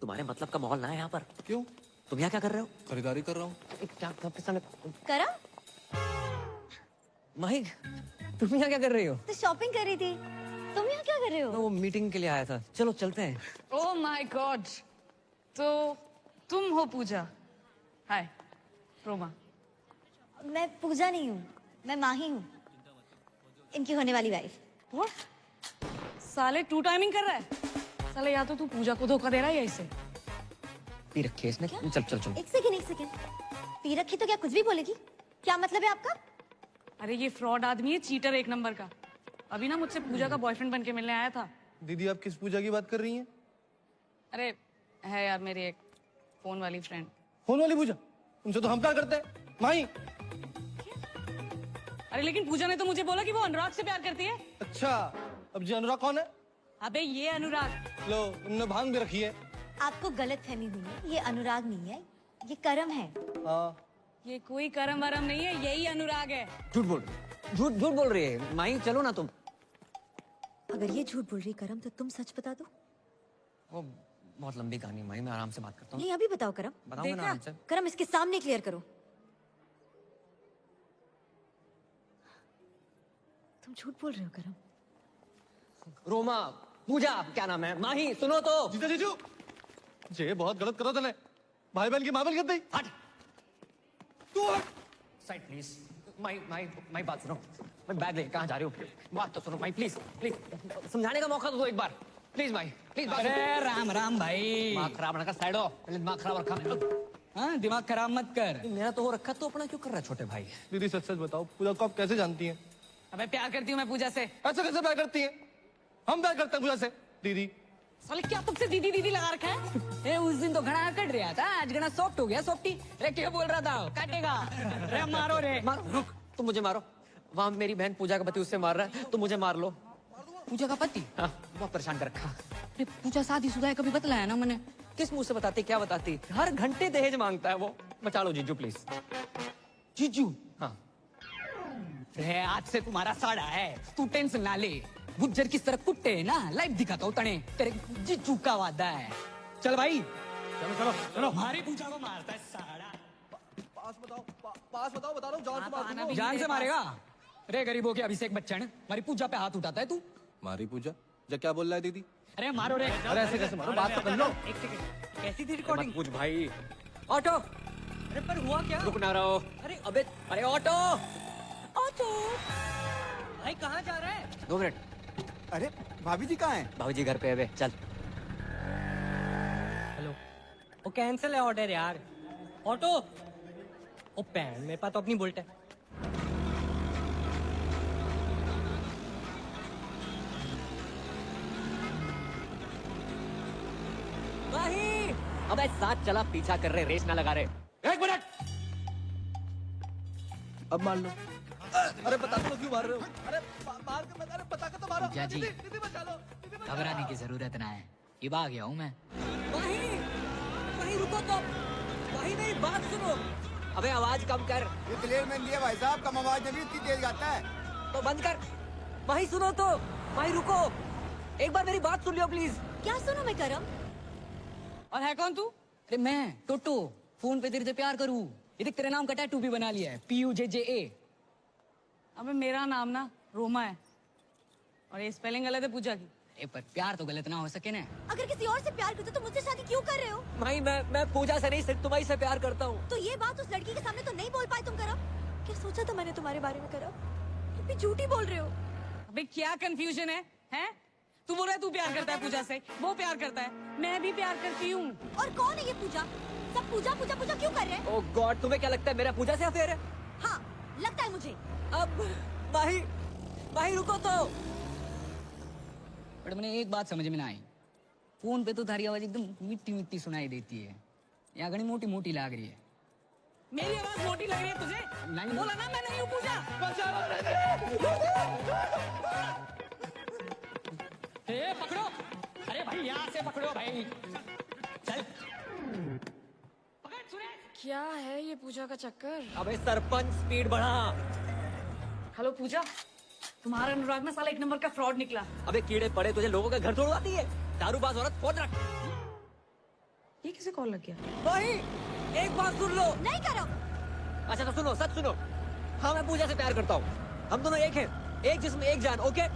[SPEAKER 1] तुम्हारे मतलब का माहौल ना है यहाँ पर।
[SPEAKER 11] क्यों?
[SPEAKER 1] तुम यहाँ क्या कर रहे हो?
[SPEAKER 11] खरीदारी कर रहा हूँ।
[SPEAKER 1] क्या सामने
[SPEAKER 19] करा?
[SPEAKER 1] माही, तुम यहाँ क्या कर रही हो?
[SPEAKER 13] तो शॉपिंग कर रही थी। तुम यहाँ क्या कर रहे हो?
[SPEAKER 1] मैं वो मीटिंग के लिए आया था। चलो चलते हैं।
[SPEAKER 14] ओह माय गॉड, तो तुम हो पूजा? हाय रोमा।
[SPEAKER 13] मैं पूजा नहीं हूँ, मैं माही हूँ, इनकी होने वाली वाइफ।
[SPEAKER 14] साले टू टाइमिंग कर रहा है साले। या तो तू पूजा को धोखा दे रहा है या इसे।
[SPEAKER 1] पी रखी है इसने। चल चल चल।
[SPEAKER 13] एक सेकंड। पी रखी तो क्या कुछ भी बोलेगी? क्या मतलब है आपका?
[SPEAKER 14] अरे ये फ्रॉड आदमी है, चीटर एक नंबर का। अभी ना मुझसे पूजा का बॉयफ्रेंड बन के मिलने आया था।
[SPEAKER 11] दीदी आप किस पूजा की बात कर रही हैं?
[SPEAKER 14] अरे है यार मेरी एक फोन वाली फ्रेंड।
[SPEAKER 11] फोन वाली पूजा? उनसे तो हम प्यार करते हैं माही।
[SPEAKER 14] अरे लेकिन पूजा ने तो मुझे बोला कि वो अनुराग से प्यार करती है।
[SPEAKER 11] अच्छा, अब जी अनुराग कौन है?
[SPEAKER 14] अबे ये अनुराग।
[SPEAKER 11] लो उन्होंने भांग भी रखी है।
[SPEAKER 13] आपको गलत फहमी हुई है, ये अनुराग नहीं है, ये करम है।
[SPEAKER 11] हाँ।
[SPEAKER 14] ये कोई करम वरम नहीं है, यही अनुराग है।
[SPEAKER 1] झूठ बोल रही है माही। चलो ना तुम।
[SPEAKER 13] अगर ये झूठ बोल रही है करम, तो तुम सच बता दो।
[SPEAKER 1] वो बहुत लंबी कहानी माही, मैं आराम से बात करता हूँ।
[SPEAKER 13] नहीं अभी बताओ करम।
[SPEAKER 1] बताऊंगा ना आराम से।
[SPEAKER 13] करम इसके सामने क्लियर करो। तुम झूठ बोल रहे हो करम।
[SPEAKER 1] रोमा, पूजा, क्या नाम है? माही सुनो तो।
[SPEAKER 11] जीजा जीजू, ये बहुत गलत करो तूने। भाई बहन की मामल कर दी।
[SPEAKER 1] हट तू हट। Side please. माही बात सुनो। मैं बैग ले कहाँ जा रही हूँ? बात तो सुनो माही, प्लीज प्लीज समझाने का मौका तो दो एक बार। Please Mahi please.
[SPEAKER 15] अरे राम राम भाई।
[SPEAKER 1] दिमाग खराब ना कर, साइड हो। पहले दिमाग खराब रखा।
[SPEAKER 15] हाँ दिमाग खराब मत कर।
[SPEAKER 1] मेरा तो हो रखा, तो अपना क्यों कर रहा है छोटे भाई?
[SPEAKER 11] दीदी सच सच बताओ, पूजा को आप कैसे जानती हैं?
[SPEAKER 14] अबे प्यार करती हूँ मैं पूजा से।
[SPEAKER 11] ऐसे कैसे प्यार करती हैं? हम प्यार करते हैं पूजा से। दीदी
[SPEAKER 14] साले क्या तुमसे दीदी दीदी लगा रखा है?
[SPEAKER 15] ए उस दिन तो घना कट रहा था, आज घना सॉफ्ट हो गया। सॉफ्टी अरे क्या बोल रहा था? काटेगा। अरे मारो रे।
[SPEAKER 1] मारो, रुक। तुम मुझे मारो। वहाँ मेरी बहन पूजा का पति उससे मार रहा है, तुम मुझे मार लो।
[SPEAKER 15] पूजा का पति?
[SPEAKER 1] हाँ, बहुत परेशान कर रखा।
[SPEAKER 15] अरे पूजा शादीशुदा है, कभी बतलाया ना मैंने।
[SPEAKER 1] किस मुंह से बताती, क्या बताती? हर घंटे दहेज मांगता है वो। बचा लो जीजू प्लीज।
[SPEAKER 15] जीजू?
[SPEAKER 1] हाँ।
[SPEAKER 15] रे आज से तुम्हारा साड़ा है, तू टेंशन ना ले। गुज्जर किस तरह कुट्टे है ना, लाइव दिखाता हूँ तने। तेरे जीजू का वादा है। चल भाई
[SPEAKER 11] चलो चलो चलो।
[SPEAKER 15] हमारी पूजा को मारता है साड़ा।
[SPEAKER 11] पास बताओ बता रहा हूँ। जान से मार।
[SPEAKER 15] जान से मारेगा? रे गरीबों के अभिषेक बच्चन, हमारी पूजा पे हाथ उठाता है तू।
[SPEAKER 11] मारी पूजा? जा क्या बोल रहा है दीदी?
[SPEAKER 15] अरे मारो रे।
[SPEAKER 11] अरे ऐसे कैसे मारो? बात तो कर लो।
[SPEAKER 14] एक सेकंड, कैसी थी रिकॉर्डिंग?
[SPEAKER 1] कुछ भाई। ऑटो।
[SPEAKER 14] अरे पर हुआ क्या?
[SPEAKER 1] रुक ना रहो। अरे ऑटो।
[SPEAKER 14] भाई कहाँ जा रहा है?
[SPEAKER 1] 2 मिनट।
[SPEAKER 9] अरे भाभी जी कहाँ हैं?
[SPEAKER 1] भाभी जी घर पे है वे, चल।
[SPEAKER 14] हेलो, वो कैंसिल है ऑर्डर यार। ऑटो। ओ पैन, मेरे पास तो अपनी बुलेट है।
[SPEAKER 1] माही! अबे साथ चला, पीछा कर रहे, रेस ना लगा रहे।
[SPEAKER 11] 1 मिनट। अब मान लो। अरे बता दो क्यों मार रहे हो? अरे मार के मत। अरे बता के तो मारो।
[SPEAKER 15] पूजा जी,
[SPEAKER 11] दीदी बचा लो।
[SPEAKER 15] घबराने की जरूरत ना है, इब आ गया हूँ मैं।
[SPEAKER 1] माही रुको तो। माही मेरी बात सुनो। अबे आवाज कम कर।
[SPEAKER 9] ये क्लियर मैन दिया भाई साहब, कम आवाज में भी इतनी तेज गाता है।
[SPEAKER 1] तो बंद कर। माही सुनो तो। माही रुको, एक बार मेरी बात सुन लियो प्लीज।
[SPEAKER 13] क्या सुनो मैं करम?
[SPEAKER 14] और है कौन तू?
[SPEAKER 15] अरे मैं टोटो, फोन पे तेरे से प्यार करूँ। ये देख तेरे नाम का टैटू भी बना लिया है, PUJJA।
[SPEAKER 14] अबे मेरा नाम ना रोमा है, और ये स्पेलिंग गलत है पूजा की।
[SPEAKER 15] ए पर प्यार तो गलत ना हो सके ना।
[SPEAKER 13] अगर किसी और से प्यार करते तो मुझसे शादी क्यों कर रहे हो?
[SPEAKER 1] माही मैं पूजा से नहीं, सिर्फ तुम्हारी से प्यार करता हूँ।
[SPEAKER 13] तो ये बात उस लड़की के सामने तो नहीं बोल पाए तुम करम? क्या सोचा था मैंने तुम्हारे बारे में करम? तुम भी झूठी बोल रहे हो।
[SPEAKER 14] अबे क्या कंफ्यूजन है? हैं? तू बोल रहा है तू प्यार करता है पूजा से, वो प्यार करता है, मैं भी प्यार करती हूँ।
[SPEAKER 13] और कौन है ये पूजा? सब पूजा पूजा पूजा क्यों कर रहे हैं?
[SPEAKER 1] ओह गॉड, तुम्हें क्या लगता है मेरा पूजा से अफेयर है?
[SPEAKER 13] हाँ लगता है मुझे।
[SPEAKER 1] अब माही रुको तो।
[SPEAKER 15] बट मैंने एक बात समझ में ना आई, फोन पे तो थारी आवाज एकदम मिट्टी मिट्टी सुनाई देती है, यहाँ घनी मोटी मोटी लाग रही है।
[SPEAKER 14] मेरी आवाज मोटी लग रही है तुझे?
[SPEAKER 15] नहीं
[SPEAKER 14] बोला ना मैं नहीं हूँ पूजा। पकड़ो, अरे भाई यहाँ से पकड़ो भाई, चल। क्या है ये पूजा का चक्कर?
[SPEAKER 1] अबे सरपंच स्पीड बढ़ा।
[SPEAKER 14] हेलो पूजा, तुम्हारा अनुराग ना साला 1 नंबर का फ्रॉड निकला।
[SPEAKER 1] अबे कीड़े पड़े तुझे, लोगों का घर तोड़वाती है, दारूबाज औरत। फोन रख।
[SPEAKER 14] ये किसे कॉल लग गया?
[SPEAKER 1] भाई एक बात सुन लो।
[SPEAKER 13] नहीं करो।
[SPEAKER 1] अच्छा तो सुनो, सच सुनो। हाँ मैं पूजा से प्यार करता हूँ, हम दोनों एक हैं। एक जिस्म एक जान, ओके?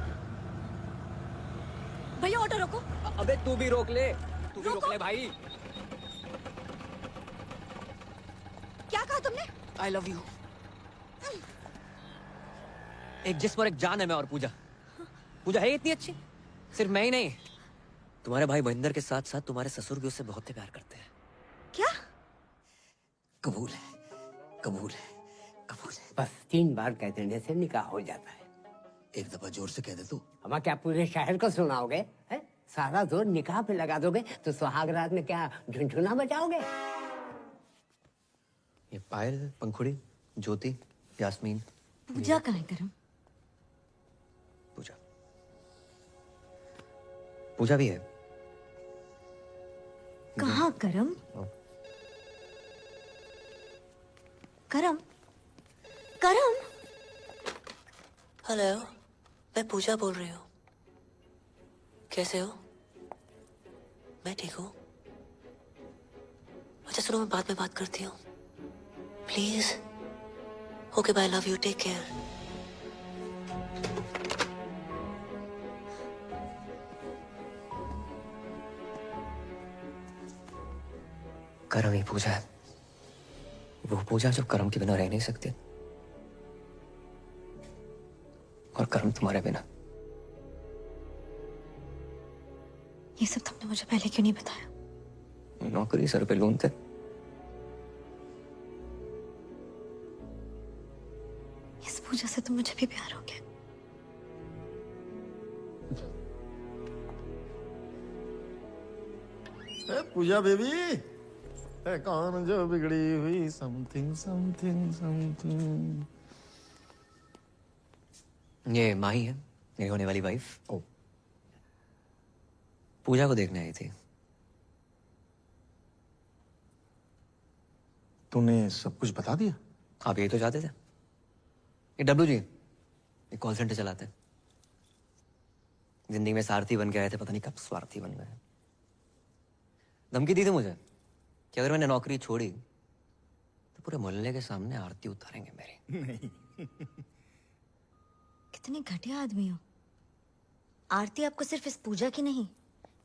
[SPEAKER 13] भैया ऑटो रोको।
[SPEAKER 1] अबे तू भी रोक ले, तू भी रोक ले भाई।
[SPEAKER 13] क्या कहा तुमने?
[SPEAKER 1] I love you. एक जिस्म और एक जान है मैं और पूजा। पूजा है इतनी अच्छी, सिर्फ मैं ही नहीं, तुम्हारे भाई महेंद्र के साथ साथ तुम्हारे ससुर भी उससे बहुत ही प्यार करते हैं।
[SPEAKER 13] क्या?
[SPEAKER 1] कबूल है, कबूल है, कबूल है।
[SPEAKER 3] बस 3 बार कह देने से निकाह हो जाता है।
[SPEAKER 1] एक दफा जोर से कह दे तू।
[SPEAKER 3] अब क्या पूरे शहर को सुनाओगे? है? सारा जोर निकाह पे लगा दोगे तो सुहाग रात में क्या झुनझुना बजाओगे?
[SPEAKER 1] ये पायल, पंखुड़ी, ज्योति, यास्मीन,
[SPEAKER 13] पूजा कहाँ है करम?
[SPEAKER 1] पूजा, पूजा भी है।
[SPEAKER 13] कहाँ करम? करम? करम?
[SPEAKER 5] हेलो, मैं पूजा बोल रही हूँ। कैसे हो? मैं ठीक हूँ। अच्छा सुनो, मैं बाद में बात करती हूँ please. Okay bye, love you, take care.
[SPEAKER 1] करम ही पूजा है, वो पूजा जो करम के बिना रह नहीं सकती, और करम तुम्हारे बिना।
[SPEAKER 13] ये सब तुमने मुझे पहले क्यों नहीं बताया?
[SPEAKER 1] नौकरी सर पे लोन थे।
[SPEAKER 13] इस पूजा से तो मुझे भी प्यार हो गया।
[SPEAKER 2] पूजा बेबी, कौन जो बिगड़ी हुई समथिंग समथिंग समथिंग।
[SPEAKER 1] ये माही है, मेरी होने वाली वाइफ। ओ, पूजा को देखने आई थी।
[SPEAKER 2] तूने सब कुछ बता दिया?
[SPEAKER 1] आप यही तो चाहते थे। ये डब्लू जी, ये कॉल सेंटर चलाते हैं। जिंदगी में सारथी बन के आए थे, पता नहीं कब स्वार्थी बन गए। धमकी दी थी मुझे कि अगर मैंने नौकरी छोड़ी तो पूरे मोहल्ले के सामने आरती उतारेंगे मेरी।
[SPEAKER 2] नहीं।
[SPEAKER 13] कितने घटिया आदमी हो। आरती आपको सिर्फ इस पूजा की नहीं,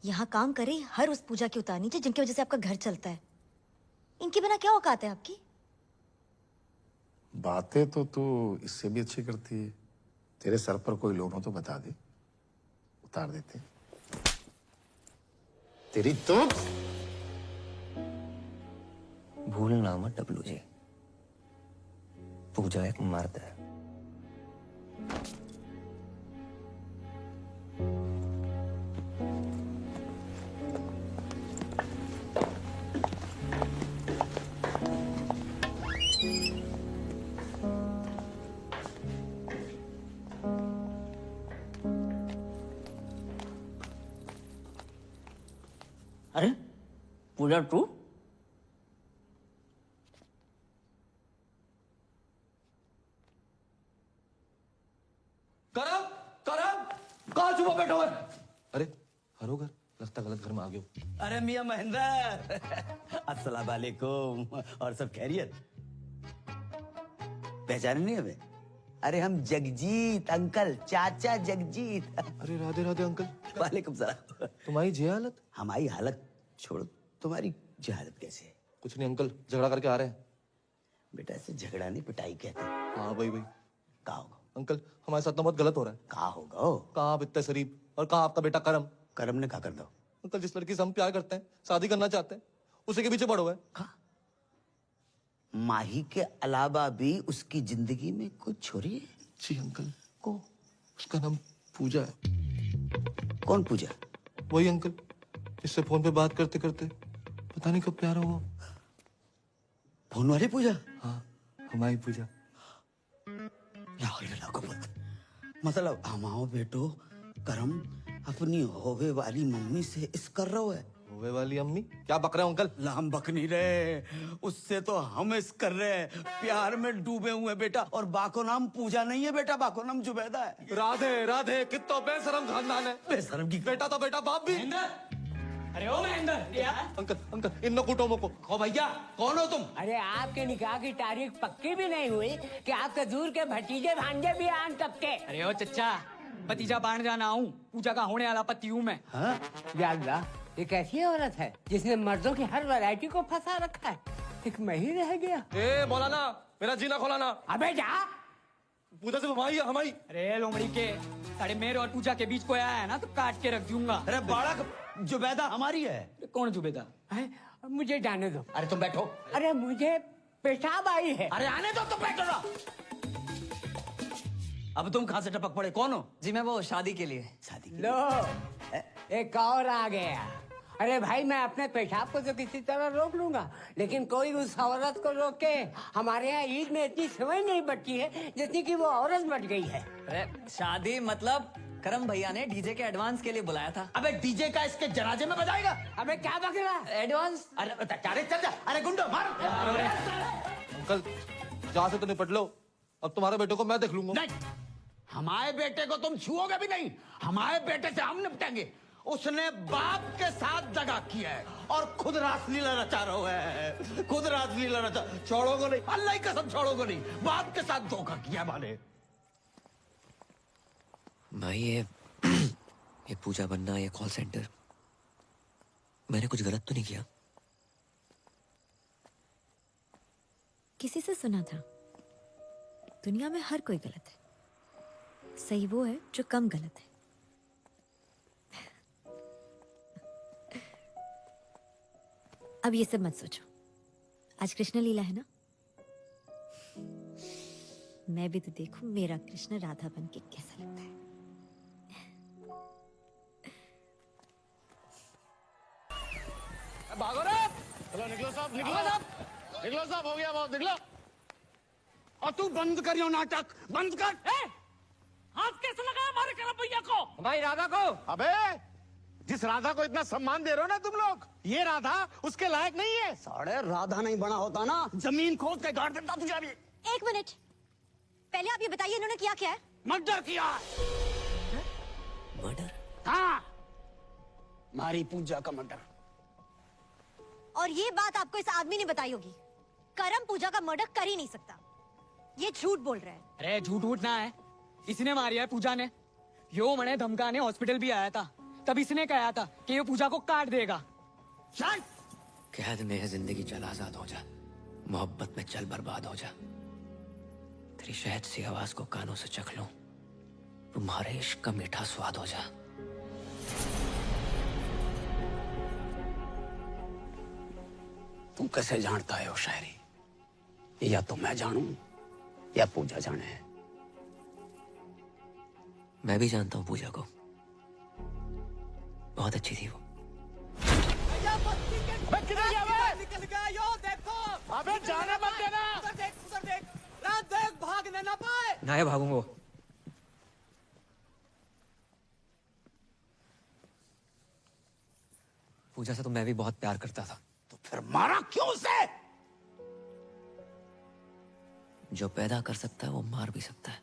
[SPEAKER 13] यहाँ काम करे हर उस पूजा की उतारनी चाहिए जिनकी वजह से आपका घर चलता है। इनके बिना क्या औकात है आपकी?
[SPEAKER 2] बातें तो तू इससे भी अच्छी करती है। तेरे सर पर कोई लोन हो तो बता दे, उतार देते। तेरी तो
[SPEAKER 1] भूलना मत डब्लू जी, पूजा एक मर्द है।
[SPEAKER 3] अरे पूजा तू?
[SPEAKER 11] करम, करम, कहाँ छुपा बैठा हुआ है? अरे हरोगर, लगता गलत घर में आ गए हो।
[SPEAKER 3] अरे मियां महेंद्र, अस्सलाम वालेकुम। और सब खैरियत? पहचाने नहीं हमें? अरे हम जगजीत अंकल, चाचा जगजीत।
[SPEAKER 11] अरे राधे राधे अंकल।
[SPEAKER 3] वालेकुम सलाम।
[SPEAKER 11] तुम्हारी जी हालत?
[SPEAKER 3] हमारी हालत छोड़ो, तुम्हारी जी हालत कैसे है?
[SPEAKER 11] कुछ नहीं अंकल, झगड़ा करके आ रहे हैं।
[SPEAKER 3] बेटा इसे झगड़ा नहीं पिटाई कहते।
[SPEAKER 11] हाँ भाई भाई।
[SPEAKER 3] कहा होगा
[SPEAKER 11] अंकल, हमारे साथ तो बहुत गलत हो रहा है।
[SPEAKER 3] कहा होगा?
[SPEAKER 11] कहाँ आप इतने शरीफ, और कहाँ आपका बेटा करम।
[SPEAKER 3] करम ने कहा कर दो।
[SPEAKER 11] अंकल, जिस लड़की से हम प्यार करते हैं, शादी करना चाहते हैं, उसी के पीछे पड़ो है।
[SPEAKER 3] माही के अलावा भी उसकी जिंदगी में कुछ छोरी है?
[SPEAKER 11] जी अंकल, को उसका नाम पूजा है।
[SPEAKER 3] कौन पूजा?
[SPEAKER 11] वही अंकल, इससे फोन पे बात करते करते पता नहीं कब प्यार हुआ।
[SPEAKER 3] फोन वाली पूजा?
[SPEAKER 11] हाँ, हमारी पूजा।
[SPEAKER 3] मतलब हमाओ बेटो करम अपनी होवे वाली मम्मी से इस कर रहा है।
[SPEAKER 11] होवे वाली अम्मी? क्या बक रहे हो अंकल?
[SPEAKER 3] हम बक नहीं रहे, उससे तो हम इस कर रहे हैं। प्यार में डूबे हुए बेटा। और बाको नाम पूजा नहीं है बेटा, बाको नाम जुबैदा है।
[SPEAKER 11] राधे राधे, कितना बेशरम खानदान है।
[SPEAKER 3] बेशरम की
[SPEAKER 11] बेटा तो बेटा, बाप भी।
[SPEAKER 3] अरे ओ महेंद्र
[SPEAKER 11] अंकल अंकल इन कुटो मोको।
[SPEAKER 3] ओ भैया कौन हो तुम?
[SPEAKER 22] अरे आपके निकाह की तारीख पक्की भी नहीं हुई कि आपके दूर के भतीजे भांजे भी आन सकते।
[SPEAKER 15] अरे ओ चच्चा, भतीजा बाण जाना हूँ, पूजा का होने वाला पति हूँ मैं।
[SPEAKER 22] हाँ? या अल्लाह, ये कैसी औरत है जिसने मर्दों की हर वैरायटी को फंसा रखा है? एक मैं ही रह गया।
[SPEAKER 11] ए मौलाना, मेरा जीना खोलाना।
[SPEAKER 22] अबे जा।
[SPEAKER 11] पूजा से हमारी है हमारी।
[SPEAKER 15] अरे लोमड़ी के साढ़े मेरे और पूजा के बीच कोई आया है ना तो काट के रख दूंगा।
[SPEAKER 3] अरे बालक, जुबैदा हमारी है।
[SPEAKER 15] कौन जुबैदा?
[SPEAKER 22] मुझे जाने दो।
[SPEAKER 3] अरे तुम बैठो।
[SPEAKER 22] अरे मुझे पेशाब आई है।
[SPEAKER 3] अरे आने दो, तुम बैठो ना। अब तुम कहाँ से टपक पड़े, कौन हो?
[SPEAKER 15] जी मैं वो शादी के लिए।
[SPEAKER 3] शादी के
[SPEAKER 22] लो, एक और आ गया। अरे भाई, मैं अपने पेशाब को तो किसी तरह रोक लूंगा, लेकिन कोई उस औरत को रोके। हमारे यहाँ ईद में इतनी समय नहीं बची है जितनी कि वो औरत बच गई है।
[SPEAKER 15] अरे शादी मतलब करम भैया ने डीजे के एडवांस के लिए बुलाया था।
[SPEAKER 3] अबे डीजे का इसके जनाजे में बजाएगा?
[SPEAKER 22] अबे क्या बक रहा है?
[SPEAKER 15] एडवांस।
[SPEAKER 3] अरे चल जा। अरे गुंडो मार।
[SPEAKER 11] अंकल जहाँ से तो निपट लो, अब तुम्हारे बेटे को मैं देख लूंगा।
[SPEAKER 3] नहीं, हमारे बेटे को तुम छुओगे भी नहीं। हमारे बेटे से हम निपटेंगे। उसने बाप के साथ दगा किया है और खुद रासलीला रचा रहा है। खुद रासलीला रचा। छोड़ोगे नहीं, अल्लाह की कसम छोड़ोगे नहीं। बाप के साथ धोखा किया माने।
[SPEAKER 1] भाई ये पूजा बनना, ये कॉल सेंटर, मैंने कुछ गलत तो नहीं किया?
[SPEAKER 13] किसी से सुना था दुनिया में हर कोई गलत है, सही वो है जो कम गलत है। अब ये सब मत सोचो, आज कृष्ण लीला है ना, मैं भी तो देखूं मेरा कृष्ण राधा बन के कैसा लगता है।
[SPEAKER 2] भागो रे। चलो निकलो साहब, निकलो साहब, निकलो साहब, हो गया बहुत, निकलो।
[SPEAKER 3] और तू बंद करियो नाटक, बंद कर।
[SPEAKER 22] हाथ कैसे लगा हमारे करम भैया को?
[SPEAKER 21] भाई राधा को।
[SPEAKER 2] अबे जिस राधा को इतना सम्मान दे रहे हो ना तुम लोग, ये राधा उसके लायक नहीं है।
[SPEAKER 3] साढ़े राधा नहीं बना होता ना, जमीन खोद के गाड़ देता तुझे अभी।
[SPEAKER 13] एक मिनट, पहले आप ये बताइए इन्होंने किया क्या है?
[SPEAKER 3] मर्डर किया।
[SPEAKER 1] मर्डर?
[SPEAKER 3] हाँ, मारी पूजा का मर्डर।
[SPEAKER 13] और ये बात आपको इस आदमी ने बताई होगी। करम पूजा का मर्डर कर ही नहीं सकता, ये झूठ बोल रहा है।
[SPEAKER 15] अरे झूठ उठ ना है, इसने मारी है पूजा ने। यो मने धमकाने हॉस्पिटल भी आया था, तब इसने कहा था कि ये पूजा को काट देगा।
[SPEAKER 1] कैद में है जिंदगी, चल आजाद हो जा, मोहब्बत में चल बर्बाद हो जा। तेरी शहद सी आवाज को कानों से चख लूं, तुम्हारे इश्क का मीठा स्वाद हो जा।
[SPEAKER 3] तू कैसे जानता है वो शायरी? या तो मैं जानूं या पूजा जाने।
[SPEAKER 1] मैं भी जानता हूँ पूजा को, बहुत अच्छी थी वो।
[SPEAKER 22] किधर गया बे? निकल गया यो, देखो।
[SPEAKER 2] अबे जाने मत देना।
[SPEAKER 22] उधर देख, उधर देख। रात देख, भागने ना पाए।
[SPEAKER 1] ना भागूंगा। पूजा से तो मैं भी बहुत प्यार करता था।
[SPEAKER 3] तो फिर मारा क्यों उसे?
[SPEAKER 1] जो पैदा कर सकता है वो मार भी सकता है।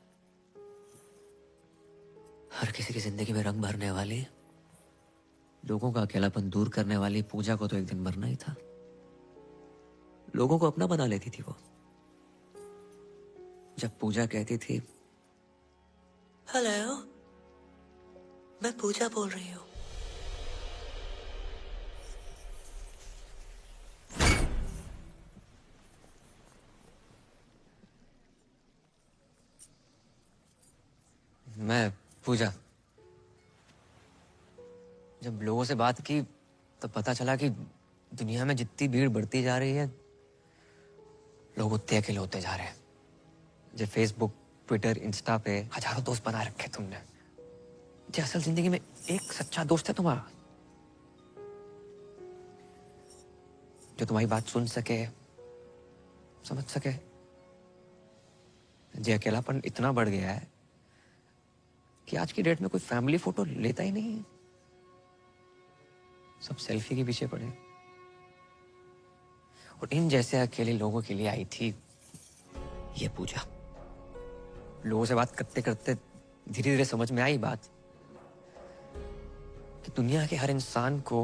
[SPEAKER 1] हर किसी की जिंदगी में रंग भरने वाली, लोगों का अकेलापन दूर करने वाली पूजा को तो एक दिन मरना ही था। लोगों को अपना बना लेती थी वो। जब पूजा कहती थी, हेलो, मैं पूजा बोल रही हूँ, मैं पूजा, जब लोगों से बात की तो पता चला कि दुनिया में जितनी भीड़ बढ़ती जा रही है, लोग उतने अकेले होते जा रहे हैं। जो फेसबुक, ट्विटर, इंस्टा पे हजारों दोस्त बना रखे तुमने, जो असल जिंदगी में एक सच्चा दोस्त है तुम्हारा, जो तुम्हारी बात सुन सके, समझ सके। जो अकेलापन इतना बढ़ गया है कि आज की डेट में कोई फैमिली फोटो लेता ही नहीं है, सब सेल्फी के पीछे पड़े। और इन जैसे अकेले लोगों के लिए आई थी ये पूजा। लोगों से बात करते करते धीरे धीरे समझ में आई बात कि दुनिया के हर इंसान को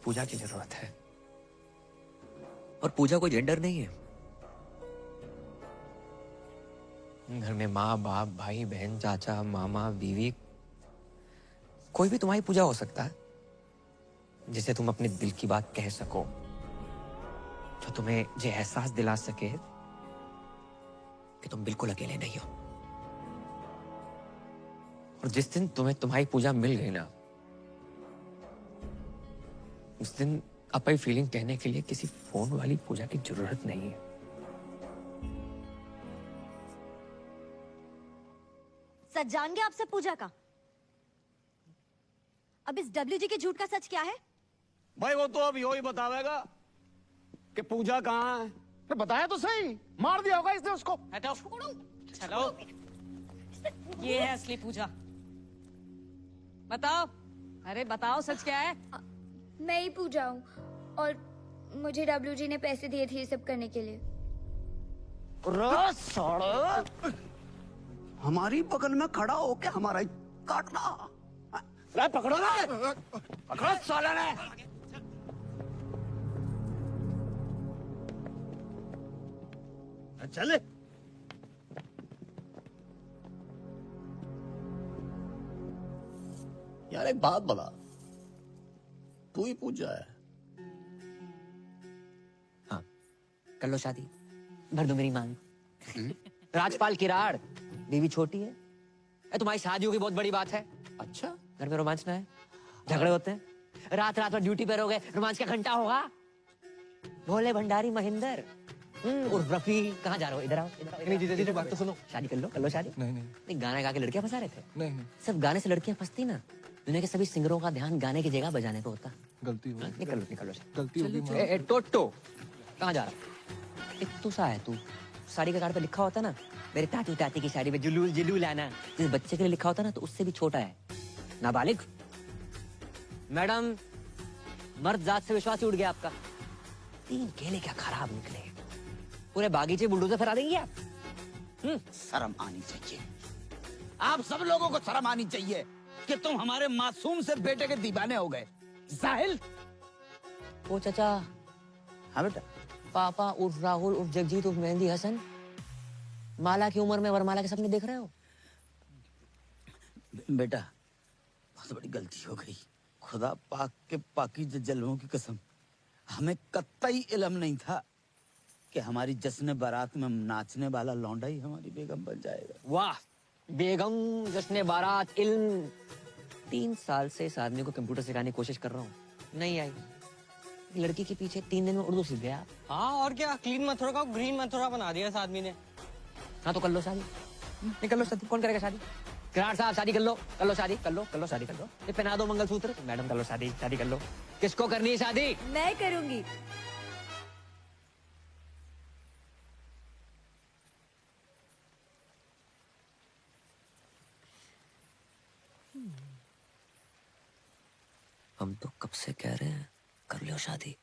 [SPEAKER 1] पूजा की जरूरत है। और पूजा कोई जेंडर नहीं है। घर में माँ बाप भाई बहन चाचा मामा बीवी कोई भी तुम्हारी पूजा हो सकता है, जिसे तुम अपने दिल की बात कह सको, जो तुम्हें ये एहसास दिला सके कि तुम बिल्कुल अकेले नहीं हो। और जिस दिन तुम्हें तुम्हारी पूजा मिल गई ना, उस दिन अपनी फीलिंग कहने के लिए किसी फोन वाली पूजा की जरूरत नहीं है।
[SPEAKER 13] सच जान गया आपसे पूजा का। अब इस डब्ल्यूजी के झूठ का सच क्या है?
[SPEAKER 17] भाई वो तो अब यो ही बतावेगा कि पूजा कहाँ है।
[SPEAKER 2] तो बताया तो सही, मार दिया होगा इसने उसको।
[SPEAKER 22] चलो, ये है असली पूजा। बताओ, अरे बताओ सच क्या है?
[SPEAKER 6] मैं ही पूजा हूँ और मुझे डब्ल्यूजी ने पैसे दिए थे ये सब करने के लिए।
[SPEAKER 3] हमारी बगल में खड़ा होके हमारा ही काटना। अरे पकड़ो ना, पकड़ो साला ने।
[SPEAKER 2] चले।
[SPEAKER 17] यार एक बात बता, तू ही पूजा है?
[SPEAKER 1] हाँ, कर लो शादी, भर दो मेरी मांग। राजपाल किराड़, बीवी छोटी है। तुम्हारी शादी होगी बहुत बड़ी बात है।
[SPEAKER 17] अच्छा,
[SPEAKER 1] घर में रोमांच ना है, झगड़े होते हैं, रात रात भर ड्यूटी पर हो गए, रोमांच का घंटा होगा। भोले भंडारी महेंद्र उर्फ रफी, कहाँ जा रहे हो? इधर आओ, इधर आओ।
[SPEAKER 11] नहीं जीजा जी, बात तो सुनो।
[SPEAKER 1] शादी कर लो शादी।
[SPEAKER 11] नहीं,
[SPEAKER 1] गाना गा के लड़कियां फंसा रहे थे।
[SPEAKER 11] नहीं,
[SPEAKER 1] सिर्फ गाने से लड़कियां फंसती ना, दुनिया के सभी सिंगरों का ध्यान गाने की जगह बजाने पे होता।
[SPEAKER 11] गलती हो गई।
[SPEAKER 1] निकलो
[SPEAKER 11] गलती हो गई।
[SPEAKER 1] टोटो कहाँ जा रहा? एक तू सा है तू, साड़ी के कार्ड पे लिखा होता ना, मेरे ताती ताती की साड़ी पे जुलूल जुलूल आना, जिस बच्चे के लिए लिखा होता ना, तो उससे भी छोटा है। नाबालिग। मैडम, मर्द जात से विश्वास ही उड़ गया आपका। 3 केले क्या खराब निकले, पूरे बागीचे बुलडोजर फैला देंगे आप।
[SPEAKER 3] शर्म आनी चाहिए, आप सब लोगों को शर्म आनी चाहिए कि तुम हमारे मासूम से बेटे के दीवाने हो गए। जाहिल।
[SPEAKER 1] ओ चाचा।
[SPEAKER 3] हाँ बेटा।
[SPEAKER 1] पापा उर्फ राहुल उर्फ जगजीत उर्फ मेहंदी हसन, माला की उम्र में वरमाला के सपने देख रहे हो?
[SPEAKER 3] बेटा, बहुत बड़ी गलती हो गई। खुदा पाक के पाकीज़ जलवों की कसम, हमें कतई इल्म नहीं था कि हमारी जश्न बारात में नाचने वाला लौंडा ही हमारी बेगम बन जाएगा।
[SPEAKER 1] वाह, बेगम जश्न बारात इल्म। 3 साल से इस आदमी को कंप्यूटर सिखाने की कोशिश कर रहा हूँ, नहीं आई। लड़की के पीछे 3 दिन में उर्दू सीख गया।
[SPEAKER 22] हाँ और क्या, क्लीन मथुरा को ग्रीन मथुरा बना दिया इस आदमी ने।
[SPEAKER 1] हाँ तो कर लो शादी, निकल लो शादी। कौन करेगा शादी? किराड़ साहब शादी कर लो शादी, कर लो शादी कर लो। ये पहना दो मंगलसूत्र। मैडम कर लो शादी कर लो। किसको करनी है शादी?
[SPEAKER 13] मैं करूंगी।
[SPEAKER 1] हम तो कब से कह रहे हैं कर लो शादी।